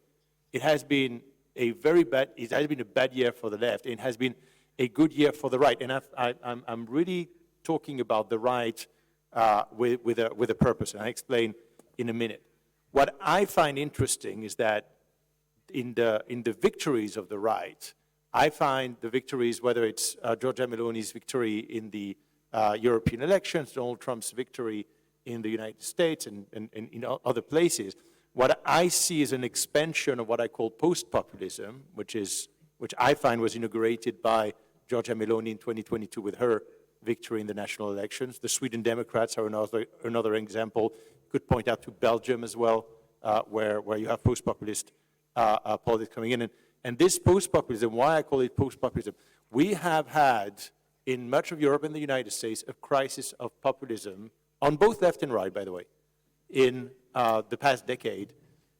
it has been it has been a bad year for the left, and it has been a good year for the right. And I'm really talking about the right with a purpose, and I'll explain in a minute. What I find interesting is that in the victories of the right, I find the victories, whether it's Giorgia Meloni's victory in the European elections, Donald Trump's victory in the United States and in other places, what I see is an expansion of what I call post-populism, which I find was inaugurated by Giorgia Meloni in 2022 with her victory in the national elections. The Sweden Democrats are another example. Could point out to Belgium as well, where you have post-populist politics coming in. And this post-populism, why I call it post-populism, we have had in much of Europe and the United States a crisis of populism, on both left and right, by the way, in the past decade,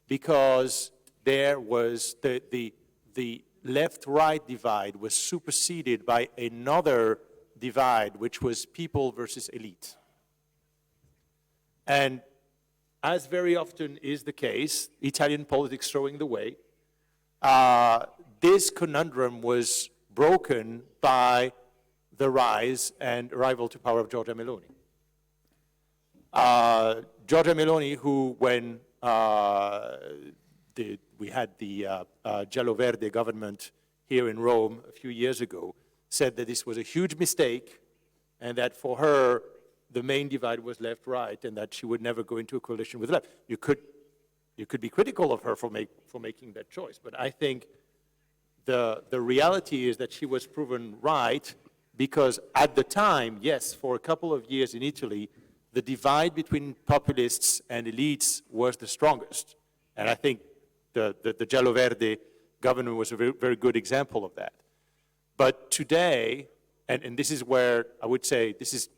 because there was the left-right divide was superseded by another divide, which was people versus elite. And as very often is the case, Italian politics showing the way, this conundrum was broken by the rise and arrival to power of Giorgia Meloni. Giorgia Meloni, who when we had the Giallo-Verde government here in Rome a few years ago, said that this was a huge mistake and that for her, the main divide was left-right and that she would never go into a coalition with the left. You could be critical of her for making that choice, but I think the reality is that she was proven right because at the time, yes, for a couple of years in Italy, the divide between populists and elites was the strongest. And I think the Giallo-Verde government was a very, very good example of that. But today, and this is where I would say this is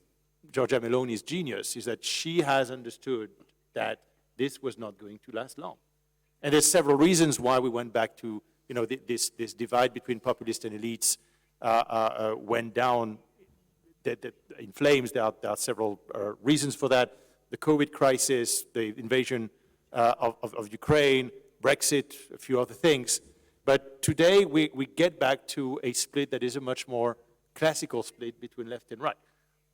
Giorgia Meloni's genius, is that she has understood that this was not going to last long. And there's several reasons why we went back to, this divide between populists and elites went down in flames. There are several reasons for that. The COVID crisis, the invasion of Ukraine, Brexit, a few other things. But today we get back to a split that is a much more classical split between left and right.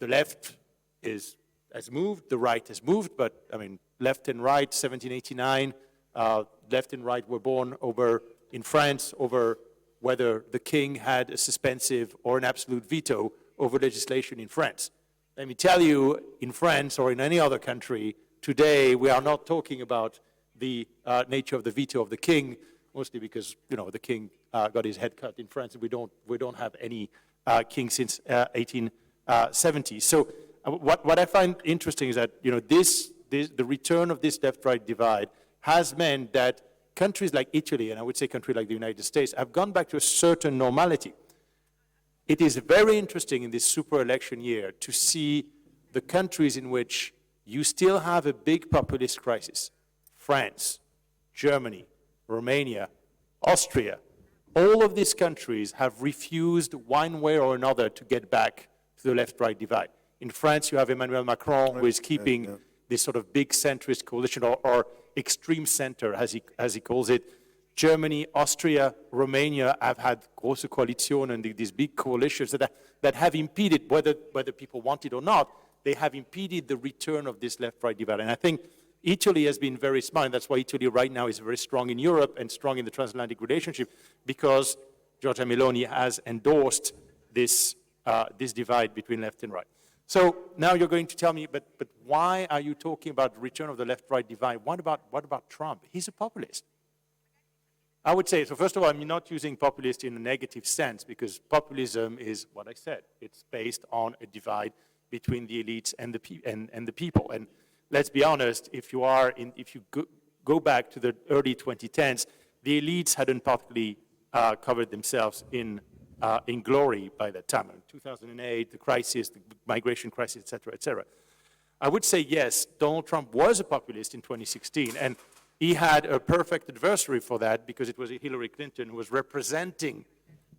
The left has moved, the right has moved, but I mean, left and right, 1789, left and right were born in France over whether the king had a suspensive or an absolute veto over legislation in France. Let me tell you, in France or in any other country, today we are not talking about the nature of the veto of the king, mostly because the king got his head cut in France, and we don't have any king since 1870. So what I find interesting is that the return of this left-right divide has meant that countries like Italy, and I would say countries like the United States, have gone back to a certain normality. It is very interesting in this super election year to see the countries in which you still have a big populist crisis. France, Germany, Romania, Austria. All of these countries have refused one way or another to get back to the left-right divide. In France, you have Emmanuel Macron, who is keeping this sort of big centrist coalition, or extreme center, as he calls it. Germany, Austria, Romania have had große Koalitionen and these big coalitions that have impeded, whether people want it or not, they have impeded the return of this left-right divide. And I think Italy has been very smart, and that's why Italy right now is very strong in Europe and strong in the transatlantic relationship, because Giorgia Meloni has endorsed this divide between left and right. So now you're going to tell me, but why are you talking about the return of the left-right divide? What about Trump? He's a populist. I would say, so first of all, I'm not using populist in a negative sense, because populism is what I said. It's based on a divide between the elites and the people. And let's be honest, if you go back to the early 2010s, the elites hadn't particularly covered themselves in glory by that time. In 2008, the crisis, the migration crisis, et cetera, et cetera. I would say yes, Donald Trump was a populist in 2016, and he had a perfect adversary for that, because it was Hillary Clinton who was representing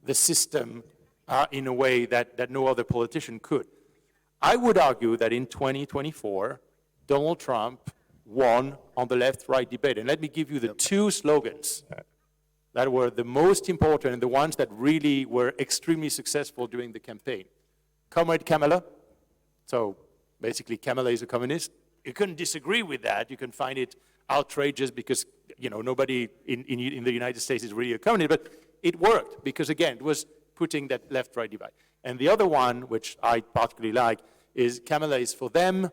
the system in a way that no other politician could. I would argue that in 2024, Donald Trump won on the left-right debate. And let me give you the two slogans that were the most important and the ones that really were extremely successful during the campaign. Comrade Kamala, so basically Kamala is a communist. You couldn't disagree with that. You can find it outrageous because, you know, nobody in the United States is really a communist, but it worked because, again, it was putting that left-right divide. And the other one, which I particularly like, is Kamala is for them,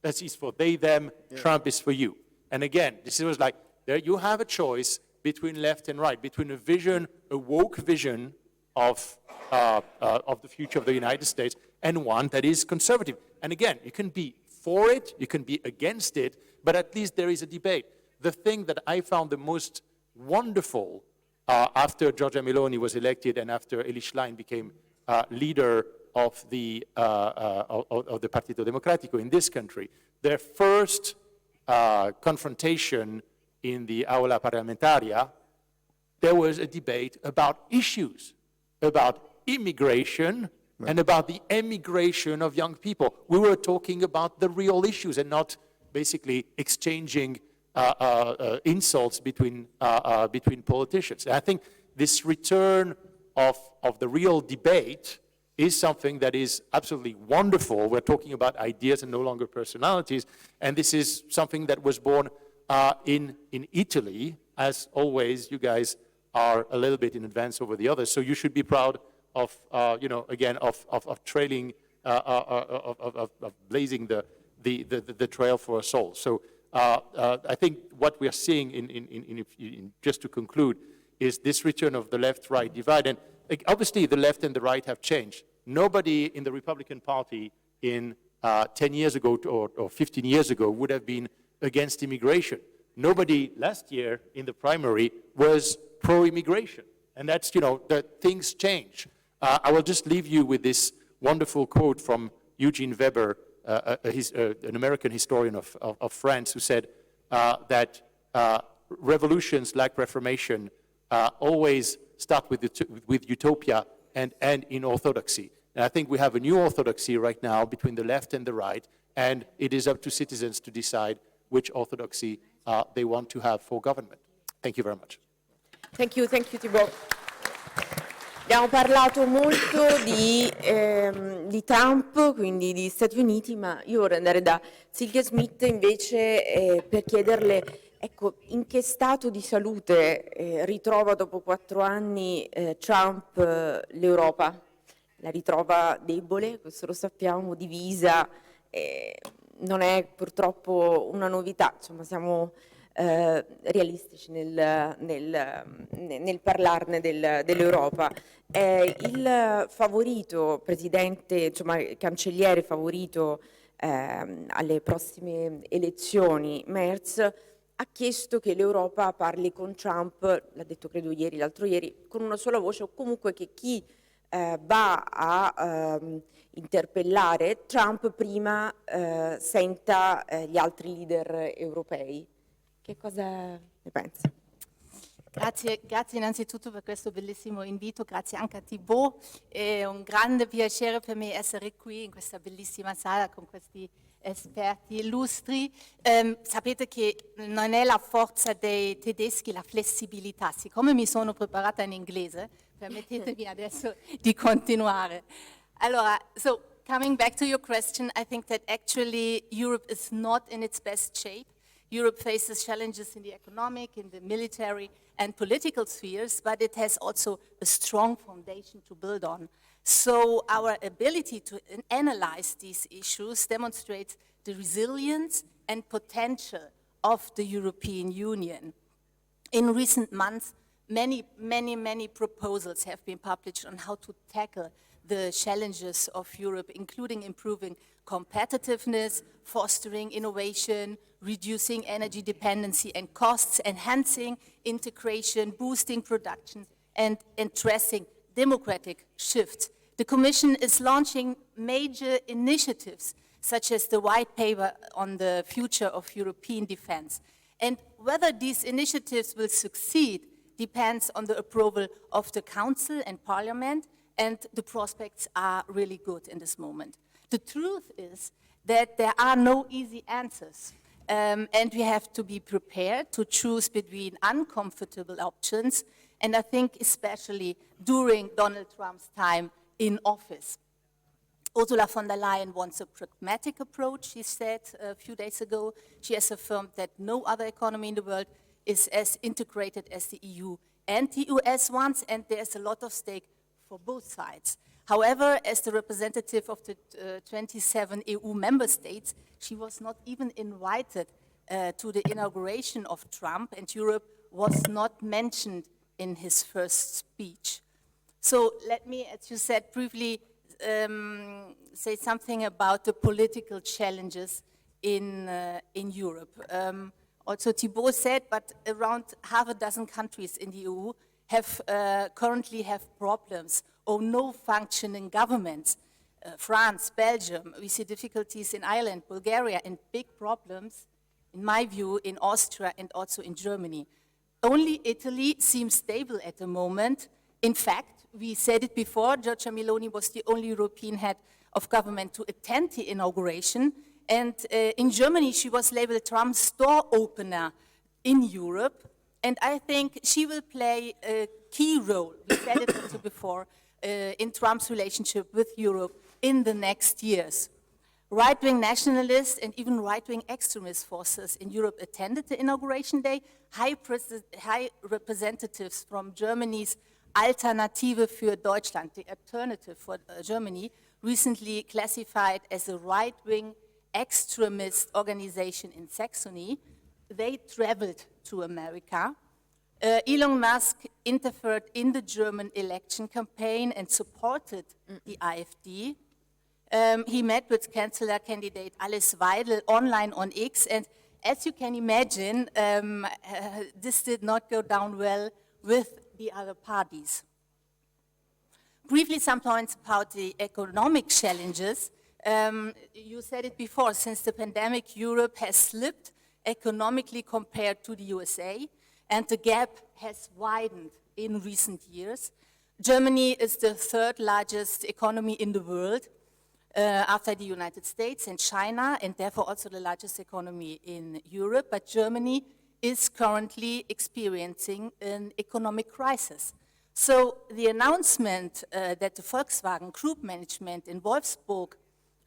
that is for they, them, Trump is for you. And again, this was like, there you have a choice between left and right, between a vision, a woke vision of the future of the United States, and one that is conservative. And again, you can be for it, you can be against it, but at least there is a debate. The thing that I found the most wonderful after Giorgia Meloni was elected and after Eli Schlein became leader of the Partito Democratico in this country, their first confrontation in the Aula Parlamentaria, there was a debate about issues, about immigration, and about the emigration of young people. We were talking about the real issues and not basically exchanging insults between politicians. And I think this return of the real debate is something that is absolutely wonderful. We're talking about ideas and no longer personalities, and this is something that was born in Italy. As always, you guys are a little bit in advance over the others, so you should be proud of, again, of trailing, of blazing the trail for us all. So I think what we are seeing, just to conclude, is this return of the left-right divide. And obviously, the left and the right have changed. Nobody in the Republican Party in 10 years ago or 15 years ago would have been against immigration. Nobody last year in the primary was pro-immigration. And that's, that things change. I will just leave you with this wonderful quote from Eugene Weber, an American historian of France, who said that revolutions like Reformation always start with utopia and end in orthodoxy. And I think we have a new orthodoxy right now between the left and the right, and it is up to citizens to decide which orthodoxy they want to have for government. Thank you very much. Thank you Thibaut. Abbiamo parlato molto di Trump, quindi di Stati Uniti, ma io vorrei andare da Silvia Smith invece per chiederle, ecco, in che stato di salute ritrova dopo 4 anni Trump l'Europa? La ritrova debole, questo lo sappiamo, divisa, non è purtroppo una novità, insomma siamo realistici nel parlarne dell'Europa. Il favorito presidente, insomma il cancelliere favorito alle prossime elezioni, Merz, ha chiesto che l'Europa parli con Trump, l'ha detto credo ieri, l'altro ieri, con una sola voce, o comunque che chi va a interpellare Trump prima senta gli altri leader europei. Che cosa ne pensa? Grazie innanzitutto per questo bellissimo invito, grazie anche a Thibaut. È un grande piacere per me essere qui in questa bellissima sala con questi esperti illustri. Sapete che non è la forza dei tedeschi la flessibilità. Siccome mi sono preparata in inglese, permettetemi adesso di continuare. Allora, so coming back to your question, I think that actually Europe is not in its best shape. Europe faces challenges in the economic, in the military and political spheres, but it has also a strong foundation to build on. So our ability to analyze these issues demonstrates the resilience and potential of the European Union. In recent months, many proposals have been published on how to tackle the challenges of Europe, including improving competitiveness, fostering innovation, reducing energy dependency and costs, enhancing integration, boosting production, and addressing democratic shifts. The Commission is launching major initiatives, such as the White Paper on the Future of European Defence. And whether these initiatives will succeed depends on the approval of the Council and Parliament, and the prospects are really good in this moment. The truth is that there are no easy answers, and we have to be prepared to choose between uncomfortable options and I think especially during Donald Trump's time in office. Ursula von der Leyen wants a pragmatic approach, she said a few days ago. She has affirmed that no other economy in the world is as integrated as the EU and the US ones, and there's a lot of stake for both sides. However, as the representative of the 27 EU member states, she was not even invited to the inauguration of Trump, and Europe was not mentioned in his first speech. So let me, as you said, briefly say something about the political challenges in Europe. Also Thibault said, but around half a dozen countries in the EU currently have problems or no functioning governments. France, Belgium, we see difficulties in Ireland, Bulgaria, and big problems, in my view, in Austria and also in Germany. Only Italy seems stable at the moment. In fact, we said it before, Giorgia Meloni was the only European head of government to attend the inauguration. And in Germany, she was labeled Trump's door opener in Europe. And I think she will play a key role, we said it also before, in Trump's relationship with Europe in the next years. Right-wing nationalists and even right-wing extremist forces in Europe attended the inauguration day. High representatives from Germany's Alternative für Deutschland, the alternative for Germany, recently classified as a right-wing extremist organization in Saxony. They traveled to America. Elon Musk interfered in the German election campaign and supported the AfD. He met with Chancellor candidate Alice Weidel online on X, and as you can imagine, this did not go down well with the other parties. Briefly, some points about the economic challenges. You said it before, since the pandemic, Europe has slipped economically compared to the USA, and the gap has widened in recent years. Germany is the third largest economy in the world, after the United States and China, and therefore also the largest economy in Europe, but Germany is currently experiencing an economic crisis. So the announcement that the Volkswagen Group management in Wolfsburg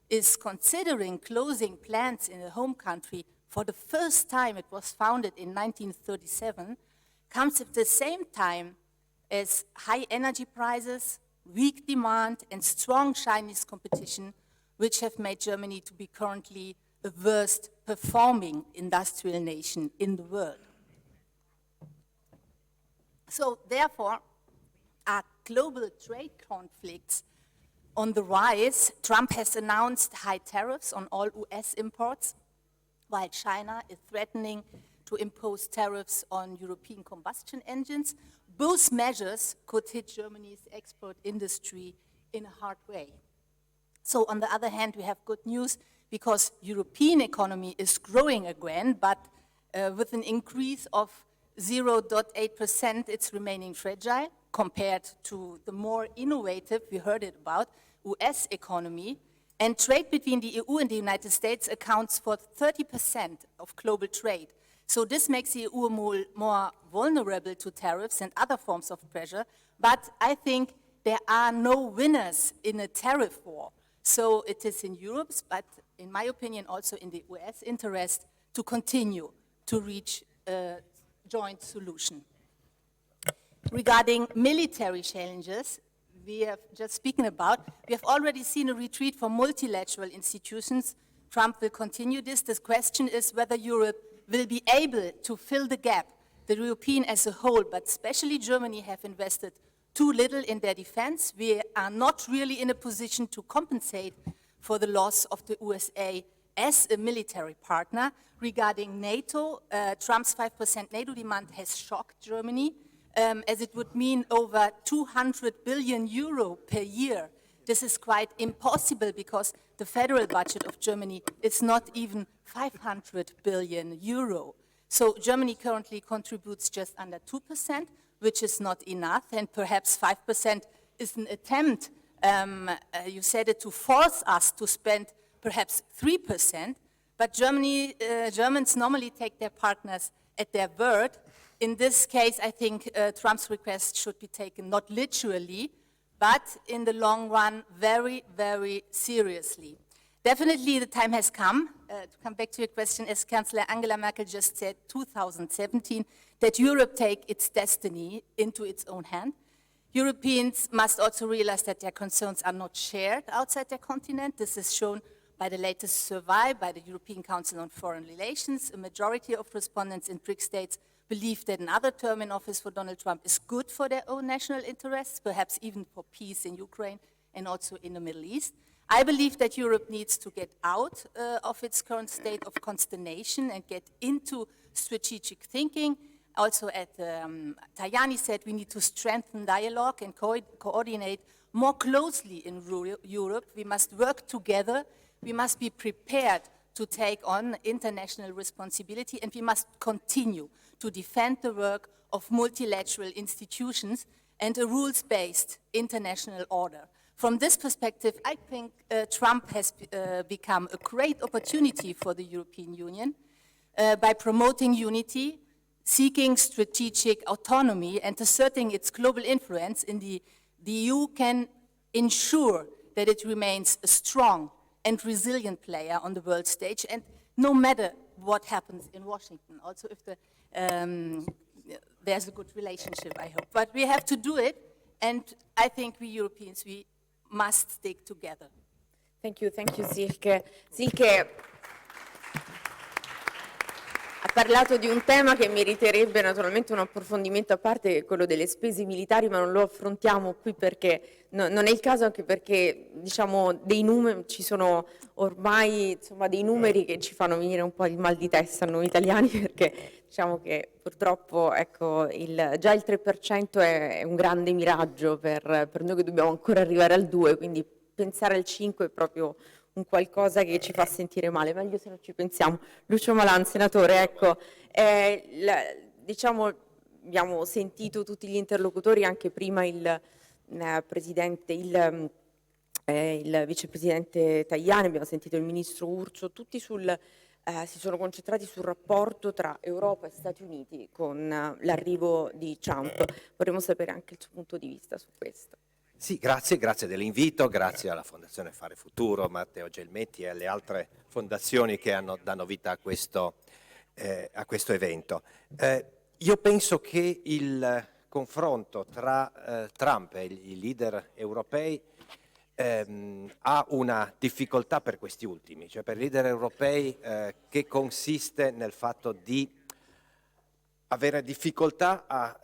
is considering closing plants in the home country for the first time, it was founded in 1937, comes at the same time as high energy prices, weak demand, and strong Chinese competition, which have made Germany to be currently the worst performing industrial nation in the world. So therefore, are global trade conflicts on the rise? Trump has announced high tariffs on all US imports, while China is threatening to impose tariffs on European combustion engines. Both measures could hit Germany's export industry in a hard way. So on the other hand, we have good news because European economy is growing again, but with an increase of 0.8%, it's remaining fragile compared to the more innovative, we heard it about, US economy. And trade between the EU and the United States accounts for 30% of global trade. So this makes the EU more vulnerable to tariffs and other forms of pressure, but I think there are no winners in a tariff war. So it is in Europe's, but in my opinion also in the US interest to continue to reach a joint solution. Regarding military challenges, we have just spoken about, we have already seen a retreat from multilateral institutions. Trump will continue this. The question is whether Europe will be able to fill the gap. The European as a whole, but especially Germany, have invested too little in their defense. We are not really in a position to compensate for the loss of the USA as a military partner. Regarding NATO, Trump's 5% NATO demand has shocked Germany, as it would mean over 200 billion euro per year. This is quite impossible because the federal budget of Germany is not even 500 billion euro. So Germany currently contributes just under 2%, which is not enough, and perhaps 5% is an attempt, you said it, to force us to spend perhaps 3%, but Germans normally take their partners at their word, In this case, I think Trump's request should be taken not literally, but in the long run, very, very seriously. Definitely the time has come, to come back to your question, as Chancellor Angela Merkel just said, 2017, that Europe take its destiny into its own hand. Europeans must also realize that their concerns are not shared outside their continent. This is shown by the latest survey by the European Council on Foreign Relations. A majority of respondents in BRIC states believe that another term in office for Donald Trump is good for their own national interests, perhaps even for peace in Ukraine and also in the Middle East. I believe that Europe needs to get out of its current state of consternation and get into strategic thinking. Also, as Tajani said, we need to strengthen dialogue and coordinate more closely in Europe. We must work together. We must be prepared to take on international responsibility, and we must continue to defend the work of multilateral institutions and a rules-based international order. From this perspective, I think Trump has become a great opportunity for the European Union by promoting unity, seeking strategic autonomy, and asserting its global influence. In the EU can ensure that it remains a strong and resilient player on the world stage, and no matter what happens in Washington, also if there's a good relationship, I hope. But we have to do it, and I think we Europeans, we must stick together. Thank you, Silke. Silke ha parlato di un tema che meriterebbe naturalmente un approfondimento a parte, che è quello delle spese militari, ma non lo affrontiamo qui perché non è il caso, anche perché diciamo ci sono ormai dei numeri che ci fanno venire un po' il mal di testa a noi italiani, perché diciamo che purtroppo ecco, già il 3% è un grande miraggio per noi, che dobbiamo ancora arrivare al 2%, quindi pensare al 5% è proprio un qualcosa che ci fa sentire male, meglio se non ci pensiamo. Lucio Malan, senatore, ecco, diciamo, abbiamo sentito tutti gli interlocutori, anche prima il vicepresidente Tajani, abbiamo sentito il ministro Urso, tutti si sono concentrati sul rapporto tra Europa e Stati Uniti con l'arrivo di Trump. Vorremmo sapere anche il suo punto di vista su questo. Sì, grazie dell'invito, grazie alla Fondazione Fare Futuro, Matteo Gelmetti e alle altre fondazioni che danno vita a questo evento. Io penso che il confronto tra Trump e i leader europei ha una difficoltà per questi ultimi, cioè per i leader europei, che consiste nel fatto di avere difficoltà a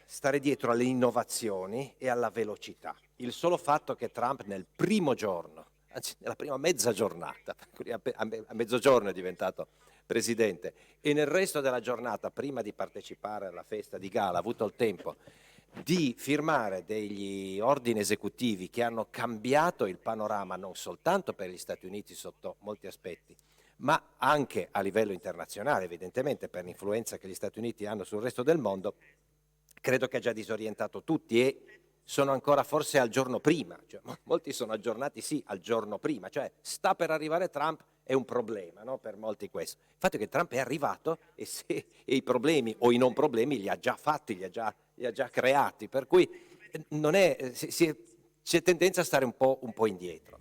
stare dietro alle innovazioni e alla velocità. Il solo fatto che Trump nel primo giorno, anzi nella prima mezza giornata, a mezzogiorno è diventato presidente, e nel resto della giornata, prima di partecipare alla festa di gala, ha avuto il tempo di firmare degli ordini esecutivi che hanno cambiato il panorama non soltanto per gli Stati Uniti sotto molti aspetti, ma anche a livello internazionale, evidentemente per l'influenza che gli Stati Uniti hanno sul resto del mondo, credo che ha già disorientato tutti e sono ancora forse al giorno prima, cioè, molti sono aggiornati sì al giorno prima, cioè sta per arrivare Trump è un problema, no? Per molti questo. Il fatto è che Trump è arrivato e i problemi o i non problemi li ha già fatti, li ha già creati, per cui c'è tendenza a stare un po' indietro.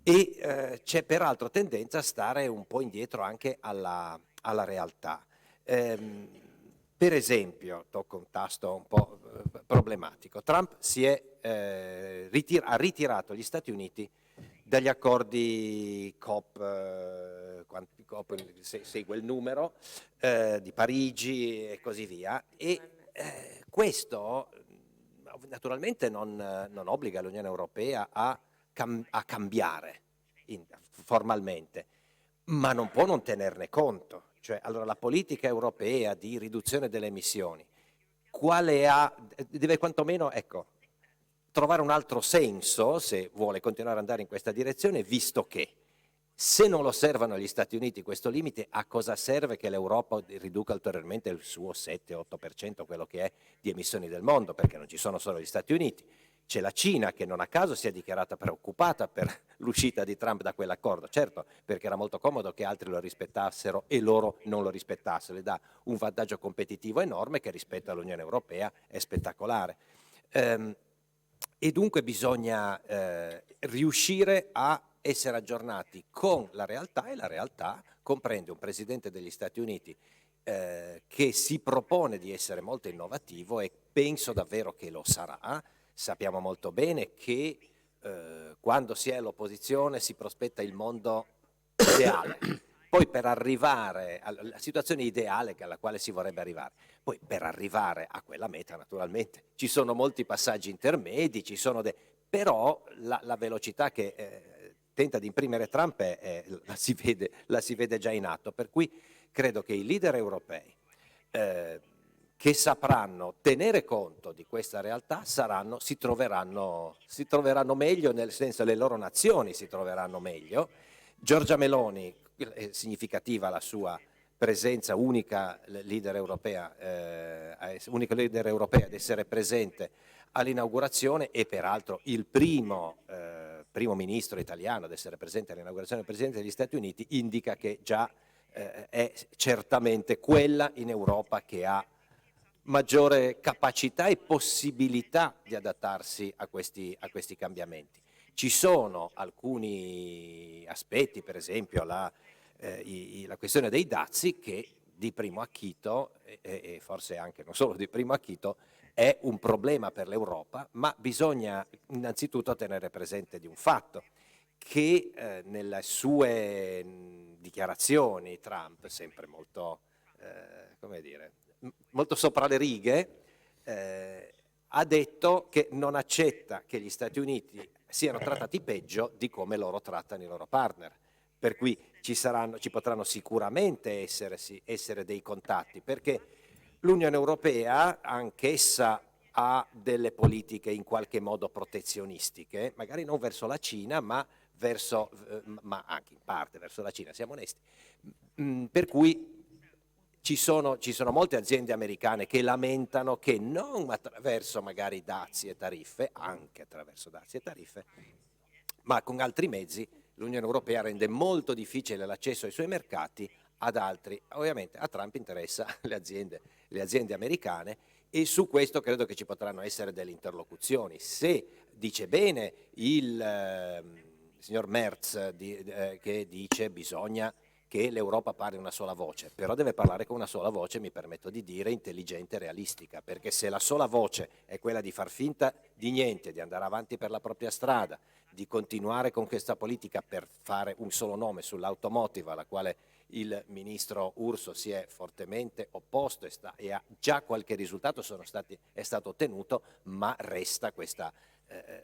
E c'è peraltro tendenza a stare un po' indietro anche alla realtà. Per esempio, tocco un tasto un po' problematico, Trump ha ritirato gli Stati Uniti dagli accordi COP, segue il numero, di Parigi e così via, e questo naturalmente non obbliga l'Unione Europea a cambiare formalmente, ma non può non tenerne conto. Cioè, allora la politica europea di riduzione delle emissioni, deve quantomeno trovare un altro senso se vuole continuare ad andare in questa direzione, visto che se non lo osservano gli Stati Uniti questo limite, a cosa serve che l'Europa riduca ulteriormente il suo 7-8%, quello che è di emissioni del mondo, perché non ci sono solo gli Stati Uniti. C'è la Cina che non a caso si è dichiarata preoccupata per l'uscita di Trump da quell'accordo, certo perché era molto comodo che altri lo rispettassero e loro non lo rispettassero, le dà un vantaggio competitivo enorme che rispetto all'Unione Europea è spettacolare. E dunque bisogna riuscire a essere aggiornati con la realtà, e la realtà comprende un Presidente degli Stati Uniti che si propone di essere molto innovativo, e penso davvero che lo sarà. Sappiamo molto bene che quando si è all'opposizione si prospetta il mondo ideale, poi per arrivare alla situazione ideale alla quale si vorrebbe arrivare, poi per arrivare a quella meta naturalmente ci sono molti passaggi intermedi, però la velocità che tenta di imprimere Trump la si vede già in atto, per cui credo che i leader europei che sapranno tenere conto di questa realtà si troveranno meglio, nel senso le loro nazioni si troveranno meglio. Giorgia Meloni, è significativa la sua presenza, unica leader europea ad essere presente all'inaugurazione, e peraltro il primo ministro italiano ad essere presente all'inaugurazione del Presidente degli Stati Uniti, indica che già è certamente quella in Europa che ha maggiore capacità e possibilità di adattarsi a questi cambiamenti. Ci sono alcuni aspetti, per esempio la questione dei dazi, che di primo acchito, e forse anche non solo di primo acchito, è un problema per l'Europa, ma bisogna innanzitutto tenere presente di un fatto, che nelle sue dichiarazioni Trump, sempre molto, molto sopra le righe, ha detto che non accetta che gli Stati Uniti siano trattati peggio di come loro trattano i loro partner. Per cui ci potranno sicuramente essere dei contatti, perché l'Unione Europea anch'essa ha delle politiche in qualche modo protezionistiche, magari non verso la Cina, ma anche in parte verso la Cina, siamo onesti. Per cui ci sono molte aziende americane che lamentano che non attraverso magari dazi e tariffe, anche attraverso dazi e tariffe, ma con altri mezzi, l'Unione Europea rende molto difficile l'accesso ai suoi mercati ad altri. Ovviamente a Trump interessa le aziende americane, e su questo credo che ci potranno essere delle interlocuzioni. Se dice bene il signor Merz che dice bisogna che l'Europa parli una sola voce, però deve parlare con una sola voce, mi permetto di dire, intelligente e realistica, perché se la sola voce è quella di far finta di niente, di andare avanti per la propria strada, di continuare con questa politica per fare un solo nome sull'automotive, alla quale il ministro Urso si è fortemente opposto e ha già qualche risultato è stato ottenuto, ma resta questa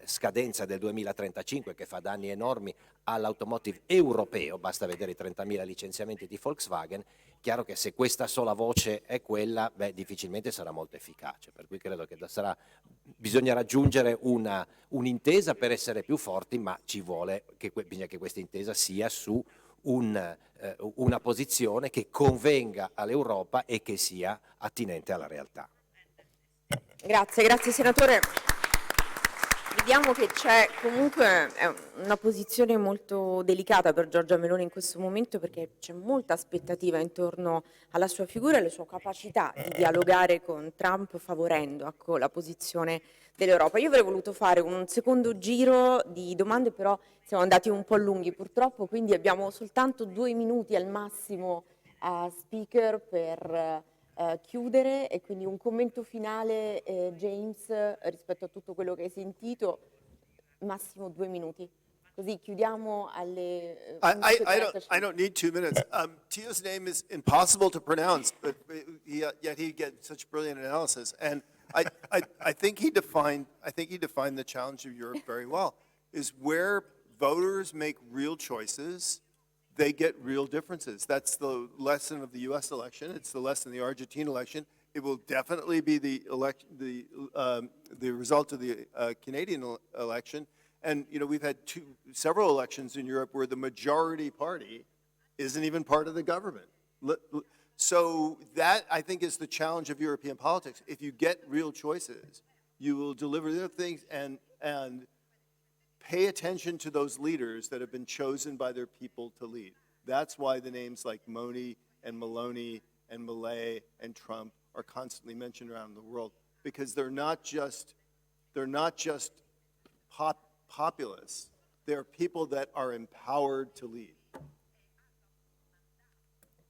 scadenza del 2035 che fa danni enormi all'automotive europeo, basta vedere i 30.000 licenziamenti di Volkswagen. Chiaro che se questa sola voce è quella, difficilmente sarà molto efficace, per cui credo che bisogna raggiungere un'intesa per essere più forti, ma bisogna che questa intesa sia su una posizione che convenga all'Europa e che sia attinente alla realtà. Grazie senatore. Vediamo che c'è comunque una posizione molto delicata per Giorgia Meloni in questo momento, perché c'è molta aspettativa intorno alla sua figura e alla sua capacità di dialogare con Trump, favorendo la posizione dell'Europa. Io avrei voluto fare un secondo giro di domande, però siamo andati un po' lunghi purtroppo, quindi abbiamo soltanto 2 minuti al massimo a speaker per chiudere, e quindi un commento finale, James, rispetto a tutto quello che hai sentito, massimo 2 minuti, così chiudiamo alle I don't need 2 minutes. Tio's name is impossible to pronounce, but yet he gets such brilliant analysis. And I think he defined the challenge of Europe very well. Is where voters make real choices, they get real differences. That's the lesson of the U.S. election. It's the lesson of the Argentine election. It will definitely be the result of the Canadian election. And we've had several elections in Europe where the majority party isn't even part of the government. So that, I think, is the challenge of European politics. If you get real choices, you will deliver the things, and and pay attention to those leaders that have been chosen by their people to lead. That's why the names like Modi and Maloney and Milei and Trump are constantly mentioned around the world, because they're not just populists. They're people that are empowered to lead.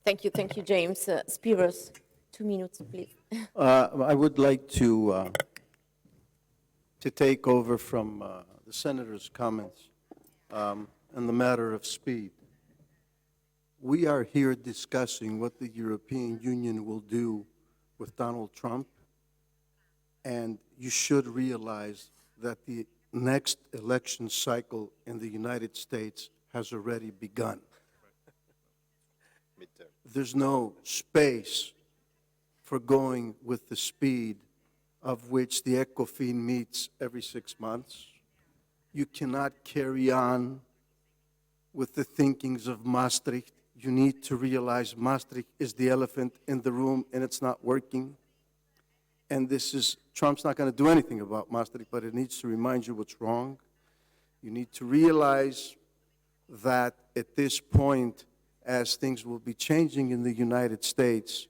Thank you, James. Spiros, 2 minutes, please. I would like to take over from the Senator's comments on the matter of speed. We are here discussing what the European Union will do with Donald Trump, and you should realize that the next election cycle in the United States has already begun. There's no space for going with the speed of which the ECOFIN meets every 6 months. You cannot carry on with the thinkings of Maastricht. You need to realize Maastricht is the elephant in the room and it's not working. And Trump's not going to do anything about Maastricht, but it needs to remind you what's wrong. You need to realize that at this point, as things will be changing in the United States,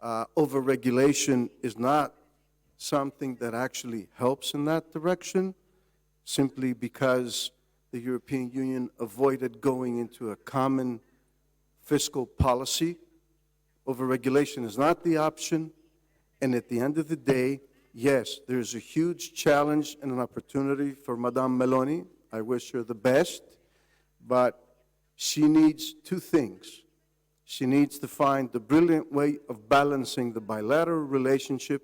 overregulation is not something that actually helps in that direction, simply because the European Union avoided going into a common fiscal policy. Overregulation is not the option, and at the end of the day, yes, there's a huge challenge and an opportunity for Madame Meloni. I wish her the best, but she needs two things. She needs to find the brilliant way of balancing the bilateral relationship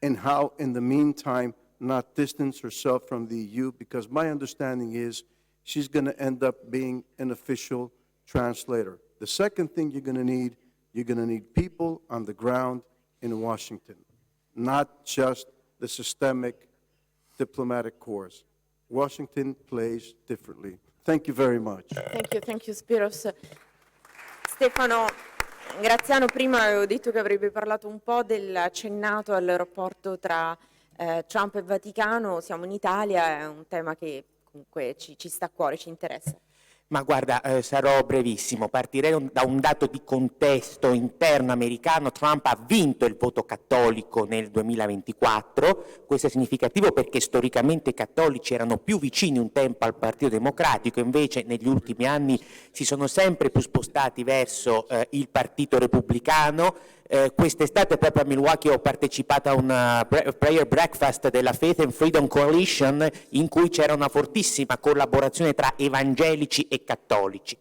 and how, in the meantime, not distance herself from the EU, because my understanding is she's going to end up being an official translator. The second thing you're going to need people on the ground in Washington, not just the systemic diplomatic corps. Washington plays differently. Thank you very much. Thank you, Spiros. Stefano Graziano, prima avevo detto che avrebbe parlato un po' accennato al rapporto tra Trump e Vaticano. Siamo in Italia, è un tema che comunque ci sta a cuore, ci interessa. Ma guarda, sarò brevissimo, partirei da un dato di contesto interno americano. Trump ha vinto il voto cattolico nel 2024, questo è significativo perché storicamente i cattolici erano più vicini un tempo al Partito Democratico, invece negli ultimi anni si sono sempre più spostati verso il Partito Repubblicano. Quest'estate proprio a Milwaukee ho partecipato a un prayer breakfast della Faith and Freedom Coalition in cui c'era una fortissima collaborazione tra evangelici e cattolici.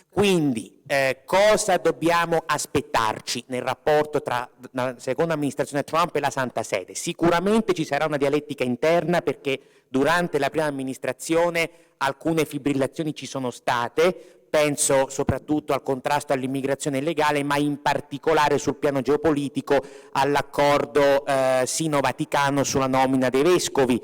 Quindi cosa dobbiamo aspettarci nel rapporto tra la seconda amministrazione Trump e la Santa Sede? Sicuramente ci sarà una dialettica interna, perché durante la prima amministrazione alcune fibrillazioni ci sono state. Penso soprattutto al contrasto all'immigrazione illegale, ma in particolare sul piano geopolitico all'accordo sino-vaticano sulla nomina dei vescovi,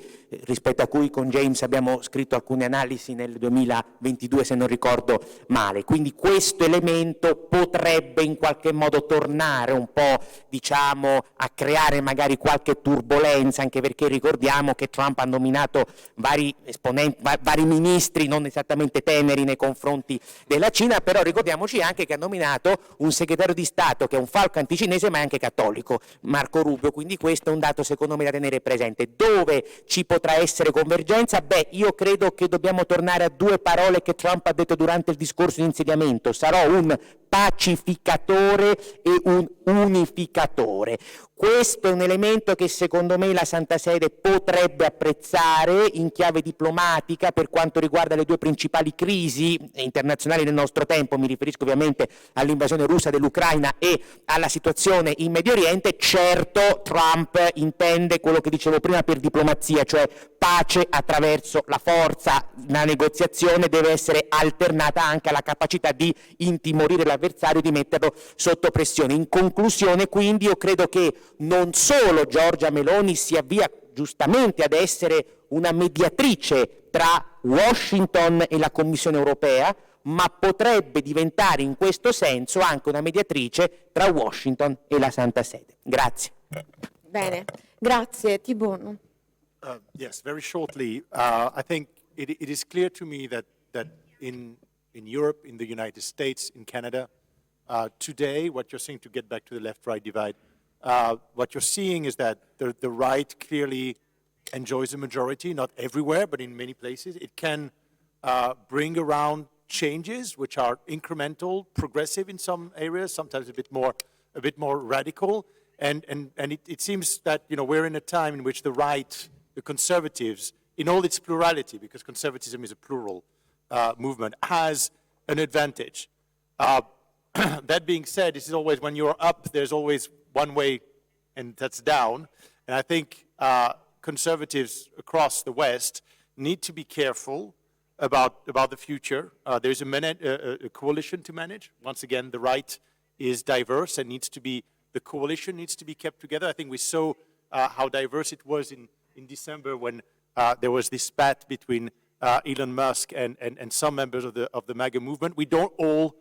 rispetto a cui con James abbiamo scritto alcune analisi nel 2022, se non ricordo male. Quindi questo elemento potrebbe in qualche modo tornare un po', diciamo, a creare magari qualche turbolenza, anche perché ricordiamo che Trump ha nominato vari ministri non esattamente teneri nei confronti della Cina, però ricordiamoci anche che ha nominato un segretario di Stato che è un falco anticinese ma è anche cattolico, Marco Rubio, quindi questo è un dato secondo me da tenere presente. Dove ci potrà essere convergenza? Beh, io credo che dobbiamo tornare a due parole che Trump ha detto durante il discorso di insediamento: sarò un pacificatore e un unificatore. Questo è un elemento che secondo me la Santa Sede potrebbe apprezzare in chiave diplomatica per quanto riguarda le due principali crisi internazionali del nostro tempo. Mi riferisco ovviamente all'invasione russa dell'Ucraina e alla situazione in Medio Oriente. Certo, Trump intende quello che dicevo prima per diplomazia, cioè pace attraverso la forza. La negoziazione deve essere alternata anche alla capacità di intimorire l'avversario, di metterlo sotto pressione. In conclusione, quindi, io credo che non solo Giorgia Meloni si avvia giustamente ad essere una mediatrice tra Washington e la Commissione europea, ma potrebbe diventare in questo senso anche una mediatrice tra Washington e la Santa Sede. Grazie. Bene, grazie. Thibaut. Yes, very shortly. I think it is clear to me that in Europe, in the United States, in Canada, today, what you're seeing, to get back to the left-right divide, what you're seeing is that the right clearly enjoys a majority, not everywhere, but in many places. It can bring around changes which are incremental, progressive in some areas, sometimes a bit more radical. And it seems that, you know, we're in a time in which the right, the conservatives, in all its plurality, because conservatism is a plural movement, has an advantage. That being said, this is always, when you're up, there's always one way, and that's down. And I think conservatives across the West need to be careful about the future. There's a coalition to manage. Once again, the right is diverse and the coalition needs to be kept together. I think we saw how diverse it was in December when there was this spat between Elon Musk and some members of the MAGA movement. We don't all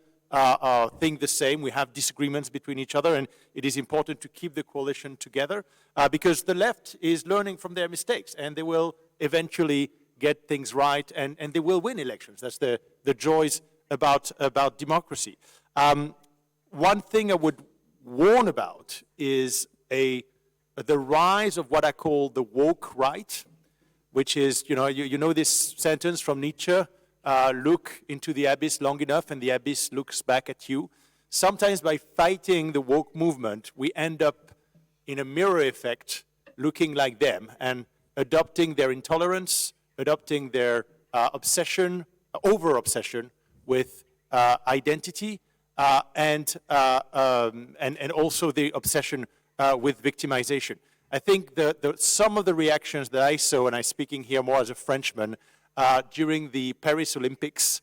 think the same. We have disagreements between each other, and it is important to keep the coalition together because the left is learning from their mistakes, and they will eventually get things right, and they will win elections. That's the joys about democracy. One thing I would warn about is the rise of what I call the woke right, which is, you know this sentence from Nietzsche, look into the abyss long enough and the abyss looks back at you. Sometimes by fighting the woke movement, we end up in a mirror effect looking like them and adopting their intolerance, adopting their over-obsession with identity, and also the obsession with victimization. I think some of the reactions that I saw, and I'm speaking here more as a Frenchman, during the Paris Olympics,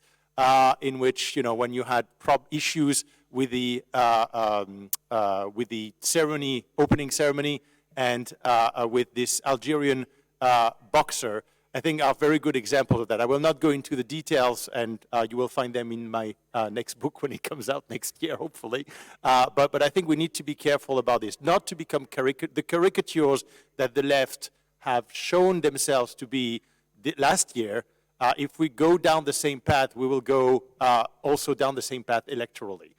in which, you know, when you had issues with the opening ceremony, and with this Algerian boxer, I think are very good examples of that. I will not go into the details, and you will find them in my next book when it comes out next year, hopefully. But I think we need to be careful about this, not to become the caricatures that the left have shown themselves to be last year. If we go down the same path, we will go also down the same path electorally.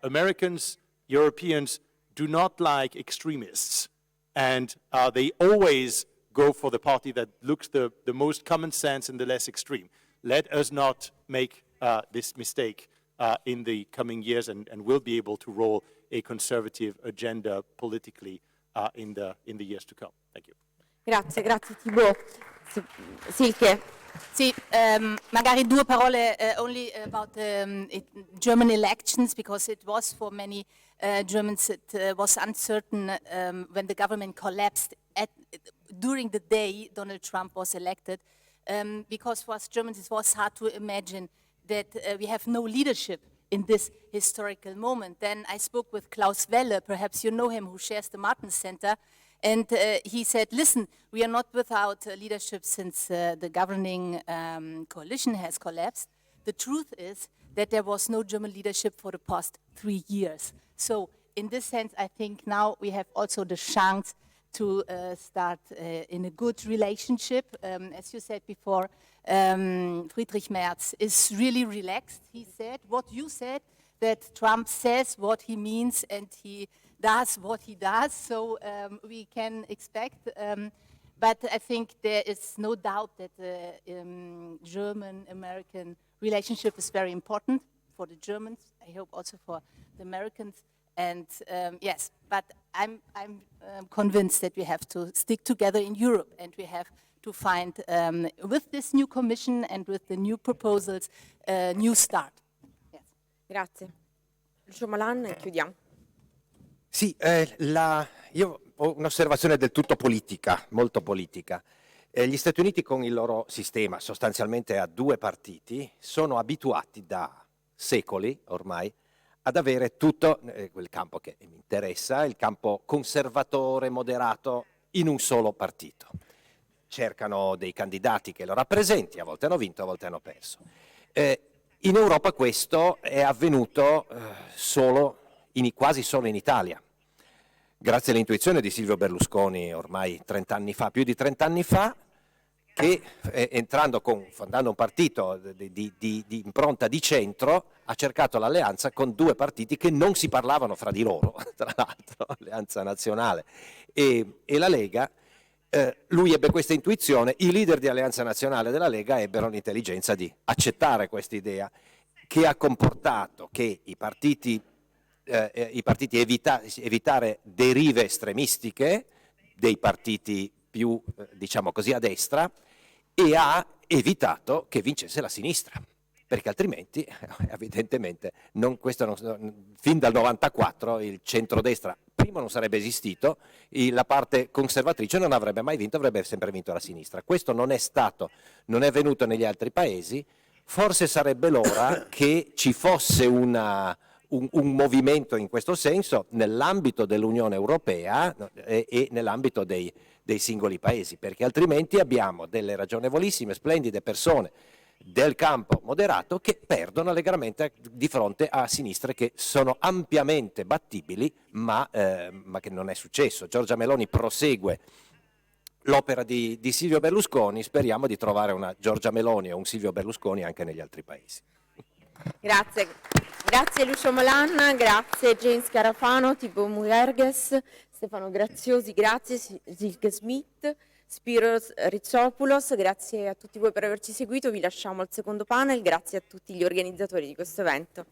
Americans, Europeans do not like extremists, and they always go for the party that looks the most common sense and the less extreme. Let us not make this mistake in the coming years, and we'll be able to roll a conservative agenda politically in the years to come. Thank you. Grazie Thibaut. Silke. Sì, magari due parole only about German elections, because it was for many Germans, it was uncertain when the government collapsed during the day Donald Trump was elected, because for us Germans it was hard to imagine that we have no leadership in this historical moment. Then I spoke with Klaus Welle, perhaps you know him, who shares the Martens Center, and he said, listen, we are not without leadership since the governing coalition has collapsed. The truth is that there was no German leadership for the past 3 years. So in this sense, I think now we have also the chance to start in a good relationship. As you said before, Friedrich Merz is really relaxed. He said what you said, that Trump says what he means and he does what he does, so we can expect. But I think there is no doubt that the German-American relationship is very important for the Germans, I hope also for the Americans. And yes, but I'm convinced that we have to stick together in Europe, and we have to find, with this new commission and with the new proposals, a new start. Yes. Grazie. Lucio Malan e chiudiamo. Sì, io ho un'osservazione del tutto politica, molto politica. Gli Stati Uniti con il loro sistema sostanzialmente a 2 partiti sono abituati da secoli ormai ad avere tutto quel campo che mi interessa, il campo conservatore, moderato, in un solo partito. Cercano dei candidati che lo rappresenti, a volte hanno vinto, a volte hanno perso. In Europa questo è avvenuto quasi solo in Italia. grazie all'intuizione di Silvio Berlusconi ormai 30 anni fa, più di 30 anni fa, che fondando un partito di impronta di centro, ha cercato l'alleanza con due partiti che non si parlavano fra di loro, tra l'altro, Alleanza Nazionale e la Lega. Lui ebbe questa intuizione, i leader di Alleanza Nazionale della Lega ebbero l'intelligenza di accettare questa idea, che ha comportato che i partiti evitare derive estremistiche dei partiti più, diciamo così, a destra, e ha evitato che vincesse la sinistra, perché altrimenti evidentemente fin dal 94 il centrodestra primo non sarebbe esistito, la parte conservatrice non avrebbe mai vinto, avrebbe sempre vinto la sinistra. Questo non è avvenuto negli altri paesi. Forse sarebbe l'ora che ci fosse un movimento in questo senso nell'ambito dell'Unione Europea e nell'ambito dei singoli paesi, perché altrimenti abbiamo delle ragionevolissime, splendide persone del campo moderato che perdono allegramente di fronte a sinistre che sono ampiamente battibili, ma che non è successo. Giorgia Meloni prosegue l'opera di Silvio Berlusconi, speriamo di trovare una Giorgia Meloni o un Silvio Berlusconi anche negli altri paesi. Grazie Lucio Malan, grazie James Carafano, Thibaut Muerges, Stefano Graziosi, grazie Silke Smith, Spiros Rizzopoulos, grazie a tutti voi per averci seguito, vi lasciamo al secondo panel, grazie a tutti gli organizzatori di questo evento.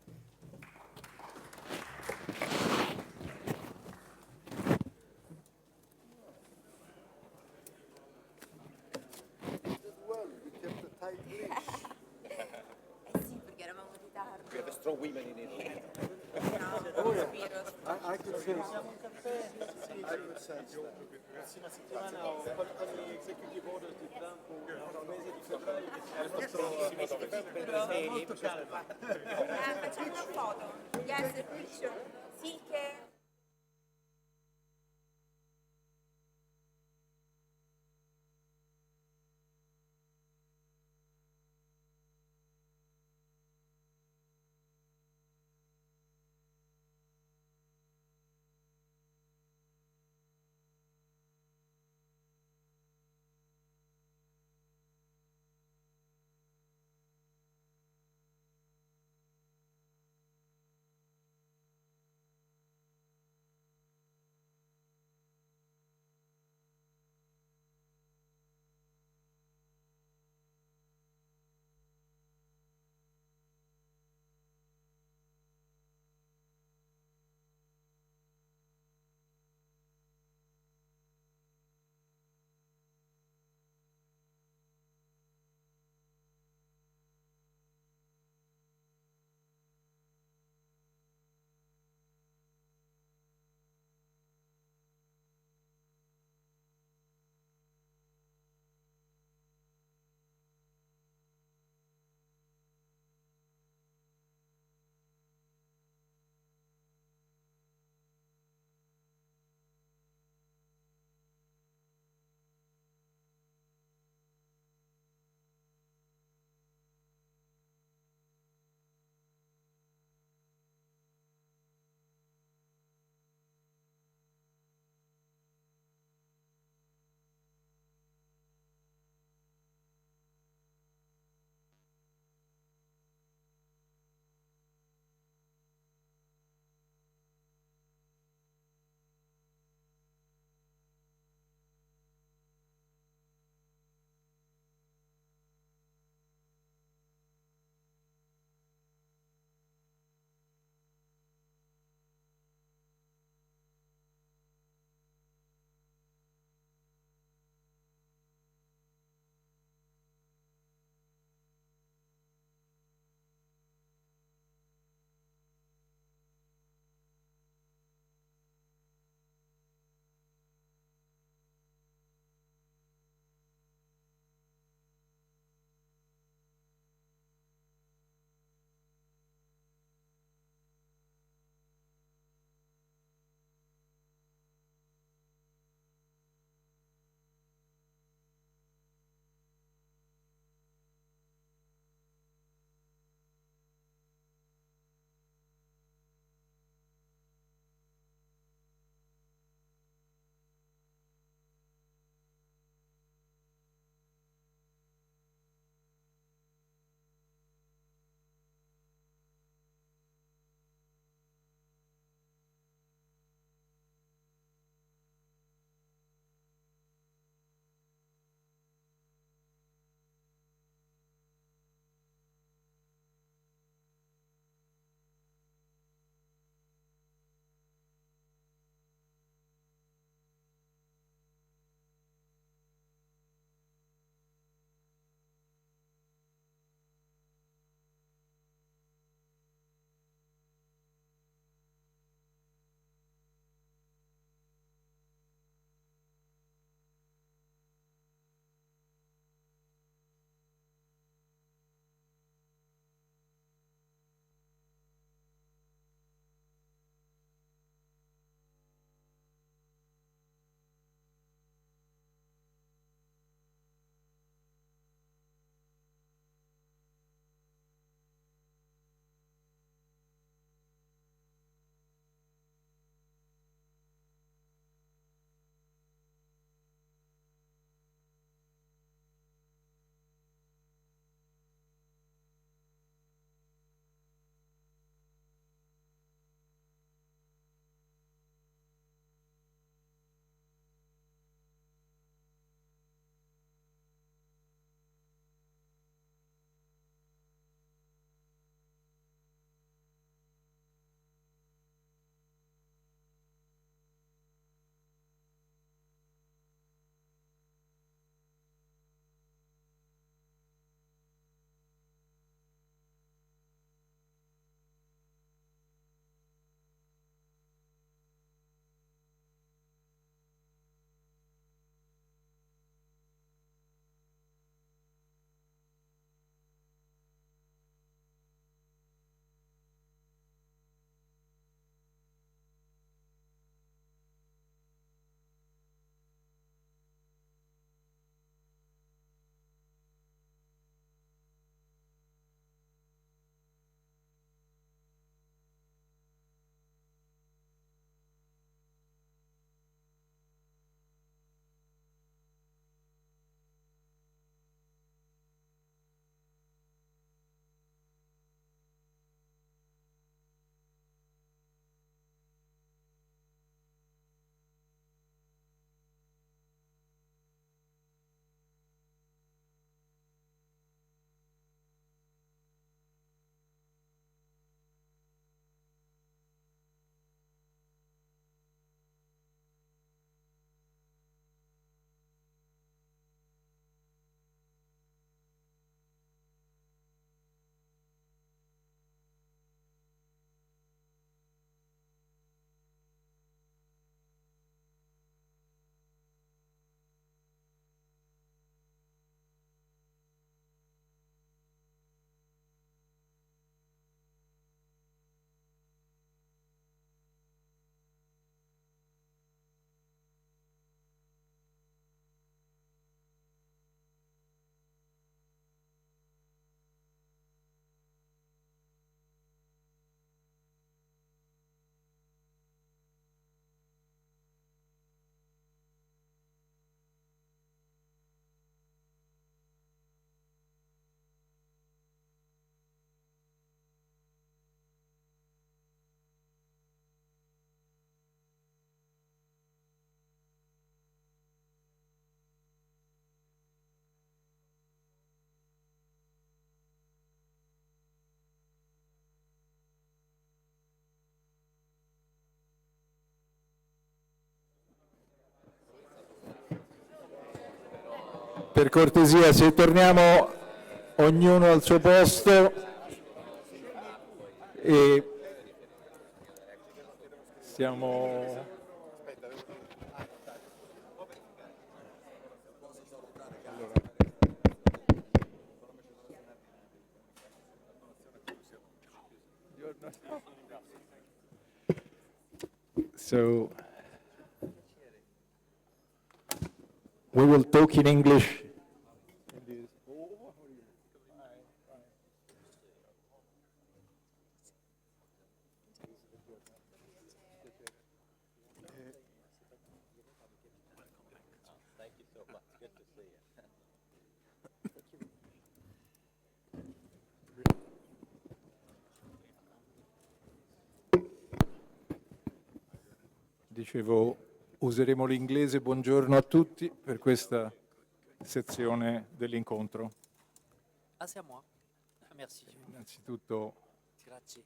Sì, perché eravamo in ritardo. We have strong women in Italy. I could sense that. Prossima settimana ho gli executive order di Trump un mese di febbraio che molto caldo. Facciamo una foto. Yes, picture. Silke. Per cortesia, se torniamo ognuno al suo posto e siamo... So we will talk in English. Dicevo, useremo l'inglese. Buongiorno a tutti per questa sezione dell'incontro. Ah, c'est à moi. Merci. Innanzitutto Grazie.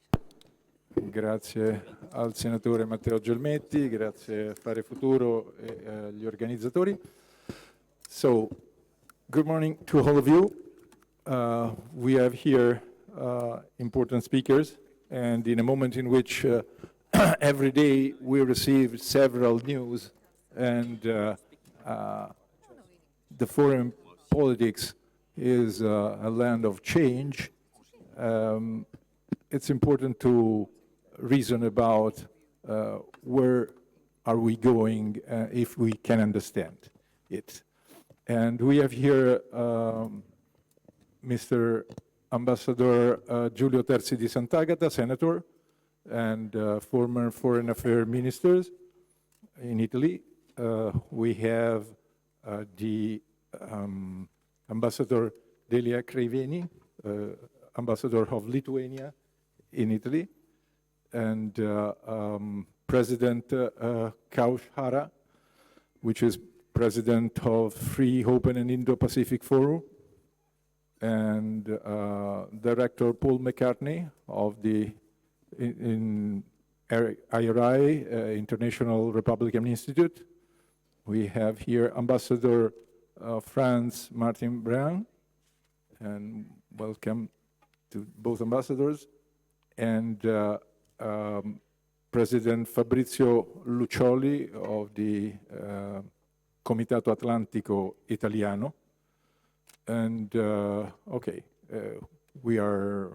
grazie al senatore Matteo Gelmetti, grazie a Fare Futuro e agli organizzatori. So, good morning to all of you. We have here important speakers, and in a moment in which every day we receive several news, and the foreign politics is a land of change. It's important to reason about where are we going if we can understand it. And we have here Mr. Ambassador Giulio Terzi di Sant'Agata, Senator, and former Foreign Affairs Ministers in Italy. We have the Ambassador Delia Creiveni, Ambassador of Lithuania in Italy, and President Kaushara, which is President of Free, Open and Indo-Pacific Forum, and Director Paul McCartney of the IRI, International Republican Institute. We have here Ambassador France Martin Brown, and welcome to both ambassadors, and President Fabrizio Luccioli of the Comitato Atlantico Italiano. And we are,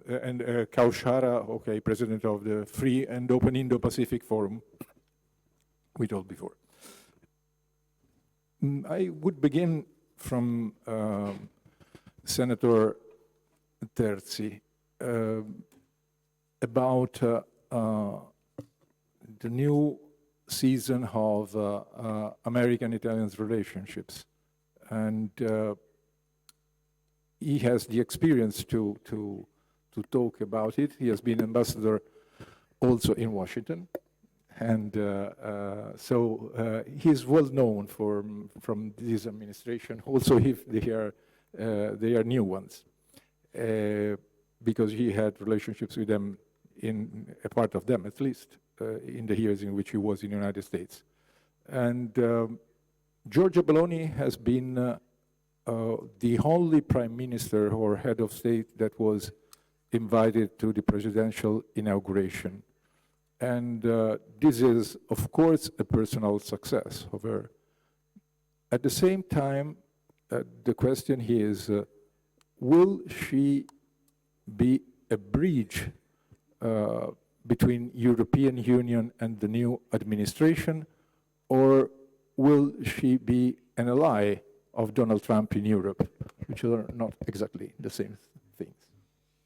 and Kaushara, President of the Free and Open Indo-Pacific Forum, we told before. I would begin from Senator Terzi about the new season of American-Italian relationships. And he has the experience to talk about it. He has been ambassador also in Washington. And so he's well known from this administration, also if they are new ones, because he had relationships with them, in a part of them at least, in the years in which he was in the United States. And Giorgia Meloni has been the only prime minister or head of state that was invited to the presidential inauguration. And this is, of course, a personal success of her. At the same time, the question here is, will she be a bridge between European Union and the new administration, or will she be an ally of Donald Trump in Europe, which are not exactly the same things?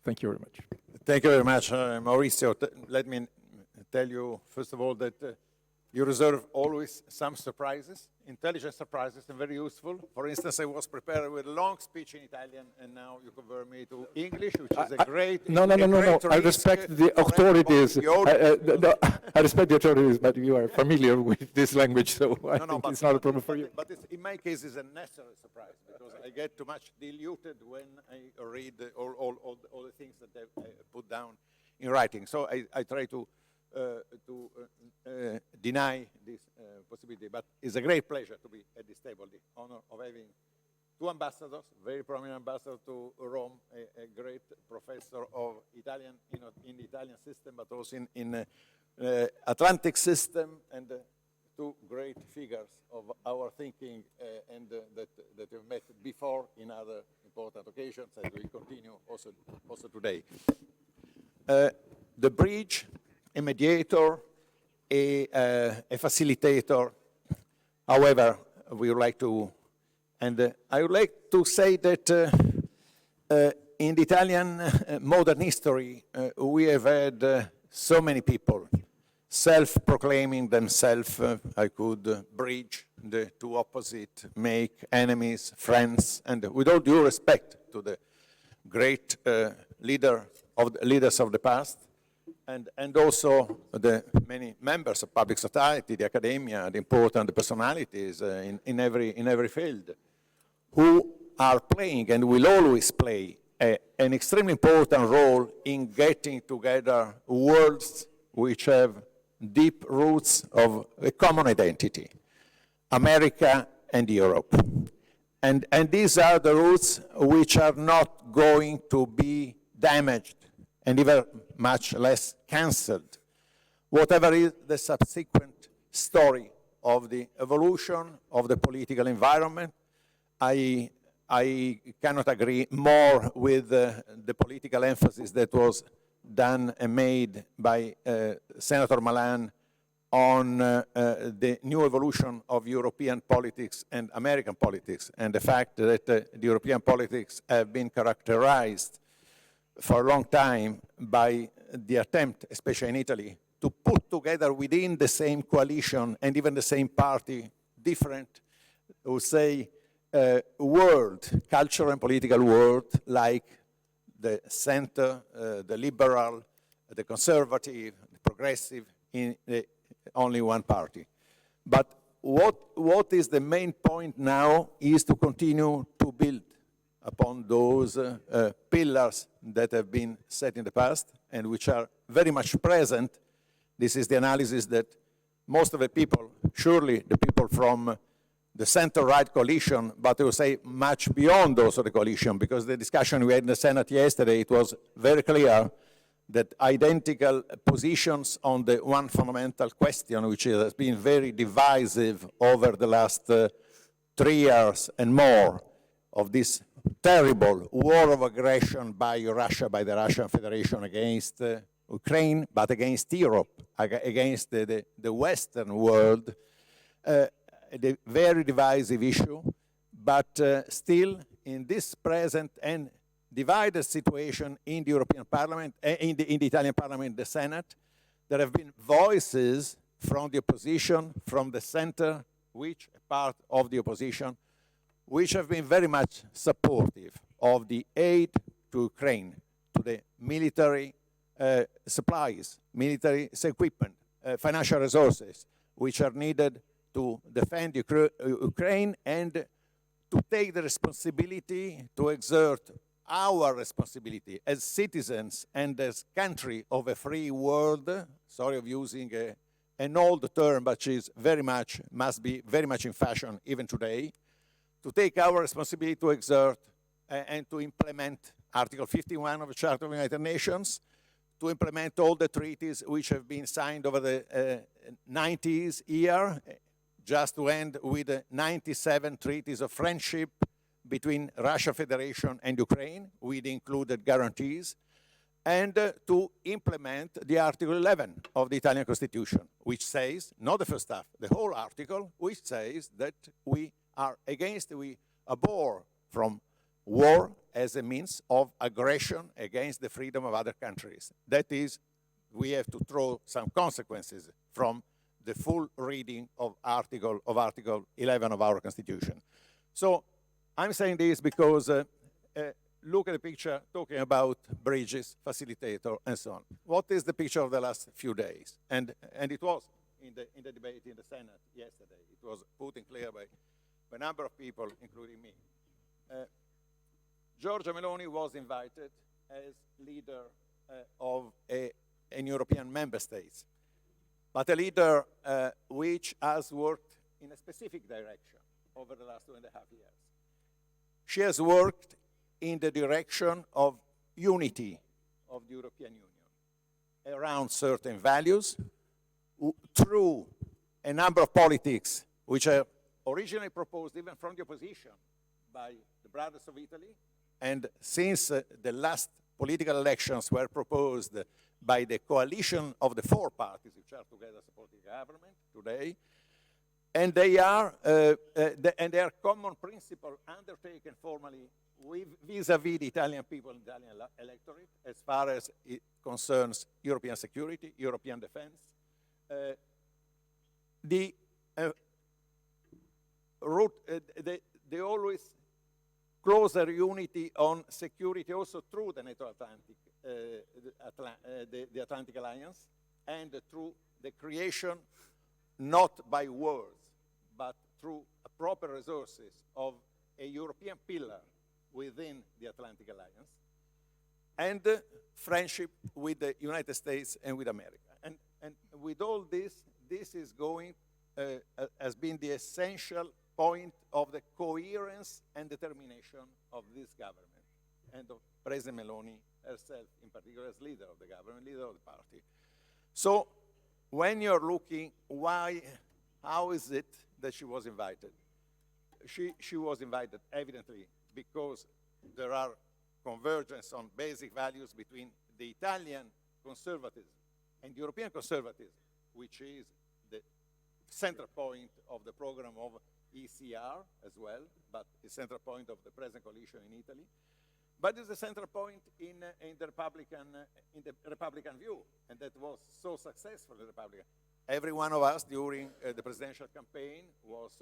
Thank you very much. Thank you very much, Maurizio. Let me tell you, first of all, that you reserve always some surprises, intelligent surprises, and very useful. For instance, I was prepared with a long speech in Italian, and now you convert me to English, which is a great... No. I respect the authorities. I respect the authorities, but you are familiar with this language, so I think it's not a problem for you. But in my case, it's a necessary surprise, because I get too much diluted when I read all the things that they put down in writing. So I try to deny this possibility, but it's a great pleasure to be at this table, the honor of having two ambassadors, very prominent ambassador to Rome, a great professor of Italian, in the Italian system, but also in Atlantic system, and two great figures of our thinking and that we've met before in other important occasions, and we continue also today. The bridge, a mediator, a facilitator. However, we would like to, and I would like to say that in the Italian modern history, we have had so many people self-proclaiming themselves, I could bridge the two opposite, make enemies, friends, and with all due respect to the great leaders of the past, and also the many members of public society, the academia, the important personalities in every field, who are playing and will always play an extremely important role in getting together worlds which have deep roots of a common identity, America and Europe. And these are the roots which are not going to be damaged and even much less cancelled. Whatever is the subsequent story of the evolution of the political environment, I cannot agree more with the political emphasis that was done and made by Senator Malan on the new evolution of European politics and American politics, and the fact that the European politics have been characterized for a long time by the attempt, especially in Italy, to put together within the same coalition and even the same party different, I would say, world, cultural and political world, like the center, the liberal, the conservative, the progressive, in only one party. But what is the main point now is to continue to build upon those pillars that have been set in the past and which are very much present. This is the analysis that most of the people, surely the people from the center-right coalition, but I would say much beyond those of the coalition, because the discussion we had in the Senate yesterday, it was very clear that identical positions on the one fundamental question, which has been very divisive over the last 3 years and more, of this terrible war of aggression by Russia, by the Russian Federation against Ukraine, but against Europe, against the Western world, the very divisive issue, but still in this present and divided situation in the European Parliament, in the Italian Parliament, the Senate, there have been voices from the opposition, from the center, which part of the opposition, which have been very much supportive of the aid to Ukraine, to the military supplies, military equipment, financial resources, which are needed to defend Ukraine and to take the responsibility to exert our responsibility as citizens and as country of a free world, sorry of using an old term, but is very much, must be very much in fashion even today, to take our responsibility to exert and to implement Article 51 of the Charter of the United Nations, to implement all the treaties which have been signed over the 90s year, just to end with the 97 treaties of friendship between Russia Federation and Ukraine, with included guarantees, and to implement the Article 11 of the Italian Constitution, which says, not the first half, the whole article, which says that we are against, we abhor from war as a means of aggression against the freedom of other countries. That is, we have to draw some consequences from the full reading of Article 11 of our Constitution. So I'm saying this because look at the picture talking about bridges, facilitator, and so on. What is the picture of the last few days? And it was in the debate in the Senate yesterday. It was put in clear by a number of people, including me. Giorgia Meloni was invited as leader of an European member state, but a leader which has worked in a specific direction over the last 2.5 years. she has worked in the direction of unity of the European Union around certain values through a number of politics which are originally proposed even from the opposition by the Brothers of Italy, and since the last political elections were proposed by the coalition of the four parties which are together supporting the government today, and they are common principle undertaken formally vis-à-vis the Italian people and the Italian electorate as far as it concerns European security, European defense. The always closer unity on security also through the NATO Atlantic, the Atlantic Alliance, and through the creation, not by words, but through proper resources of a European pillar within the Atlantic Alliance, and friendship with the United States and with America. And with all this, this is going, has been the essential point of the coherence and determination of this government and of President Meloni herself, in particular as leader of the government, leader of the party. So when you're looking how is it that she was invited? She was invited evidently because there are convergence on basic values between the Italian conservatism and European conservatism, which is the center point of the program of ECR as well, but the center point of the present coalition in Italy. But it's the center point in the Republican view, and that was so successful in the Republican. Every one of us during the presidential campaign was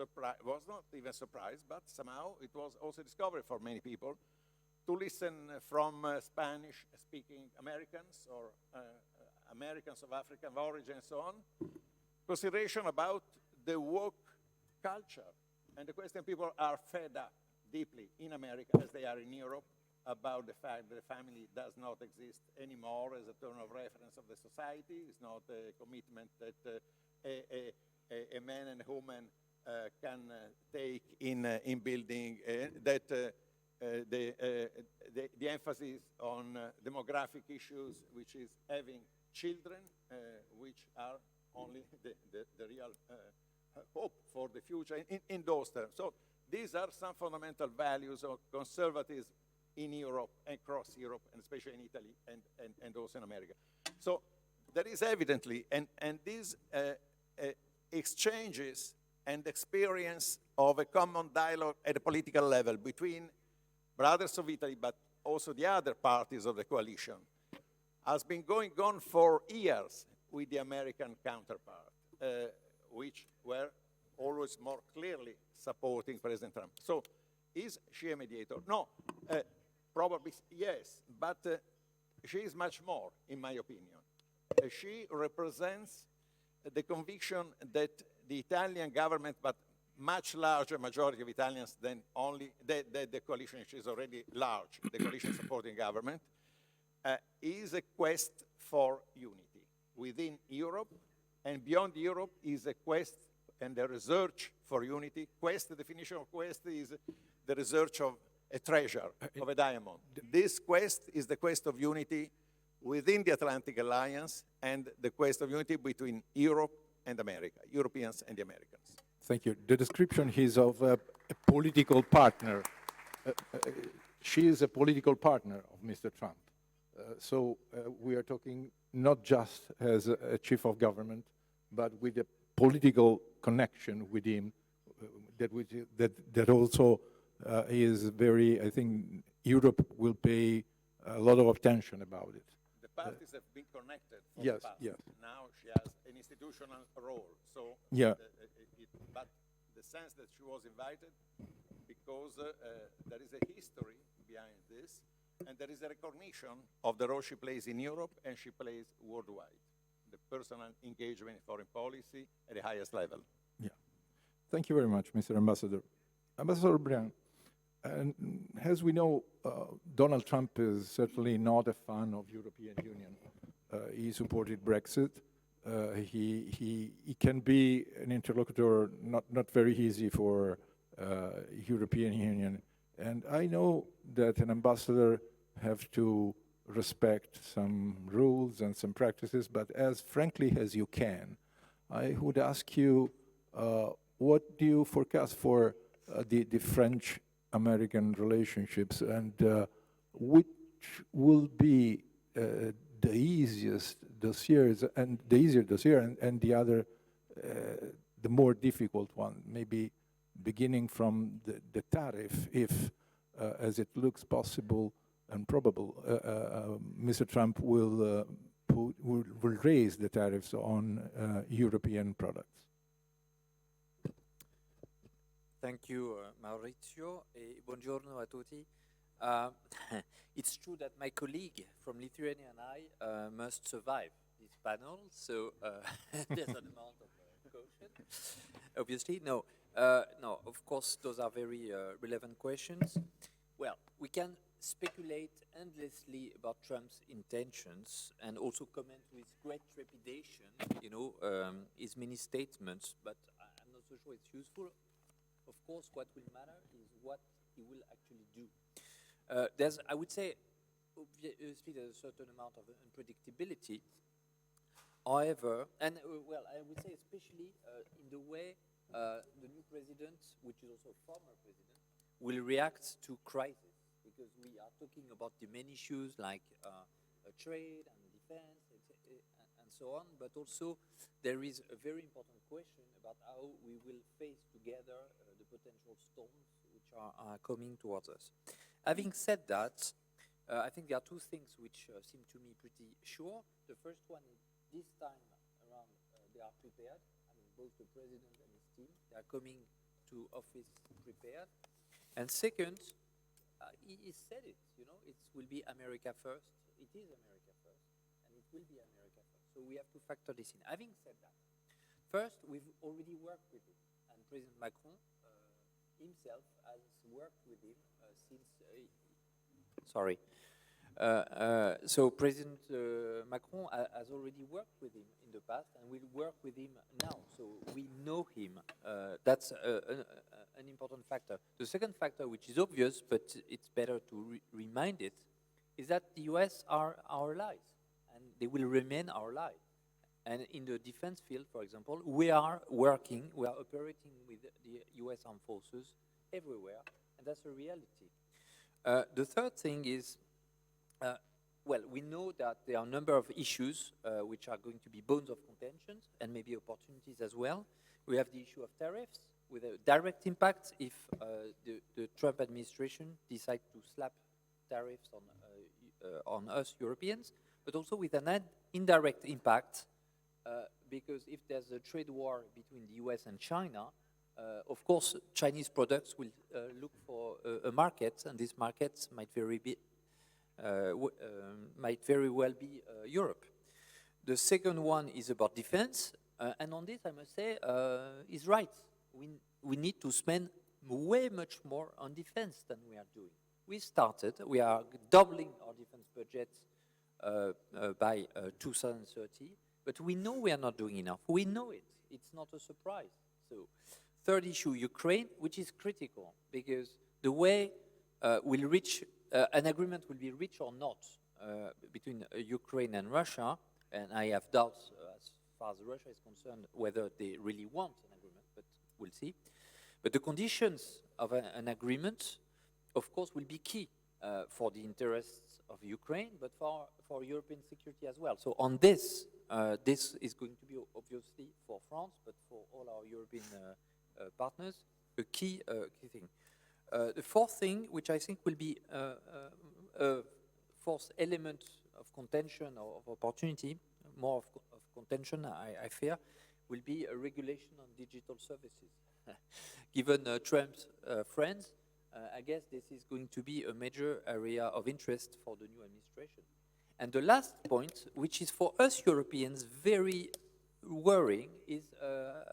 not even surprised, but somehow it was also discovered for many people to listen from Spanish-speaking Americans or Americans of African origin and so on, consideration about the woke culture. And the question people are fed up deeply in America as they are in Europe about the fact that the family does not exist anymore as a term of reference of the society. It's not a commitment that a man and a woman can take in building, that the emphasis on demographic issues, which is having children, which are only the real hope for the future in those terms. So these are some fundamental values of conservatism in Europe and across Europe, and especially in Italy and also in America. So there is evidently, and these exchanges and experience of a common dialogue at a political level between Brothers of Italy, but also the other parties of the coalition, has been going on for years with the American counterpart, which were always more clearly supporting President Trump. So is she a mediator? No. Probably yes, but she is much more, in my opinion. She represents the conviction that the Italian government, but much larger majority of Italians than only the coalition, which is already large, the coalition supporting government, is a quest for unity within Europe, and beyond Europe is a quest and a research for unity. Quest, the definition of quest is the research of a treasure, of a diamond. This quest is the quest of unity within the Atlantic Alliance and the quest of unity between Europe and America, Europeans and the Americans. Thank you. The description is of a political partner. She is a political partner of Mr. Trump. So we are talking not just as a chief of government, but with a political connection with him that also is very, I think Europe will pay a lot of attention about it. The parties have been connected from yes, the past. Yes. Now she has an institutional role. So, yeah. But the sense that she was invited because there is a history behind this, and there is a recognition of the role she plays in Europe and she plays worldwide. The personal engagement in foreign policy at the highest level. Yeah. Thank you very much, Mr. Ambassador. Ambassador Briand, and as we know, Donald Trump is certainly not a fan of European Union. He supported Brexit. He can be an interlocutor not very easy for European Union And I know that an ambassador have to respect some rules and some practices, but as frankly as you can, I would ask you, what do you forecast for the French-American relationships, and which will be the easiest dossiers and the easier dossier, and the other, the more difficult one, maybe beginning from the tariff, if, as it looks possible and probable, Mr. Trump will raise the tariffs on European products. Thank you, Maurizio, e buongiorno a tutti. It's true that my colleague from Lithuania and I must survive this panel, so there's an amount of caution. Obviously, no, of course, those are very relevant questions. Well, we can speculate endlessly about Trump's intentions and also comment with great trepidation, his many statements, but I'm not so sure it's useful. Of course, what will matter is what he will actually do. I would say, obviously, there's a certain amount of unpredictability. However, and well, I would say especially in the way the new president, which is also a former president, will react to crisis, because we are talking about the main issues like trade and defense and so on, but also there is a very important question about how we will face together the potential storms which are coming towards us. Having said that, I think there are two things which seem to me pretty sure. The first one is this time around they are prepared. I mean, both the president and his team, they are coming to office prepared. And second, he said it, it will be America first. It is America first, and it will be America first. So we have to factor this in. Having said that, first, we've already worked with him, and President Macron himself has worked with him since. So President Macron has already worked with him in the past, and will work with him now. So we know him. That's an important factor. The second factor, which is obvious, but it's better to remind it, is that the US are our allies, and they will remain our allies. And in the defense field, for example, we are operating with the US Armed Forces everywhere, and that's a reality. The third thing is, well, we know that there are a number of issues which are going to be bones of contention and maybe opportunities as well. We have the issue of tariffs with a direct impact if the Trump administration decides to slap tariffs on us Europeans, but also with an indirect impact because if there's a trade war between the US and China, of course, Chinese products will look for a market, and these markets might very well be Europe. The second one is about defense, and on this, I must say, he's right. We need to spend way much more on defense than we are doing. We are doubling our defense budget by 2030, but we know we are not doing enough. We know it. It's not a surprise. So, third issue, Ukraine, which is critical, because the way we'll reach an agreement will be reached or not between Ukraine and Russia, and I have doubts as far as Russia is concerned whether they really want an agreement, but we'll see. But the conditions of an agreement, of course, will be key for the interests of Ukraine, but for European security as well. So on this, this is going to be obviously for France, but for all our European partners, a key thing. The fourth thing, which I think will be a fourth element of contention or of opportunity, more of contention, I fear, will be a regulation on digital services. Given Trump's friends, I guess this is going to be a major area of interest for the new administration. And the last point, which is for us Europeans very worrying, is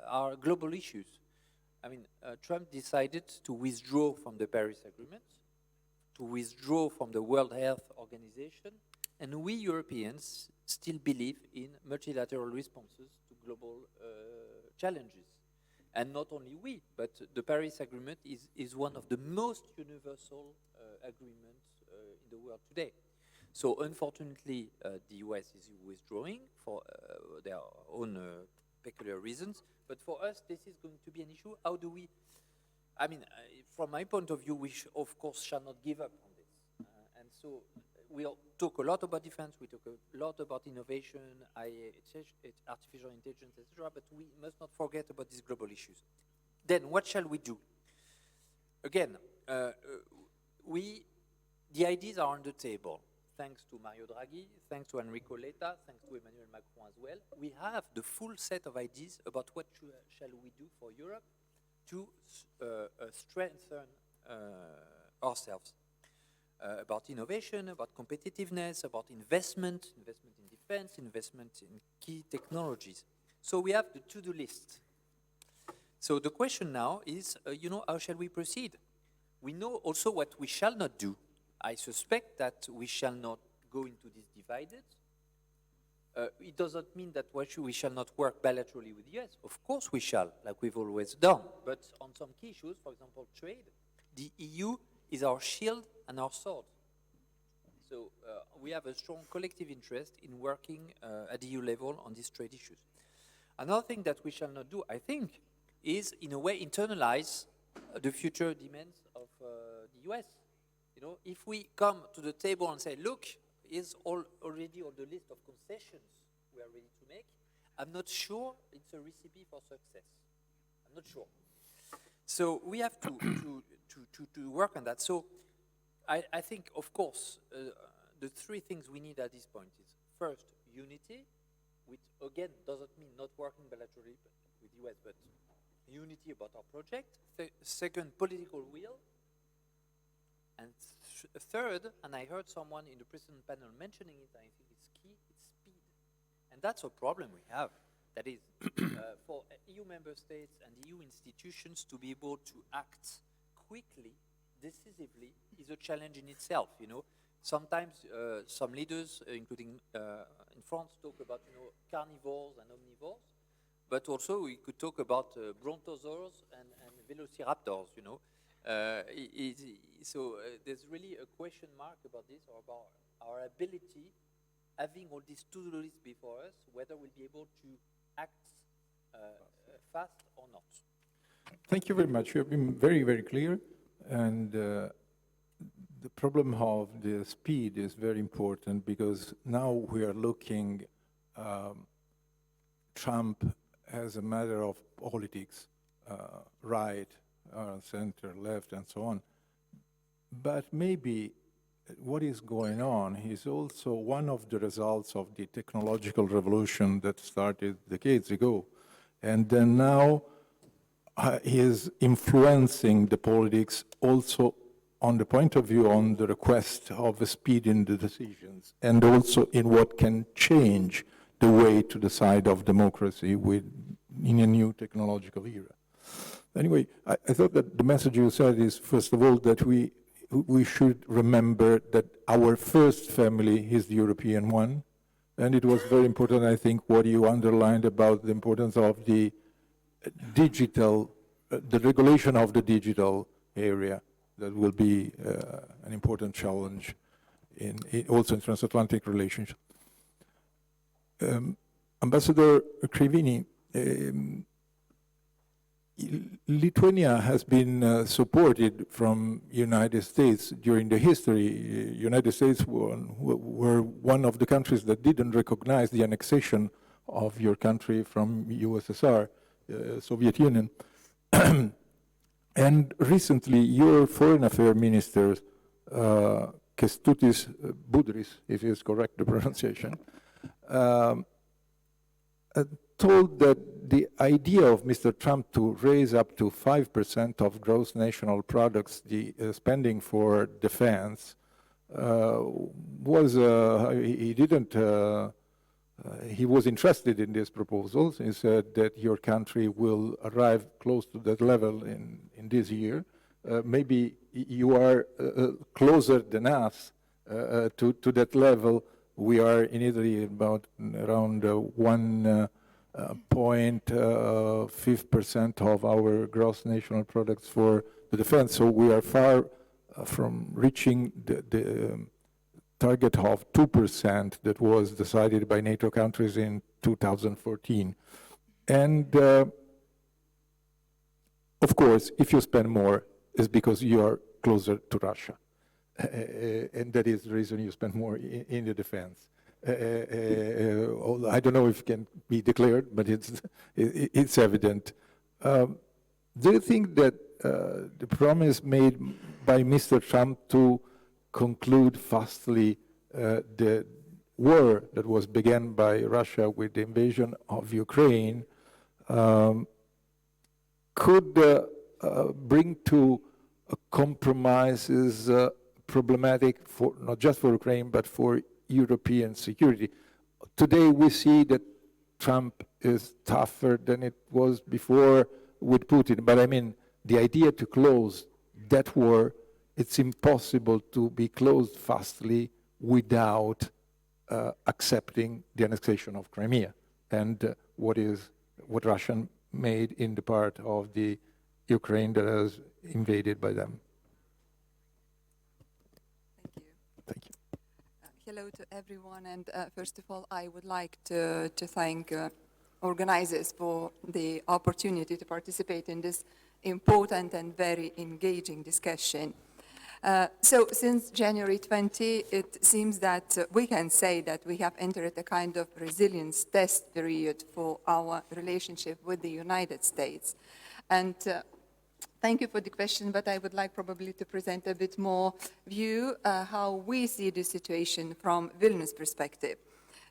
our global issues. I mean, Trump decided to withdraw from the Paris Agreement, to withdraw from the World Health Organization, and we Europeans still believe in multilateral responses to global challenges. And not only we, but the Paris Agreement is one of the most universal agreements in the world today. So unfortunately, the US is withdrawing for their own peculiar reasons. But for us, this is going to be an issue. How do we, I mean, from my point of view, we of course shall not give up on this. And so we'll talk a lot about defense, we talk a lot about innovation, artificial intelligence, etc., but we must not forget about these global issues. Then what shall we do? Again, the ideas are on the table. Thanks to Mario Draghi, thanks to Enrico Letta, thanks to Emmanuel Macron as well. We have the full set of ideas about what shall we do for Europe to strengthen ourselves. About innovation, about competitiveness, about investment in defense, investment in key technologies. So we have the to-do list. So the question now is, how shall we proceed? We know also what we shall not do. I suspect that we shall not go into this divided. It doesn't mean that we shall not work bilaterally with the US. Of course we shall, like we've always done. But on some key issues, for example, trade, the EU is our shield and our sword. So we have a strong collective interest in working at the EU level on these trade issues. Another thing that we shall not do, I think, is in a way internalize the future demands of the US. If we come to the table and say, look, here's already all the list of concessions we are ready to make, I'm not sure it's a recipe for success. I'm not sure. So we have to work on that. So I think, of course, the three things we need at this point is, first, unity, which, again, doesn't mean not working bilaterally with the US, but unity about our project. Second, political will. And third, and I heard someone in the precedent panel mentioning it, I think it's key, it's speed. And that's a problem we have. That is, for EU member states and EU institutions to be able to act quickly, decisively, is a challenge in itself. Sometimes some leaders, including in France, talk about carnivores and omnivores, but also we could talk about brontosaurs and velociraptors. So there's really a question mark about this, or about our ability, having all these to-do lists before us, whether we'll be able to act fast or not. Thank you very much. You have been very, very clear. And the problem of the speed is very important, because now we are looking Trump as a matter of politics, right, center, left, and so on. But maybe what is going on is also one of the results of the technological revolution that started decades ago. And then now he is influencing the politics also on the point of view on the request of speed in the decisions, and also in what can change the way to the side of democracy in a new technological era. Anyway, I thought that the message you said is, first of all, that we should remember that our first family is the European one. And it was very important, I think, what you underlined about the importance of the digital, the regulation of the digital area. That will be an important challenge also in transatlantic relations. Ambassador Crivini, Lithuania has been supported from United States during the history. United States were one of the countries that didn't recognize the annexation of your country from USSR, Soviet Union. And recently, your foreign affairs minister, Kęstutis Budrys, if it's correct the pronunciation, told that the idea of Mr. Trump to raise up to 5% of gross national products, the spending for defense, was, he was interested in these proposals. He said that your country will arrive close to that level in this year. Maybe you are closer than us to that level. We are in Italy about around 1 0.5% of our gross national products for the defense. So we are far from reaching the target of 2% that was decided by NATO countries in 2014. And of course, if you spend more, it's because you are closer to Russia. And that is the reason you spend more in the defense. I don't know if it can be declared, but it's evident. Do you think that the promise made by Mr. Trump to conclude fastly the war that was begun by Russia with the invasion of Ukraine could bring to compromises problematic for not just for Ukraine but for European security? Today we see that Trump is tougher than it was before with Putin, but I mean the idea to close that war, it's impossible to be closed fastly without accepting the annexation of Crimea and what Russia made in the part of the Ukraine that is invaded by them. Thank you. Hello to everyone, and first of all, I would like to thank organizers for the opportunity to participate in this important and very engaging discussion. So since January 20, it seems that we can say that we have entered a kind of resilience test period for our relationship with the United States. And thank you for the question, but I would like probably to present a bit more view how we see the situation from Vilnius perspective.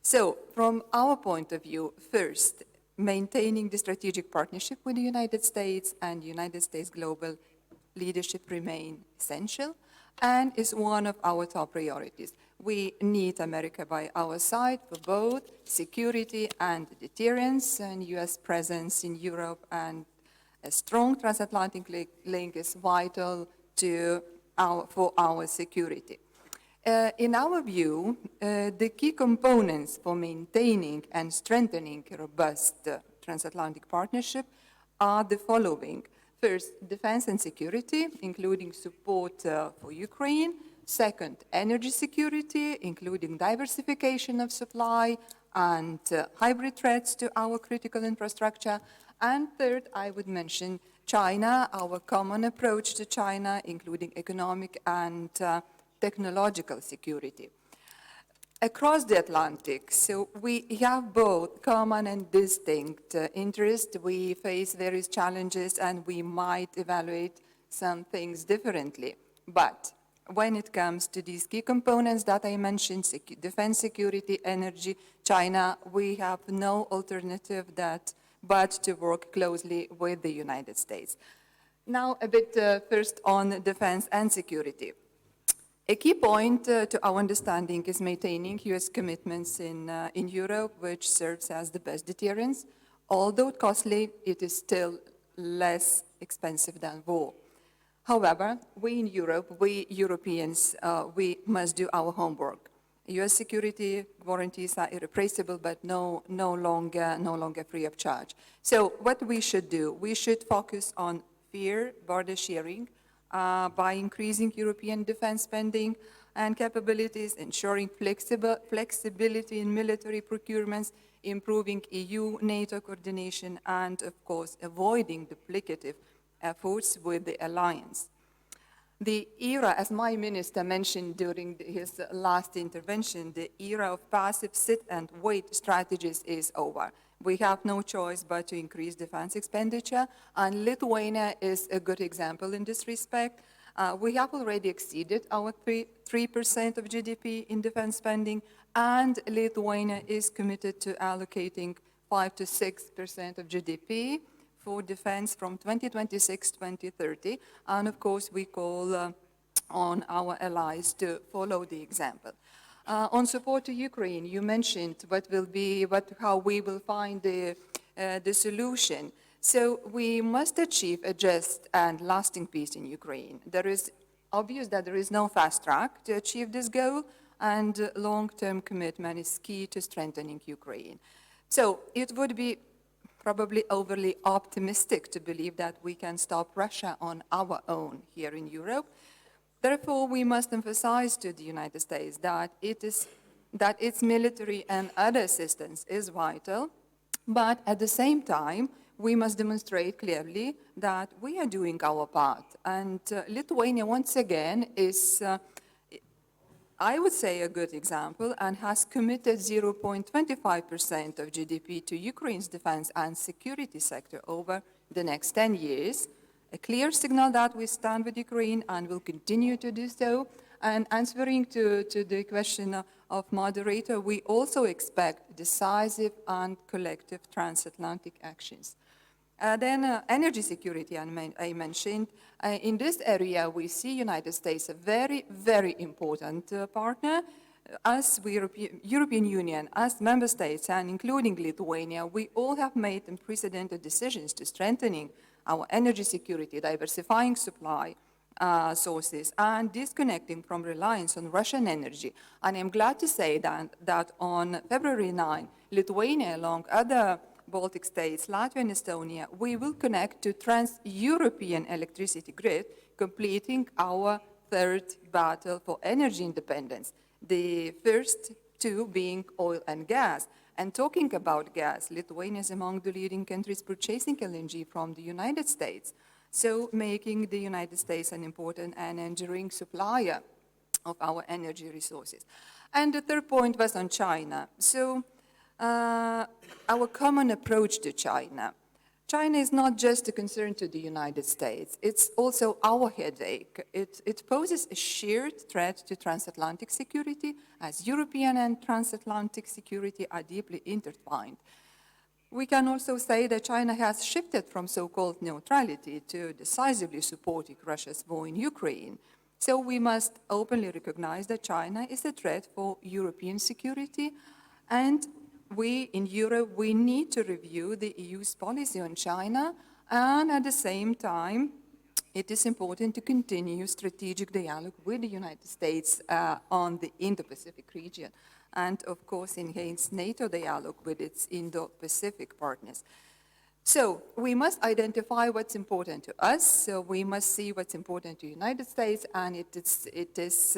So from our point of view, first, maintaining the strategic partnership with the United States and United States global leadership remain essential and is one of our top priorities. We need America by our side for both security and deterrence, and US presence in Europe and a strong transatlantic link is vital for our security. In our view, the key components for maintaining and strengthening a robust transatlantic partnership are the following. First, defense and security, including support for Ukraine. Second, energy security, including diversification of supply and hybrid threats to our critical infrastructure. And third, I would mention China, our common approach to China, including economic and technological security. Across the Atlantic, so we have both common and distinct interests. We face various challenges and we might evaluate some things differently. But when it comes to these key components that I mentioned, defense, security, energy, China, we have no alternative but to work closely with the United States. Now a bit first on defense and security. A key point to our understanding is maintaining US commitments in Europe, which serves as the best deterrence. Although costly, it is still less expensive than war. However, we in Europe, we Europeans, we must do our homework. US security warranties are irreplaceable, but no longer free of charge. So what we should do, we should focus on fair border sharing, by increasing European defense spending and capabilities, ensuring flexibility in military procurements, improving EU-NATO coordination, and of course, avoiding duplicative efforts with the alliance. The era, as my minister mentioned during his last intervention, the era of passive sit-and-wait strategies is over. We have no choice but to increase defense expenditure, and Lithuania is a good example in this respect. We have already exceeded our 3% of GDP in defense spending, and Lithuania is committed to allocating 5 to 6% of GDP for defense from 2026 to 2030, and of course we call on our allies to follow the example. On support to Ukraine, you mentioned how we will find the solution. So we must achieve a just and lasting peace in Ukraine. There is obvious that there is no fast track to achieve this goal, and long-term commitment is key to strengthening Ukraine. So it would be probably overly optimistic to believe that we can stop Russia on our own here in Europe. Therefore, we must emphasize to the United States that its military and other assistance is vital, but at the same time, we must demonstrate clearly that we are doing our part. And Lithuania, once again, is, I would say, a good example and has committed 0.25% of GDP to Ukraine's defense and security sector over the next 10 years, a clear signal that we stand with Ukraine and will continue to do so. And answering to the question of moderator, we also expect decisive and collective transatlantic actions. Then energy security, I mentioned. In this area, we see United States a very, very important partner. As European Union, as member states, and including Lithuania, we all have made unprecedented decisions to strengthening our energy security, diversifying supply sources, and disconnecting from reliance on Russian energy. And I'm glad to say that on February 9, Lithuania, along other Baltic states, Latvia and Estonia, we will connect to trans-European electricity grid, completing our third battle for energy independence, the first two being oil and gas. And talking about gas, Lithuania is among the leading countries purchasing LNG from the United States, so making the United States an important and enduring supplier of our energy resources. And the third point was on China. So our common approach to China. China is not just a concern to the United States, it's also our headache. It poses a shared threat to transatlantic security, as European and transatlantic security are deeply intertwined. We can also say that China has shifted from so-called neutrality to decisively supporting Russia's war in Ukraine. So we must openly recognize that China is a threat for European security, and we in Europe, we need to review the EU's policy on China, and at the same time, it is important to continue strategic dialogue with the United States on the Indo-Pacific region, and of course enhance NATO dialogue with its Indo-Pacific partners. So we must identify what's important to us, so we must see what's important to the United States, and it is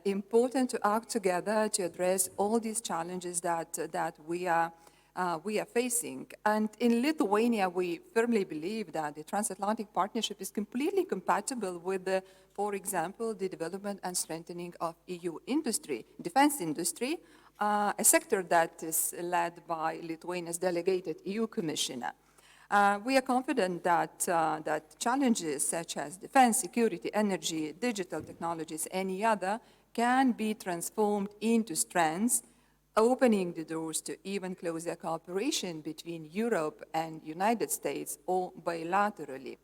important to act together to address all these challenges that we are facing. And in Lithuania, we firmly believe that the transatlantic partnership is completely compatible with, for example, the development and strengthening of EU industry, defense industry, a sector that is led by Lithuania's delegated EU commissioner. We are confident that challenges such as defense, security, energy, digital technologies, any other, can be transformed into strengths, opening the doors to even closer cooperation between Europe and United States or bilaterally.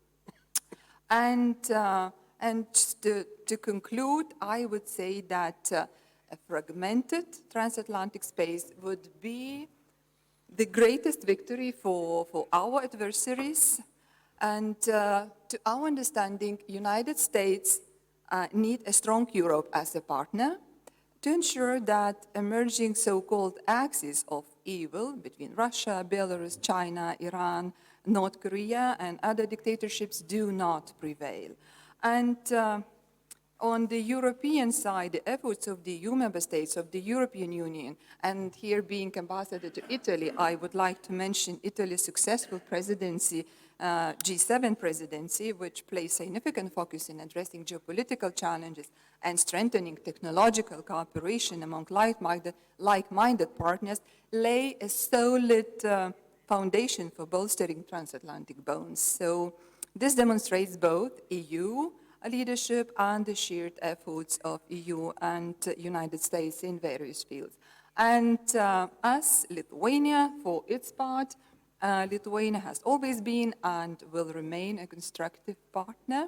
And to conclude, I would say that a fragmented transatlantic space would be the greatest victory for our adversaries. And to our understanding, United States need a strong Europe as a partner to ensure that emerging so-called axis of evil between Russia, Belarus, China, Iran, North Korea, and other dictatorships do not prevail. And on the European side, the efforts of the EU member states of the European Union, and here being ambassador to Italy, I would like to mention Italy's successful presidency, G7 presidency, which places significant focus in addressing geopolitical challenges and strengthening technological cooperation among like-minded partners, lay a solid foundation for bolstering transatlantic bonds. So this demonstrates both EU leadership and the shared efforts of EU and United States in various fields. And as Lithuania, for its part, Lithuania has always been and will remain a constructive partner,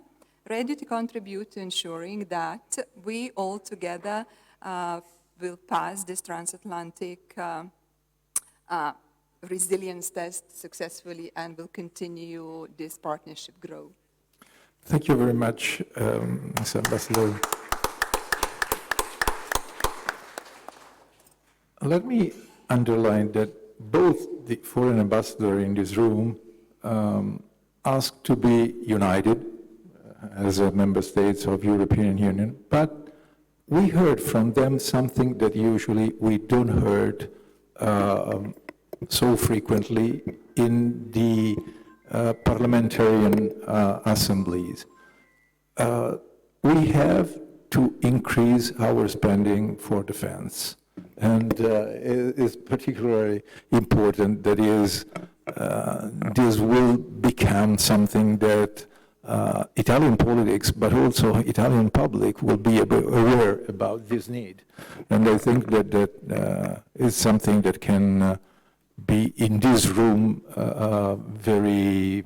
ready to contribute to ensuring that we all together will pass this transatlantic resilience test successfully and will continue this partnership grow. Thank you very much, Mr. Ambassador. Let me underline that both the foreign ambassador in this room asked to be united as a member states of European Union, but we heard from them something that usually we don't heard so frequently in the parliamentarian assemblies. We have to increase our spending for defense. And it is particularly important that this will become something that Italian politics, but also Italian public will be aware about this need. And I think that is something that can be in this room very,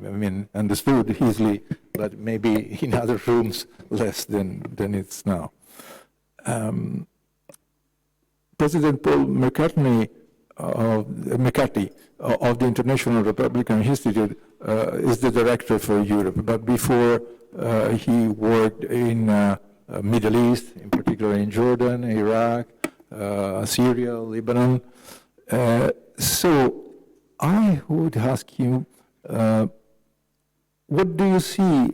understood easily, but maybe in other rooms less than it's now. President Paul McCarthy of the International Republican Institute is the director for Europe, but before he worked in Middle East, in particular in Jordan, Iraq, Syria, Lebanon. So I would ask you, what do you see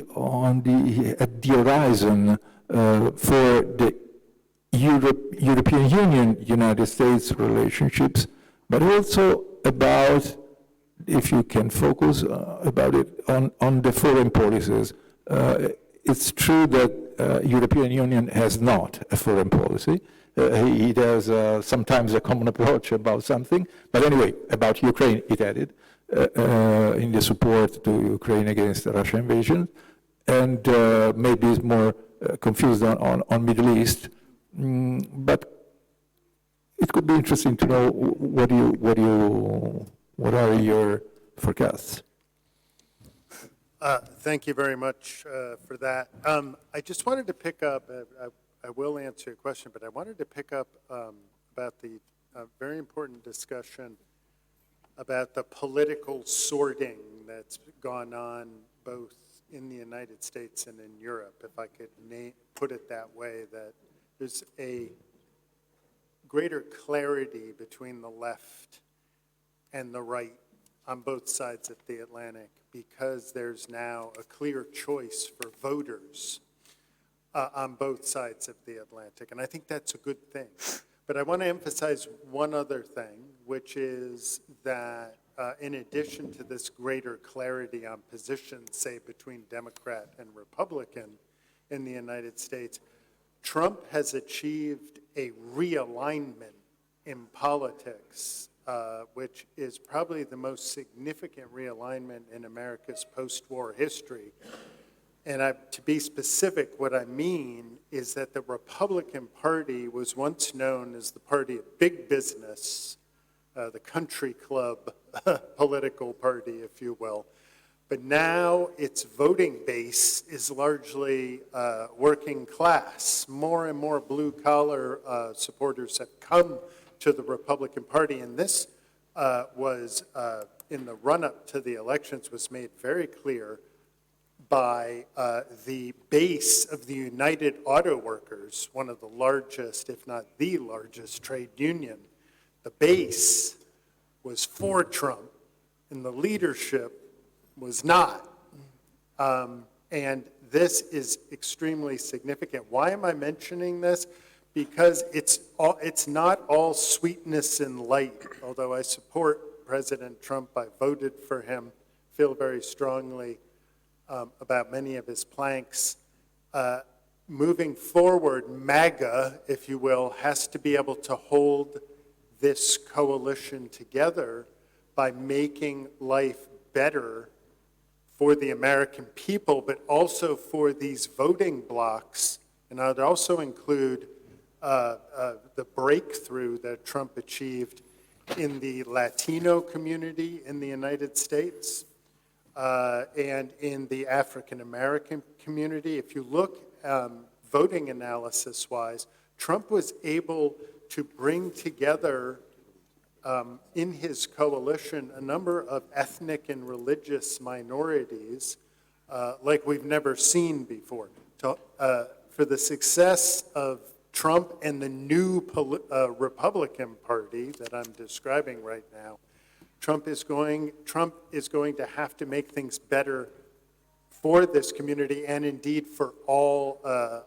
at the horizon for the European Union-United States relationships, but also about, if you can focus about it, on the foreign policies. It's true that European Union has not a foreign policy. It has sometimes a common approach about something, but anyway, about Ukraine it had it, in the support to Ukraine against the Russian invasion, and maybe it's more confused on Middle East. But it could be interesting to know what are your forecasts. Thank you very much for that. I just wanted to pick up, I will answer your question, but I wanted to pick up about the very important discussion about the political sorting that's gone on both in the United States and in Europe, if I could put it that way, that there's a greater clarity between the left and the right on both sides of the Atlantic, because there's now a clear choice for voters on both sides of the Atlantic. And I think that's a good thing. But I want to emphasize one other thing, which is that in addition to this greater clarity on positions, say, between Democrat and Republican in the United States, Trump has achieved a realignment in politics, which is probably the most significant realignment in America's post-war history. And to be specific, what I mean is that the Republican Party was once known as the party of big business, the country club political party, if you will. But now its voting base is largely working class. More and more blue-collar supporters have come to the Republican Party, and this was, in the run-up to the elections, was made very clear by the base of the United Auto Workers, one of the largest, if not the largest, trade union. The base was for Trump, and the leadership was not. And this is extremely significant. Why am I mentioning this? Because it's not all sweetness and light. Although I support President Trump, I voted for him, feel very strongly about many of his planks. Moving forward, MAGA, if you will, has to be able to hold this coalition together by making life better for the American people, but also for these voting blocs. And I'd also include the breakthrough that Trump achieved in the Latino community in the United States and in the African American community. If you look voting analysis-wise, Trump was able to bring together in his coalition a number of ethnic and religious minorities like we've never seen before. For the success of Trump and the new Republican Party that I'm describing right now, Trump is going to have to make things better for this community and indeed for all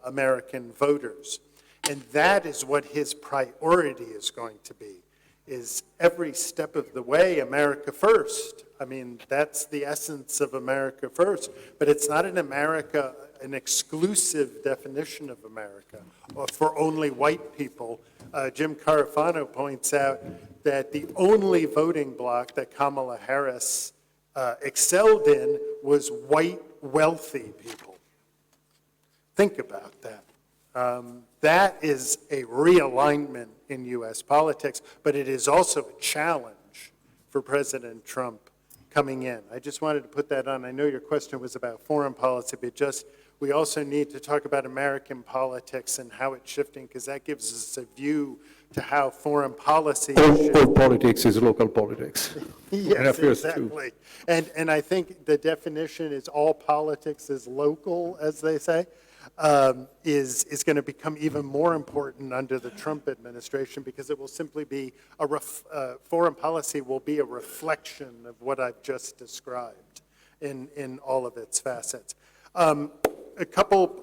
American voters. And that is what his priority is going to be, is every step of the way, America first. I mean, that's the essence of America first, but it's not an exclusive definition of America or for only white people. Jim Carafano points out that the only voting bloc that Kamala Harris excelled in was white, wealthy people. Think about that. That is a realignment in U.S. politics, but it is also a challenge for President Trump coming in. I just wanted to put that on. I know your question was about foreign policy, but we also need to talk about American politics and how it's shifting, because that gives us a view to how foreign policy all politics is local politics. Yes, exactly. And I think the definition is all politics is local, as they say, is going to become even more important under the Trump administration, because it will simply be foreign policy will be a reflection of what I've just described in all of its facets. A couple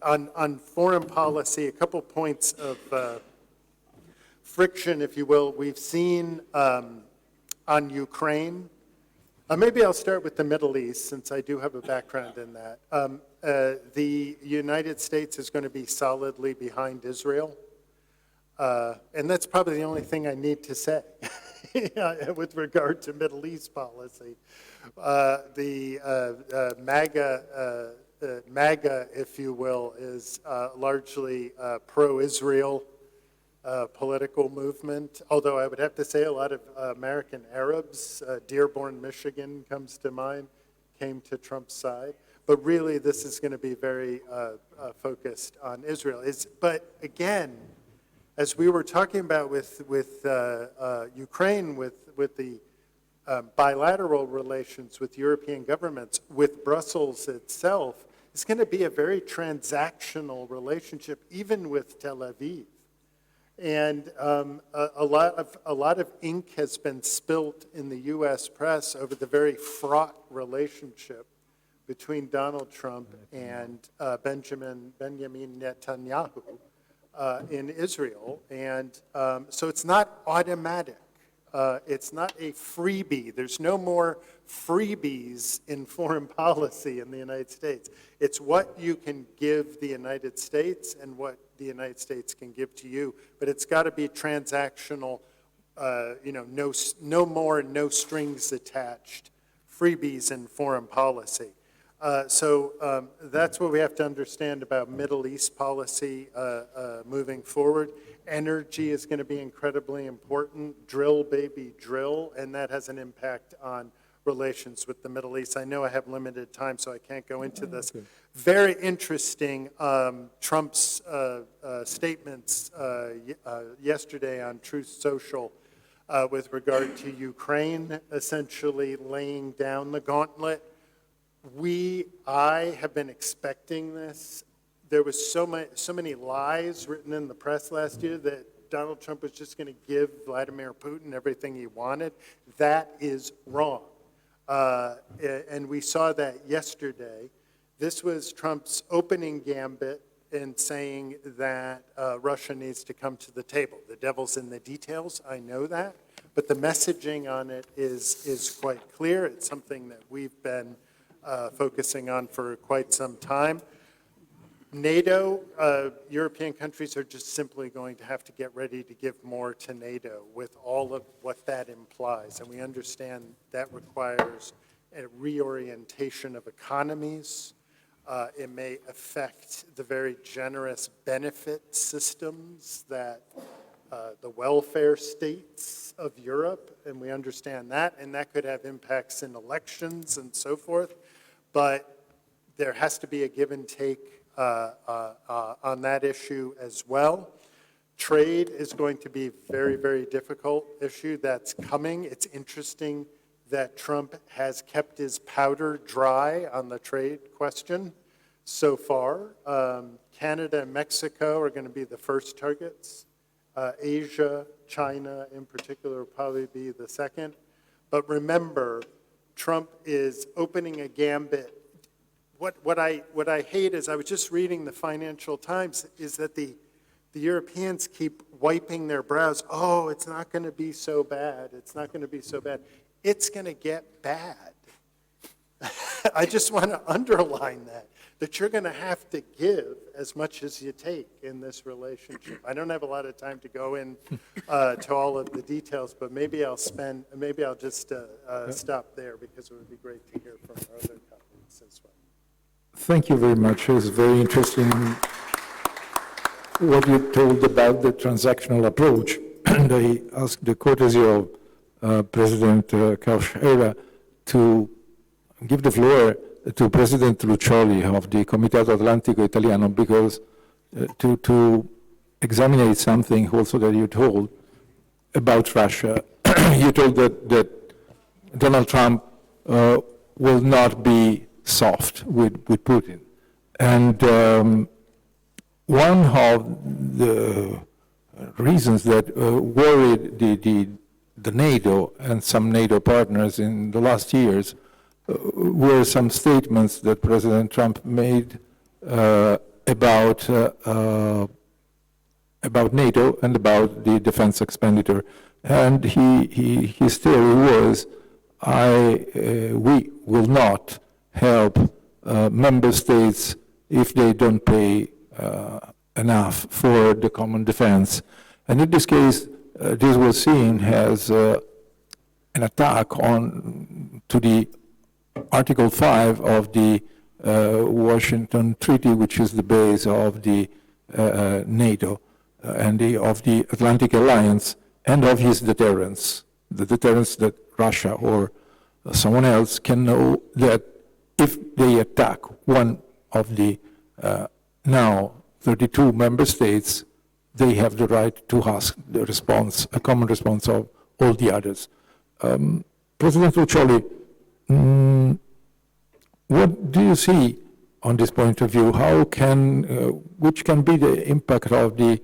on foreign policy, a couple points of friction, if you will. We've seen on Ukraine. Maybe I'll start with the Middle East, since I do have a background in that. The United States is going to be solidly behind Israel. And that's probably the only thing I need to say with regard to Middle East policy. The MAGA, if you will, is largely pro-Israel political movement, although I would have to say a lot of American Arabs, Dearborn, Michigan comes to mind, came to Trump's side. But really, this is going to be very focused on Israel. But again, as we were talking about with Ukraine, with the bilateral relations with European governments, with Brussels itself, it's going to be a very transactional relationship, even with Tel Aviv. And a lot of ink has been spilt in the U.S. press over the very fraught relationship between Donald Trump and Benjamin Netanyahu in Israel. And so it's not automatic. It's not a freebie. There's no more freebies in foreign policy in the United States. It's what you can give the United States and what the United States can give to you. But it's got to be transactional, no more, no strings attached freebies in foreign policy. So that's what we have to understand about Middle East policy moving forward. Energy is going to be incredibly important. Drill, baby, drill. And that has an impact on relations with the Middle East. I know I have limited time, so I can't go into this. Okay. Very interesting, Trump's statements yesterday on Truth Social with regard to Ukraine, essentially laying down the gauntlet. I have been expecting this. There was so many lies written in the press last year that Donald Trump was just going to give Vladimir Putin everything he wanted. That is wrong. And we saw that yesterday. This was Trump's opening gambit in saying that Russia needs to come to the table. The devil's in the details, I know that. But the messaging on it is quite clear. It's something that we've been focusing on for quite some time. NATO, European countries are just simply going to have to get ready to give more to NATO with all of what that implies. And we understand that requires a reorientation of economies. It may affect the very generous benefit systems that the welfare states of Europe, and we understand that, and that could have impacts in elections and so forth. But there has to be a give and take on that issue as well. Trade is going to be a very, very difficult issue that's coming. It's interesting that Trump has kept his powder dry on the trade question so far. Canada and Mexico are going to be the first targets. Asia, China in particular will probably be the second. But remember, Trump is opening a gambit. What I hate is, I was just reading the Financial Times, is that the Europeans keep wiping their brows. Oh, it's not going to be so bad. It's not going to be so bad. It's going to get bad. I just want to underline that you're going to have to give as much as you take in this relationship. I don't have a lot of time to go in to all of the details, but maybe I'll just stop there, because it would be great to hear from our other colleagues as well. Thank you very much. It's very interesting what you told about the transactional approach. And I ask the courtesy of President Kausera to give the floor to President Luccioli of the Comitato Atlantico Italiano, because to examine something also that you told about Russia. You told that Donald Trump will not be soft with Putin. And one of the reasons that worried the NATO and some NATO partners in the last years were some statements that President Trump made about NATO and about the defense expenditure. And his theory was, we will not help member states if they don't pay enough for the common defense. And in this case, this was seen as an attack to the Article 5 of the Washington Treaty, which is the base of the NATO and of the Atlantic Alliance, and of his deterrence, the deterrence that Russia or someone else can know that if they attack one of the now 32 member states, they have the right to ask the response, a common response of all the others. President Luccioli, what do you see on this point of view? Which can be the impact of the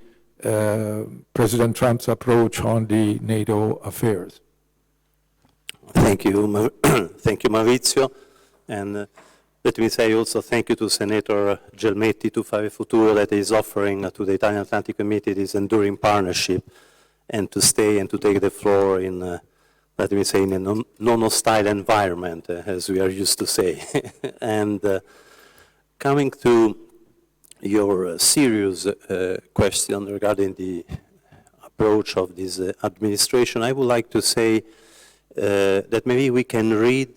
President Trump's approach on the NATO affairs? Thank you, thank you, Maurizio. And let me say also thank you to Senator Gelmetti to Fare Futuro that is offering to the Italian Atlantic Committee this enduring partnership, and to stay and to take the floor in, let me say, in a non-hostile environment, as we are used to say. And coming to your serious question regarding the approach of this administration, I would like to say that maybe we can read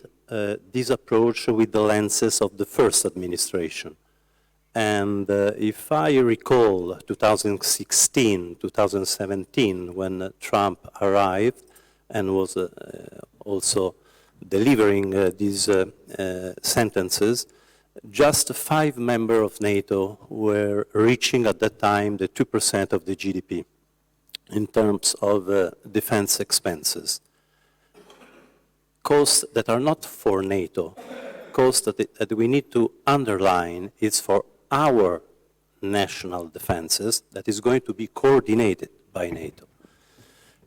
this approach with the lenses of the first administration. And if I recall 2016, 2017, when Trump arrived and was also delivering these sentences, just 5 members of NATO were reaching at that time the 2% of the GDP in terms of defense expenses. Costs that are not for NATO, costs that we need to underline is for our national defenses that is going to be coordinated by NATO.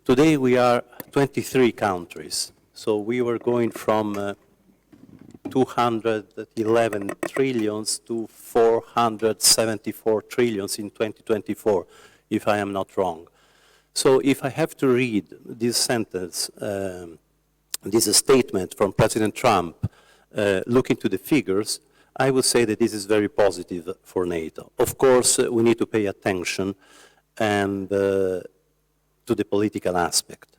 Today we are 23 countries, so we were going from 211 trillions to 474 trillions in 2024, if I am not wrong. So if I have to read this sentence, this statement from President Trump, looking to the figures, I would say that this is very positive for NATO. Of course, we need to pay attention and to the political aspect.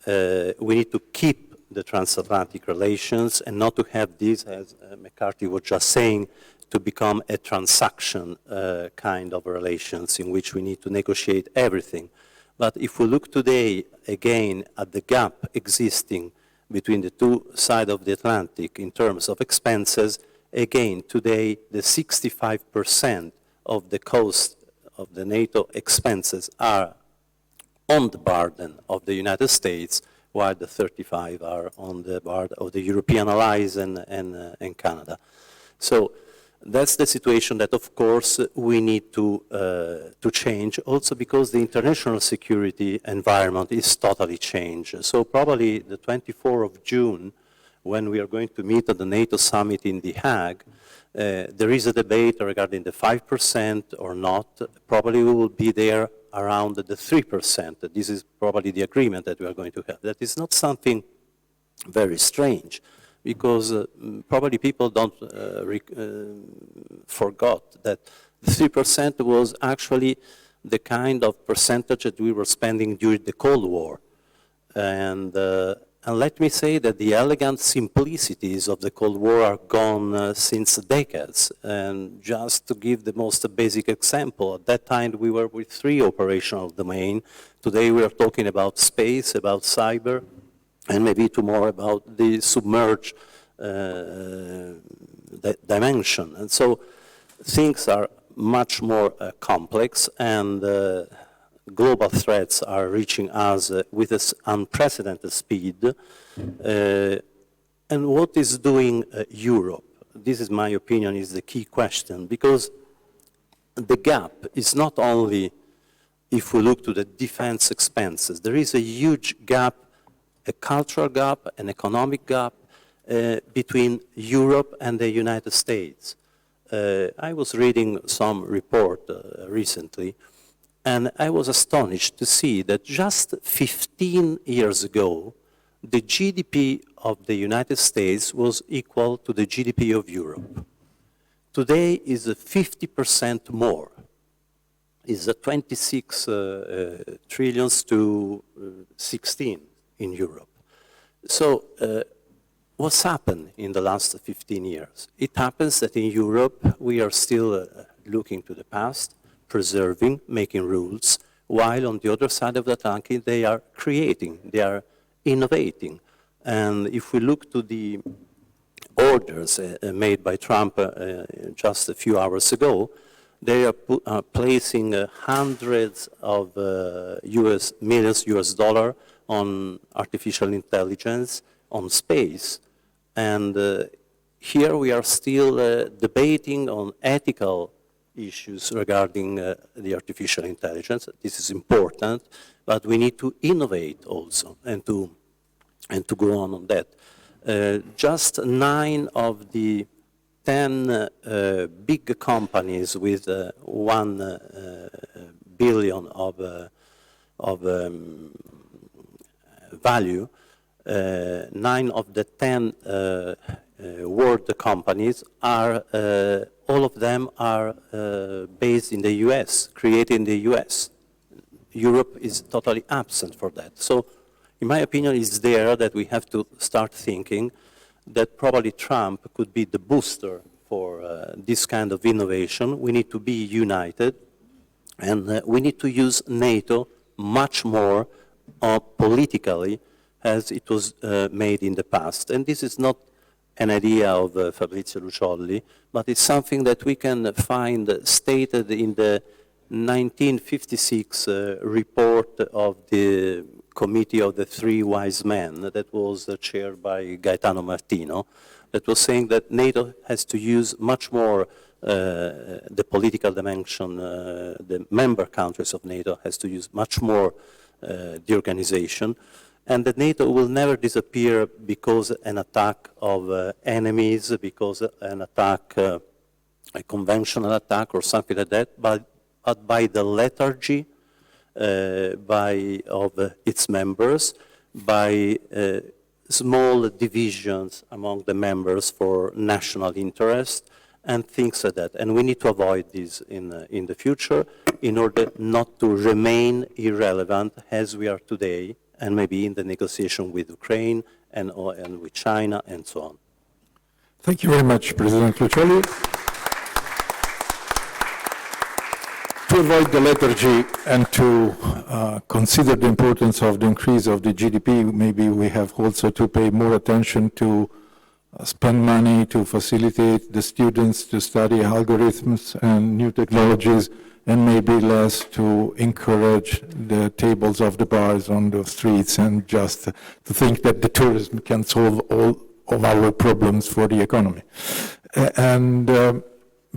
We need to keep the transatlantic relations and not to have this, as McCarthy was just saying, to become a transaction kind of relations in which we need to negotiate everything. But if we look today again at the gap existing between the two sides of the Atlantic in terms of expenses, again, today the 65% of the cost of the NATO expenses are on the burden of the United States, while the 35 are on the burden of the European allies and Canada. So That's the situation that, of course, we need to change, also because the international security environment is totally changed. So probably the 24th of June, when we are going to meet at the NATO summit in The Hague, there is a debate regarding the 5% or not. Probably we will be there around the 3%. This is probably the agreement that we are going to have. That is not something very strange, because probably people don't forgot that the 3% was actually the kind of percentage that we were spending during the Cold War. And let me say that the elegant simplicities of the Cold War are gone since decades. And just to give the most basic example, at that time we were with 3 operational domains. Today we are talking about space, about cyber, and maybe tomorrow about the submerged dimension. And so things are much more complex, and global threats are reaching us with this unprecedented speed. And what is doing Europe? This is my opinion, is the key question, because the gap is not only, if we look to the defense expenses, there is a huge gap, a cultural gap, an economic gap between Europe and the United States. I was reading some report recently, and I was astonished to see that just 15 years ago, the GDP of the United States was equal to the GDP of Europe. Today is 50% more. It's 26 trillions to 16 in Europe. So what's happened in the last 15 years? It happens that in Europe we are still looking to the past, preserving, making rules, while on the other side of the Atlantic they are creating, they are innovating. And if we look to the orders made by Trump just a few hours ago, they are placing hundreds of millions US dollar on artificial intelligence, on space. And here we are still debating on ethical issues regarding the artificial intelligence. This is important, but we need to innovate also and to go on that. Just 9 of the 10 big companies with 1 billion of value, 9 of the 10 world companies are, all of them are based in the US, created in the US. Europe is totally absent for that. So, in my opinion, it's there that we have to start thinking that probably Trump could be the booster for this kind of innovation. We need to be united, and we need to use NATO much more politically as it was made in the past. And this is not an idea of Fabrizio Luciolli, but it's something that we can find stated in the 1956 report of the Committee of the Three Wise Men that was chaired by Gaetano Martino, that was saying that NATO has to use much more the political dimension, the member countries of NATO has to use much more the organization, and that NATO will never disappear because an attack of enemies, because an attack, a conventional attack or something like that, but by the lethargy of its members, by small divisions among the members for national interest, and things like that. And we need to avoid this in the future in order not to remain irrelevant as we are today, and maybe in the negotiation with Ukraine and with China and so on. Thank you very much, President Luciolli. To avoid the lethargy and to consider the importance of the increase of the GDP, maybe we have also to pay more attention to spend money to facilitate the students to study algorithms and new technologies, and maybe less to encourage the tables of the bars on the streets and just to think that the tourism can solve all of our problems for the economy. And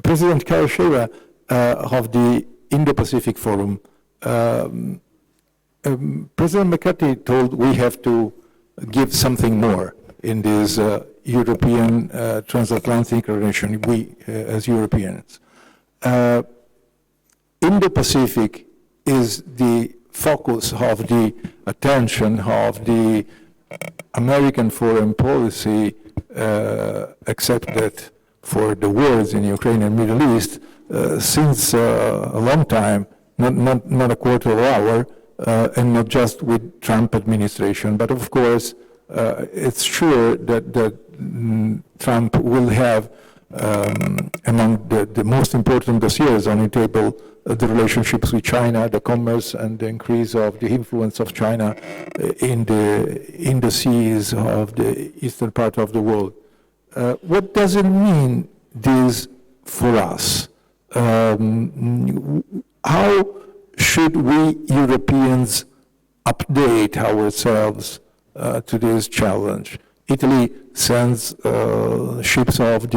President Karasheva of the Indo-Pacific Forum, President McCarthy told we have to give something more in this European transatlantic relation, we as Europeans. Indo-Pacific is the focus of the attention of the American foreign policy, except that for the wars in Ukraine and Middle East, since a long time, not a quarter of an hour, and not just with Trump administration. But of course, it's sure that Trump will have among the most important dossiers on the table the relationships with China, the commerce and the increase of the influence of China in the seas of the eastern part of the world. What does it mean this for us? How should we Europeans update ourselves to this challenge? Italy sends ships of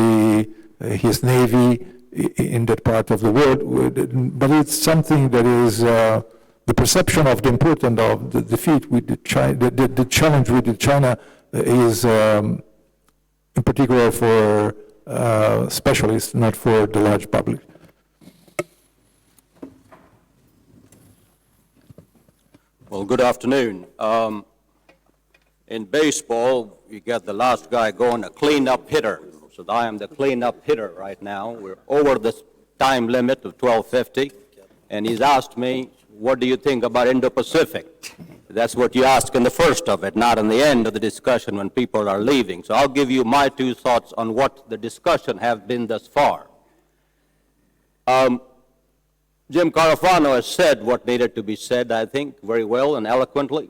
his navy in that part of the world, but it's something that is the perception of the importance of the defeat with the challenge with China is in particular for specialists, not for the large public. Well, good afternoon. In baseball, you get the last guy going, a clean-up hitter. So I am the clean-up hitter right now. We're over the time limit of 12:50, and he's asked me, what do you think about Indo-Pacific? That's what you ask in the first of it, not in the end of the discussion when people are leaving. So I'll give you my two thoughts on what the discussion has been thus far. Jim Carafano has said what needed to be said, I think, very well and eloquently.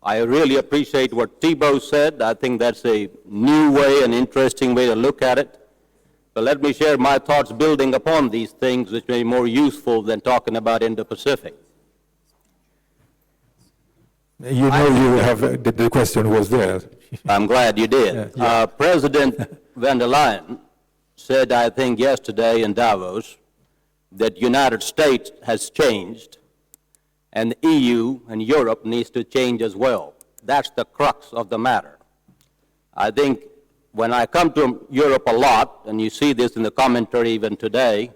I really appreciate what Thibault said. I think that's a new way, an interesting way to look at it. But let me share my thoughts building upon these things, which may be more useful than talking about Indo-Pacific. You know, you have the question was there. I'm glad you did. Yeah. President van der Leyen said, I think, yesterday in Davos that United States has changed, and the EU and Europe needs to change as well. That's the crux of the matter. I think when I come to Europe a lot, and you see this in the commentary even today,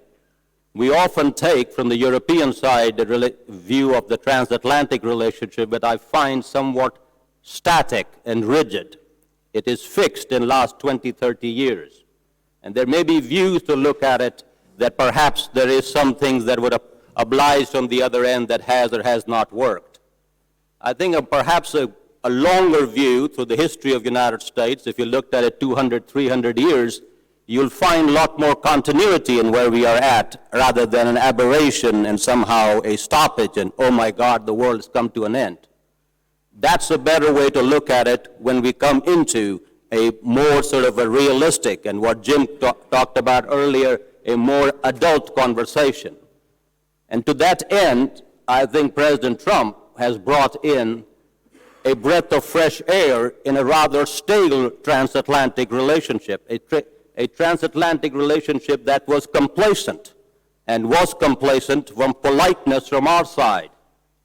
we often take from the European side the view of the transatlantic relationship that I find somewhat static and rigid. It is fixed in the last 20, 30 years. And there may be views to look at it that perhaps there is some things that would oblige from the other end that has or has not worked. I think perhaps a longer view through the history of the United States, if you looked at it 200, 300 years, you'll find a lot more continuity in where we are at rather than an aberration and somehow a stoppage and, oh my God, the world has come to an end. That's a better way to look at it when we come into a more sort of a realistic and what Jim talked about earlier, a more adult conversation. And to that end, I think President Trump has brought in a breath of fresh air in a rather stale transatlantic relationship, a transatlantic relationship that was complacent and was complacent from politeness from our side.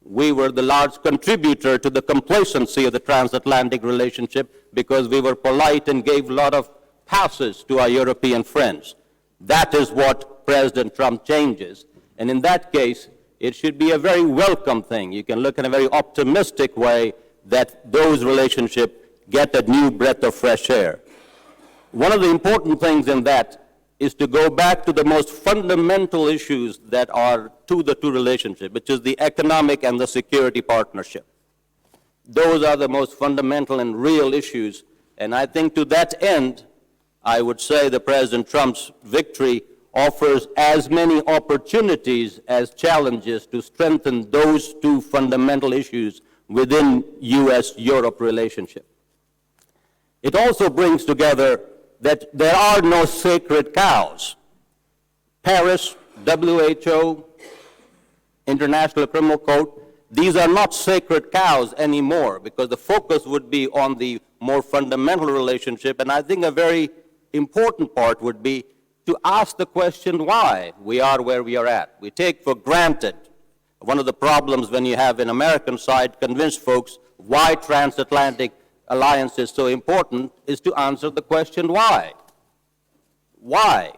We were the large contributor to the complacency of the transatlantic relationship because we were polite and gave a lot of passes to our European friends. That is what President Trump changes. And in that case, it should be a very welcome thing. You can look in a very optimistic way that those relationships get a new breath of fresh air. One of the important things in that is to go back to the most fundamental issues that are to the two relationships, which is the economic and the security partnership. Those are the most fundamental and real issues. And I think to that end, I would say that President Trump's victory offers as many opportunities as challenges to strengthen those two fundamental issues within U.S.-Europe relationship. It also brings together that there are no sacred cows. Paris, WHO, International Criminal Court, these are not sacred cows anymore because the focus would be on the more fundamental relationship, and I think a very important part would be to ask the question why we are where we are at. We take for granted, one of the problems when you have an American side convince folks why transatlantic alliance is so important is to answer the question why. Why?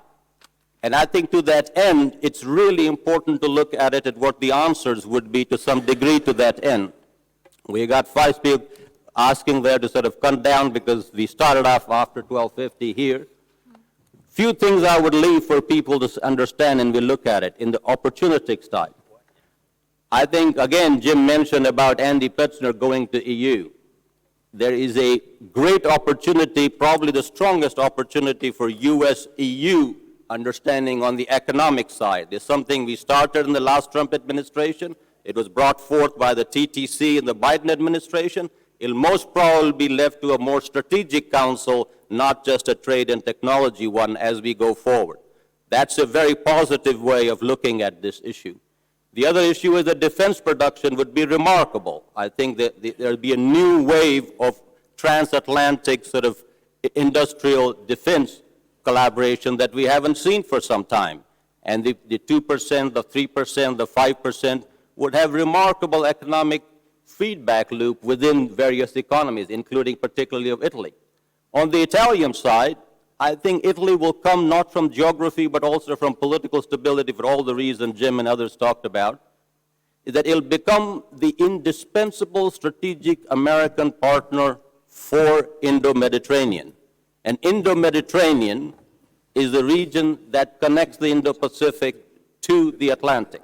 And I think to that end, it's really important to look at it at what the answers would be to some degree to that end. We got 5 people asking there to sort of come down because we started off after 12:50 here. Few things I would leave for people to understand and we look at it in the opportunistic side. I think, again, Jim mentioned about Andy Petzner going to EU. There is a great opportunity, probably the strongest opportunity for US-EU understanding on the economic side. There's something we started in the last Trump administration. It was brought forth by the TTC in the Biden administration. It'll most probably be left to a more strategic council, not just a trade and technology one as we go forward. That's a very positive way of looking at this issue. The other issue is that defense production would be remarkable. I think that there'll be a new wave of transatlantic sort of industrial defense collaboration that we haven't seen for some time. And the 2%, the 3%, the 5% would have remarkable economic feedback loop within various economies, including particularly of Italy. On the Italian side, I think Italy will come not from geography, but also from political stability for all the reasons Jim and others talked about, is that it'll become the indispensable strategic American partner for Indo-Mediterranean. And Indo-Mediterranean is the region that connects the Indo-Pacific to the Atlantic.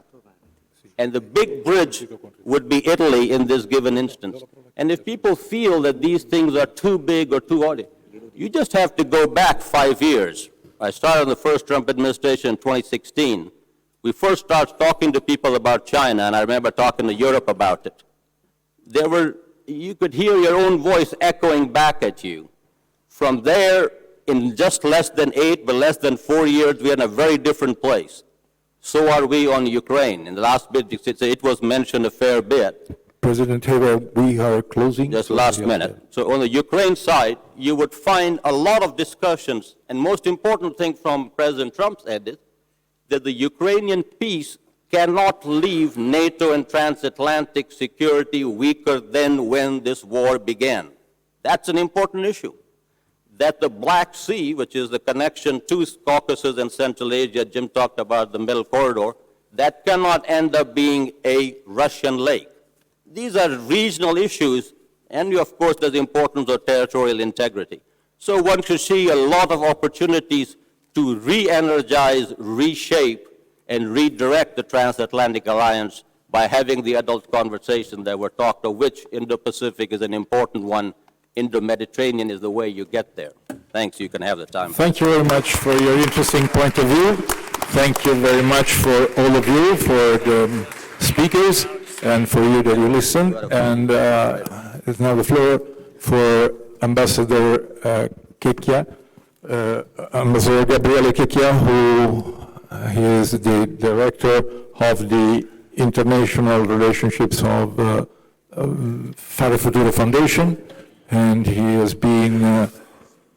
And the big bridge would be Italy in this given instance. And if people feel that these things are too big or too odd, you just have to go back 5 years. I started in the first Trump administration in 2016. We first started talking to people about China, and I remember talking to Europe about it. You could hear your own voice echoing back at you. From there, in just less than 8, but less than 4 years, we're in a very different place. So are we on Ukraine. In the last bit, it was mentioned a fair bit. President Haber, we are closing. Just last minute. So on the Ukraine side, you would find a lot of discussions, and most important thing from President Trump's end is that the Ukrainian peace cannot leave NATO and transatlantic security weaker than when this war began. That's an important issue. That the Black Sea, which is the connection to Caucasus and Central Asia, Jim talked about the middle corridor, that cannot end up being a Russian lake. These are regional issues, and of course there's the importance of territorial integrity. So one should see a lot of opportunities to re-energize, reshape, and redirect the transatlantic alliance by having the adult conversation that were talked of, which Indo-Pacific is an important one. Indo-Mediterranean is the way you get there. Thanks, you can have the time. Thank you very much for your interesting point of view. Thank you very much for all of you, for the speakers, and for you that you listened. And it's now the floor for Ambassador Checchia, Ambassador Gabriele Checchia, who he is the director of the International Relationships of Fare Futuro Foundation, and he has been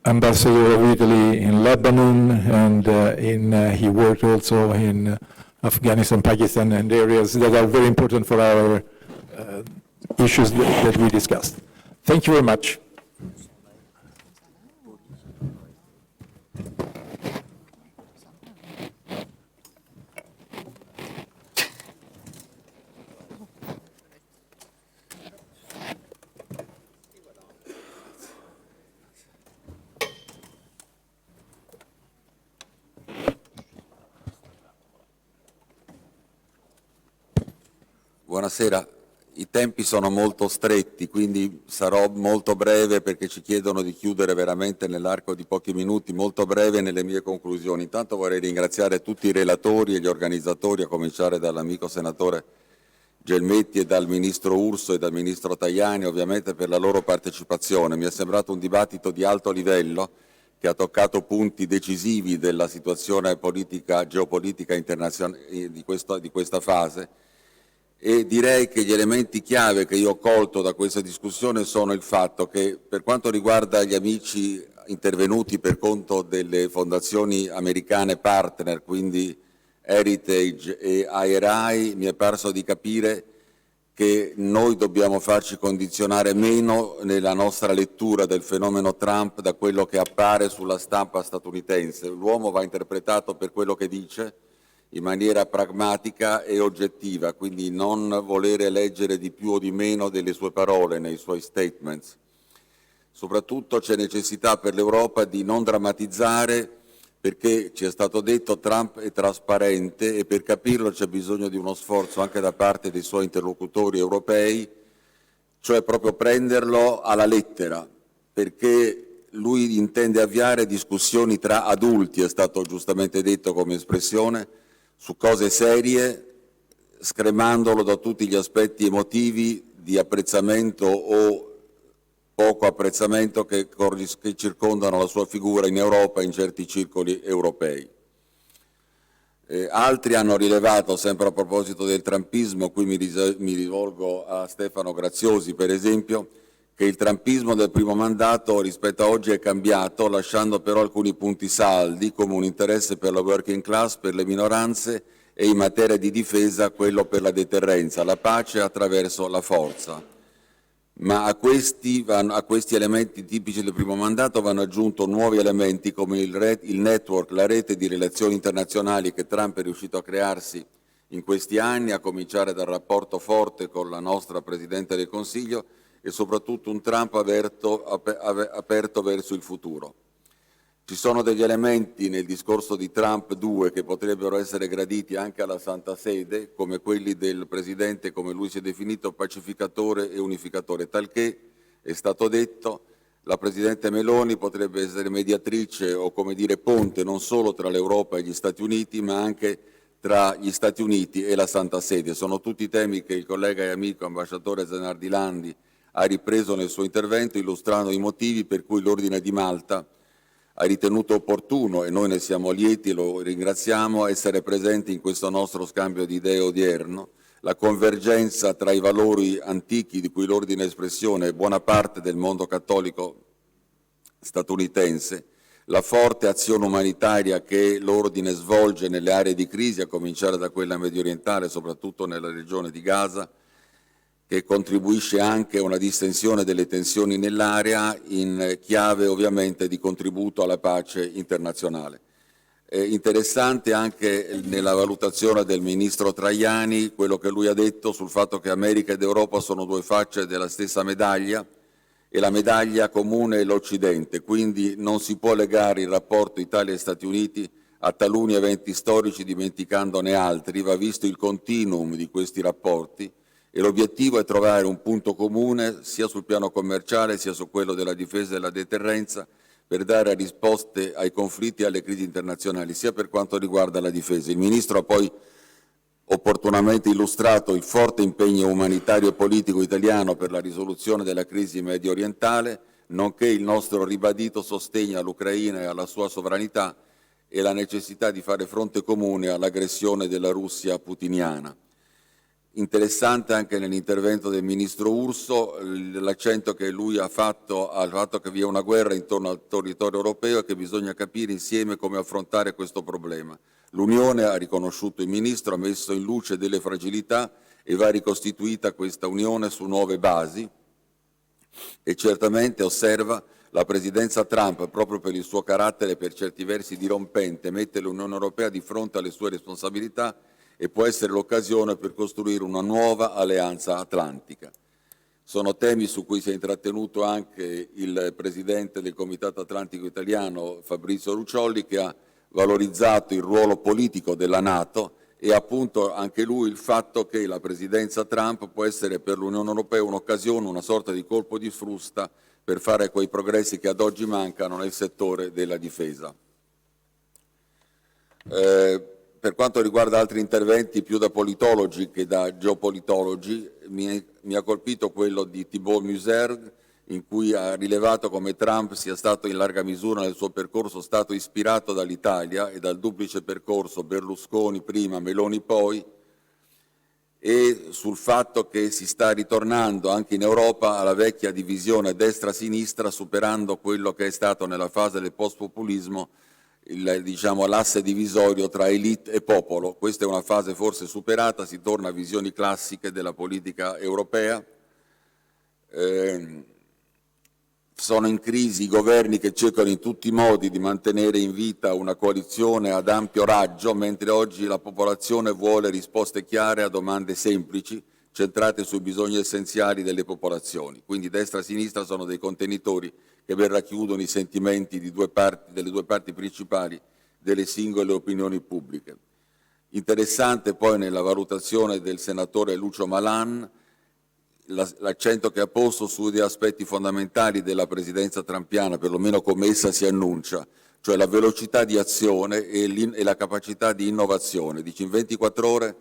ambassador of Italy in Lebanon, and he worked also in Afghanistan, Pakistan, and areas that are very important for our issues that we discussed. Thank you very much. Buonasera, i tempi sono molto stretti, quindi sarò molto breve perché ci chiedono di chiudere veramente nell'arco di pochi minuti, molto breve nelle mie conclusioni. Intanto vorrei ringraziare tutti i relatori e gli organizzatori, a cominciare dall'amico senatore Gelmetti e dal Ministro Urso e dal Ministro Tajani, ovviamente per la loro partecipazione. Mi è sembrato un dibattito di alto livello che ha toccato punti decisivi della situazione politica, geopolitica internazionale di questa fase. E direi che gli elementi chiave che io ho colto da questa discussione sono il fatto che, per quanto riguarda gli amici intervenuti per conto delle fondazioni americane partner, quindi Heritage e IRI, mi è parso di capire che noi dobbiamo farci condizionare meno nella nostra lettura del fenomeno Trump da quello che appare sulla stampa statunitense. L'uomo va interpretato per quello che dice in maniera pragmatica e oggettiva, quindi non volere leggere di più o di meno delle sue parole nei suoi statements. Soprattutto c'è necessità per l'Europa di non drammatizzare, perché ci è stato detto Trump è trasparente e per capirlo c'è bisogno di uno sforzo anche da parte dei suoi interlocutori europei, cioè proprio prenderlo alla lettera, perché lui intende avviare discussioni tra adulti, è stato giustamente detto come espressione, su cose serie, scremandolo da tutti gli aspetti emotivi di apprezzamento o poco apprezzamento che circondano la sua figura in Europa e in certi circoli europei. Altri hanno rilevato, sempre a proposito del trumpismo, qui mi rivolgo a Stefano Graziosi per esempio, che il trumpismo del primo mandato rispetto a oggi è cambiato, lasciando però alcuni punti saldi, come un interesse per la working class, per le minoranze e in materia di difesa quello per la deterrenza, la pace attraverso la forza. Ma a questi elementi tipici del primo mandato vanno aggiunti nuovi elementi come il network, la rete di relazioni internazionali che Trump è riuscito a crearsi in questi anni, a cominciare dal rapporto forte con la nostra Presidente del Consiglio e soprattutto un Trump aperto verso il futuro. Ci sono degli elementi nel discorso di Trump 2 che potrebbero essere graditi anche alla Santa Sede, come quelli del Presidente, come lui si è definito, pacificatore e unificatore, talché, è stato detto, la Presidente Meloni potrebbe essere mediatrice o, come dire, ponte non solo tra l'Europa e gli Stati Uniti, ma anche tra gli Stati Uniti e la Santa Sede. Sono tutti temi che il collega e amico ambasciatore Zanardi Landi ha ripreso nel suo intervento, illustrando i motivi per cui l'Ordine di Malta ha ritenuto opportuno, e noi ne siamo lieti e lo ringraziamo, essere presenti in questo nostro scambio di idee odierno, la convergenza tra i valori antichi di cui l'Ordine è espressione e buona parte del mondo cattolico statunitense, la forte azione umanitaria che l'Ordine svolge nelle aree di crisi, a cominciare da quella mediorientale, soprattutto nella regione di Gaza, che contribuisce anche a una distensione delle tensioni nell'area in chiave ovviamente di contributo alla pace internazionale. È interessante anche nella valutazione del ministro Traiani quello che lui ha detto sul fatto che America ed Europa sono due facce della stessa medaglia e la medaglia comune è l'Occidente, quindi non si può legare il rapporto Italia e Stati Uniti a taluni eventi storici dimenticandone altri, va visto il continuum di questi rapporti e l'obiettivo è trovare un punto comune sia sul piano commerciale sia su quello della difesa e della deterrenza per dare risposte ai conflitti e alle crisi internazionali, sia per quanto riguarda la difesa. Il Ministro ha poi opportunamente illustrato il forte impegno umanitario e politico italiano per la risoluzione della crisi medio orientale, nonché il nostro ribadito sostegno all'Ucraina e alla sua sovranità e la necessità di fare fronte comune all'aggressione della Russia putiniana. Interessante anche nell'intervento del Ministro Urso l'accento che lui ha fatto al fatto che vi è una guerra intorno al territorio europeo e che bisogna capire insieme come affrontare questo problema. L'Unione, ha riconosciuto il Ministro, ha messo in luce delle fragilità e va ricostituita questa Unione su nuove basi e certamente osserva la Presidenza Trump, proprio per il suo carattere per certi versi dirompente, mette l'Unione Europea di fronte alle sue responsabilità e può essere l'occasione per costruire una nuova alleanza atlantica. Sono temi su cui si è intrattenuto anche il Presidente del Comitato Atlantico Italiano, Fabrizio Rucciolli, che ha valorizzato il ruolo politico della Nato e appunto anche lui il fatto che la Presidenza Trump può essere per l'Unione Europea un'occasione, una sorta di colpo di frusta per fare quei progressi che ad oggi mancano nel settore della difesa. Per quanto riguarda altri interventi più da politologi che da geopolitologi, mi ha colpito quello di Thibault Muser, in cui ha rilevato come Trump sia stato in larga misura nel suo percorso stato ispirato dall'Italia e dal duplice percorso Berlusconi prima, Meloni poi, e sul fatto che si sta ritornando anche in Europa alla vecchia divisione destra-sinistra, superando quello che è stato nella fase del post-populismo diciamo, l'asse divisorio tra elite e popolo. Questa è una fase forse superata, si torna a visioni classiche della politica europea. Sono in crisi i governi che cercano in tutti i modi di mantenere in vita una coalizione ad ampio raggio, mentre oggi la popolazione vuole risposte chiare a domande semplici, centrate sui bisogni essenziali delle popolazioni. Quindi destra e sinistra sono dei contenitori che ben racchiudono i sentimenti delle due parti principali delle singole opinioni pubbliche. Interessante poi nella valutazione del senatore Lucio Malan l'accento che ha posto su degli aspetti fondamentali della presidenza trumpiana, perlomeno come essa si annuncia, cioè la velocità di azione e la capacità di innovazione. Dice, in 24 ore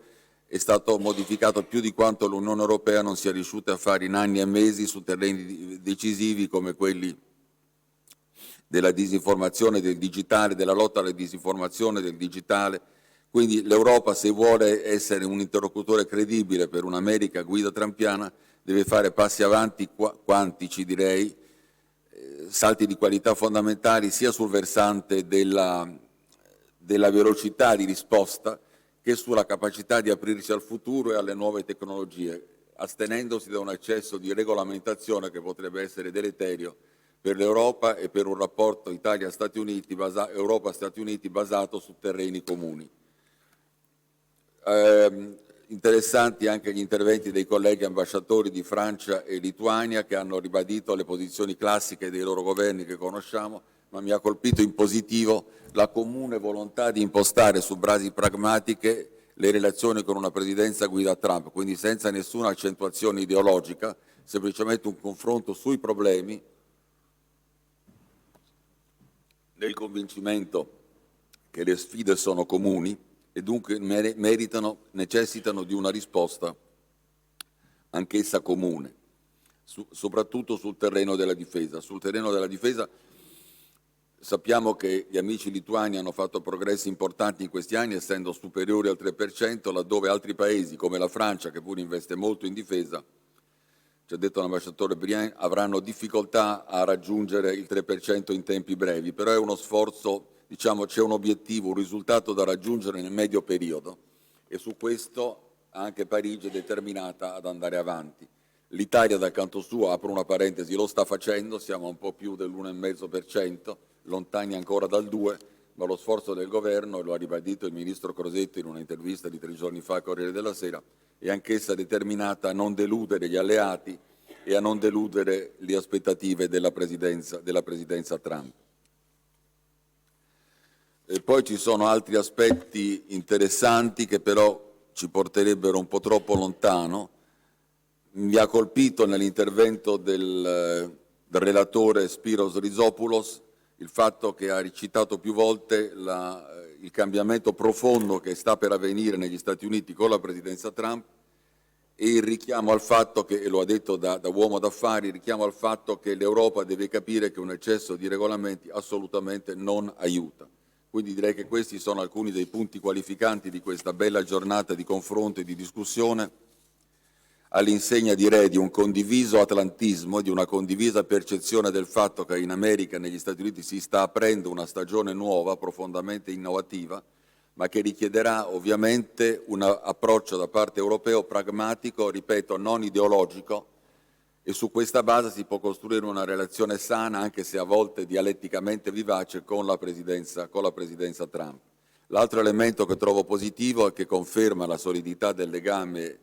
è stato modificato più di quanto l'Unione Europea non sia riuscita a fare in anni e mesi su terreni decisivi come quelli della disinformazione, del digitale, della lotta alla disinformazione, del digitale. Quindi l'Europa, se vuole essere un interlocutore credibile per un'America a guida trumpiana, deve fare passi avanti quantici, direi, salti di qualità fondamentali sia sul versante della velocità di risposta che sulla capacità di aprirsi al futuro e alle nuove tecnologie, astenendosi da un eccesso di regolamentazione che potrebbe essere deleterio per l'Europa e per un rapporto Italia-Stati Uniti, Europa-Stati Uniti basato su terreni comuni. Interessanti anche gli interventi dei colleghi ambasciatori di Francia e Lituania che hanno ribadito le posizioni classiche dei loro governi che conosciamo, ma mi ha colpito in positivo la comune volontà di impostare su basi pragmatiche le relazioni con una presidenza guida Trump, quindi senza nessuna accentuazione ideologica, semplicemente un confronto sui problemi, nel convincimento che le sfide sono comuni e dunque necessitano di una risposta anch'essa comune, soprattutto sul terreno della difesa. Sul terreno della difesa sappiamo che gli amici lituani hanno fatto progressi importanti in questi anni, essendo superiori al 3%, laddove altri paesi, come la Francia, che pure investe molto in difesa, ci ha detto l'ambasciatore Briand, avranno difficoltà a raggiungere il 3% in tempi brevi, però è uno sforzo, diciamo, c'è un obiettivo, un risultato da raggiungere nel medio periodo e su questo anche Parigi è determinata ad andare avanti. L'Italia dal canto suo, apro una parentesi, lo sta facendo, siamo a un po' più dell'1,5%, lontani ancora dal 2%, ma lo sforzo del governo, e lo ha ribadito il ministro Crosetto in un'intervista di 3 giorni fa al Corriere della Sera, è anch'essa determinata a non deludere gli alleati e a non deludere le aspettative della presidenza Trump. E poi ci sono altri aspetti interessanti che però ci porterebbero un po' troppo lontano. Mi ha colpito nell'intervento del relatore Spiros Rizopoulos il fatto che ha ricitato più volte il cambiamento profondo che sta per avvenire negli Stati Uniti con la presidenza Trump e il richiamo al fatto che, e lo ha detto da uomo d'affari, il richiamo al fatto che l'Europa deve capire che un eccesso di regolamenti assolutamente non aiuta. Quindi direi che questi sono alcuni dei punti qualificanti di questa bella giornata di confronto e di discussione, all'insegna, direi, di un condiviso atlantismo e di una condivisa percezione del fatto che in America e negli Stati Uniti si sta aprendo una stagione nuova, profondamente innovativa, ma che richiederà ovviamente un approccio da parte europeo pragmatico, ripeto, non ideologico, e su questa base si può costruire una relazione sana, anche se a volte dialetticamente vivace, con la presidenza Trump. L'altro elemento che trovo positivo è che conferma la solidità del legame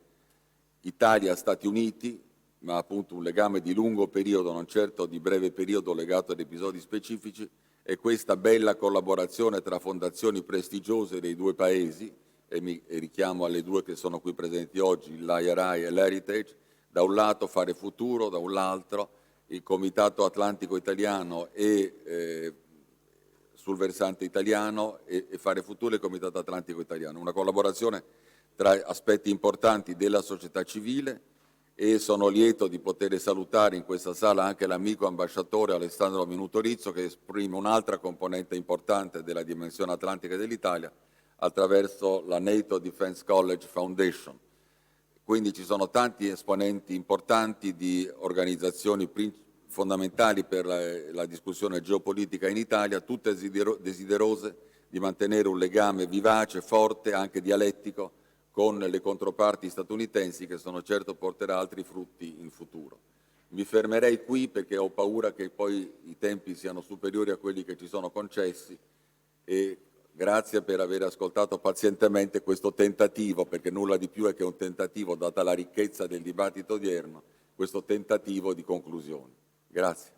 Italia-Stati Uniti, ma appunto un legame di lungo periodo, non certo di breve periodo legato ad episodi specifici, e questa bella collaborazione tra fondazioni prestigiose dei due paesi, e richiamo alle due che sono qui presenti oggi, l'IRI e l'Heritage, da un lato Fare Futuro, da un altro il Comitato Atlantico Italiano e sul versante italiano e Fare Futuro e il Comitato Atlantico Italiano. Una collaborazione tra aspetti importanti della società civile e sono lieto di poter salutare in questa sala anche l'amico ambasciatore Alessandro Minutorizzo che esprime un'altra componente importante della dimensione atlantica dell'Italia attraverso la NATO Defense College Foundation. quindi ci sono tanti esponenti importanti di organizzazioni fondamentali per la discussione geopolitica in Italia, tutte desiderose di mantenere un legame vivace, forte, anche dialettico, con le controparti statunitensi, che sono certo porterà altri frutti in futuro. Mi fermerei qui perché ho paura che poi i tempi siano superiori a quelli che ci sono concessi, e grazie per aver ascoltato pazientemente questo tentativo, perché nulla di più è che un tentativo, data la ricchezza del dibattito odierno, questo tentativo di conclusione. Grazie.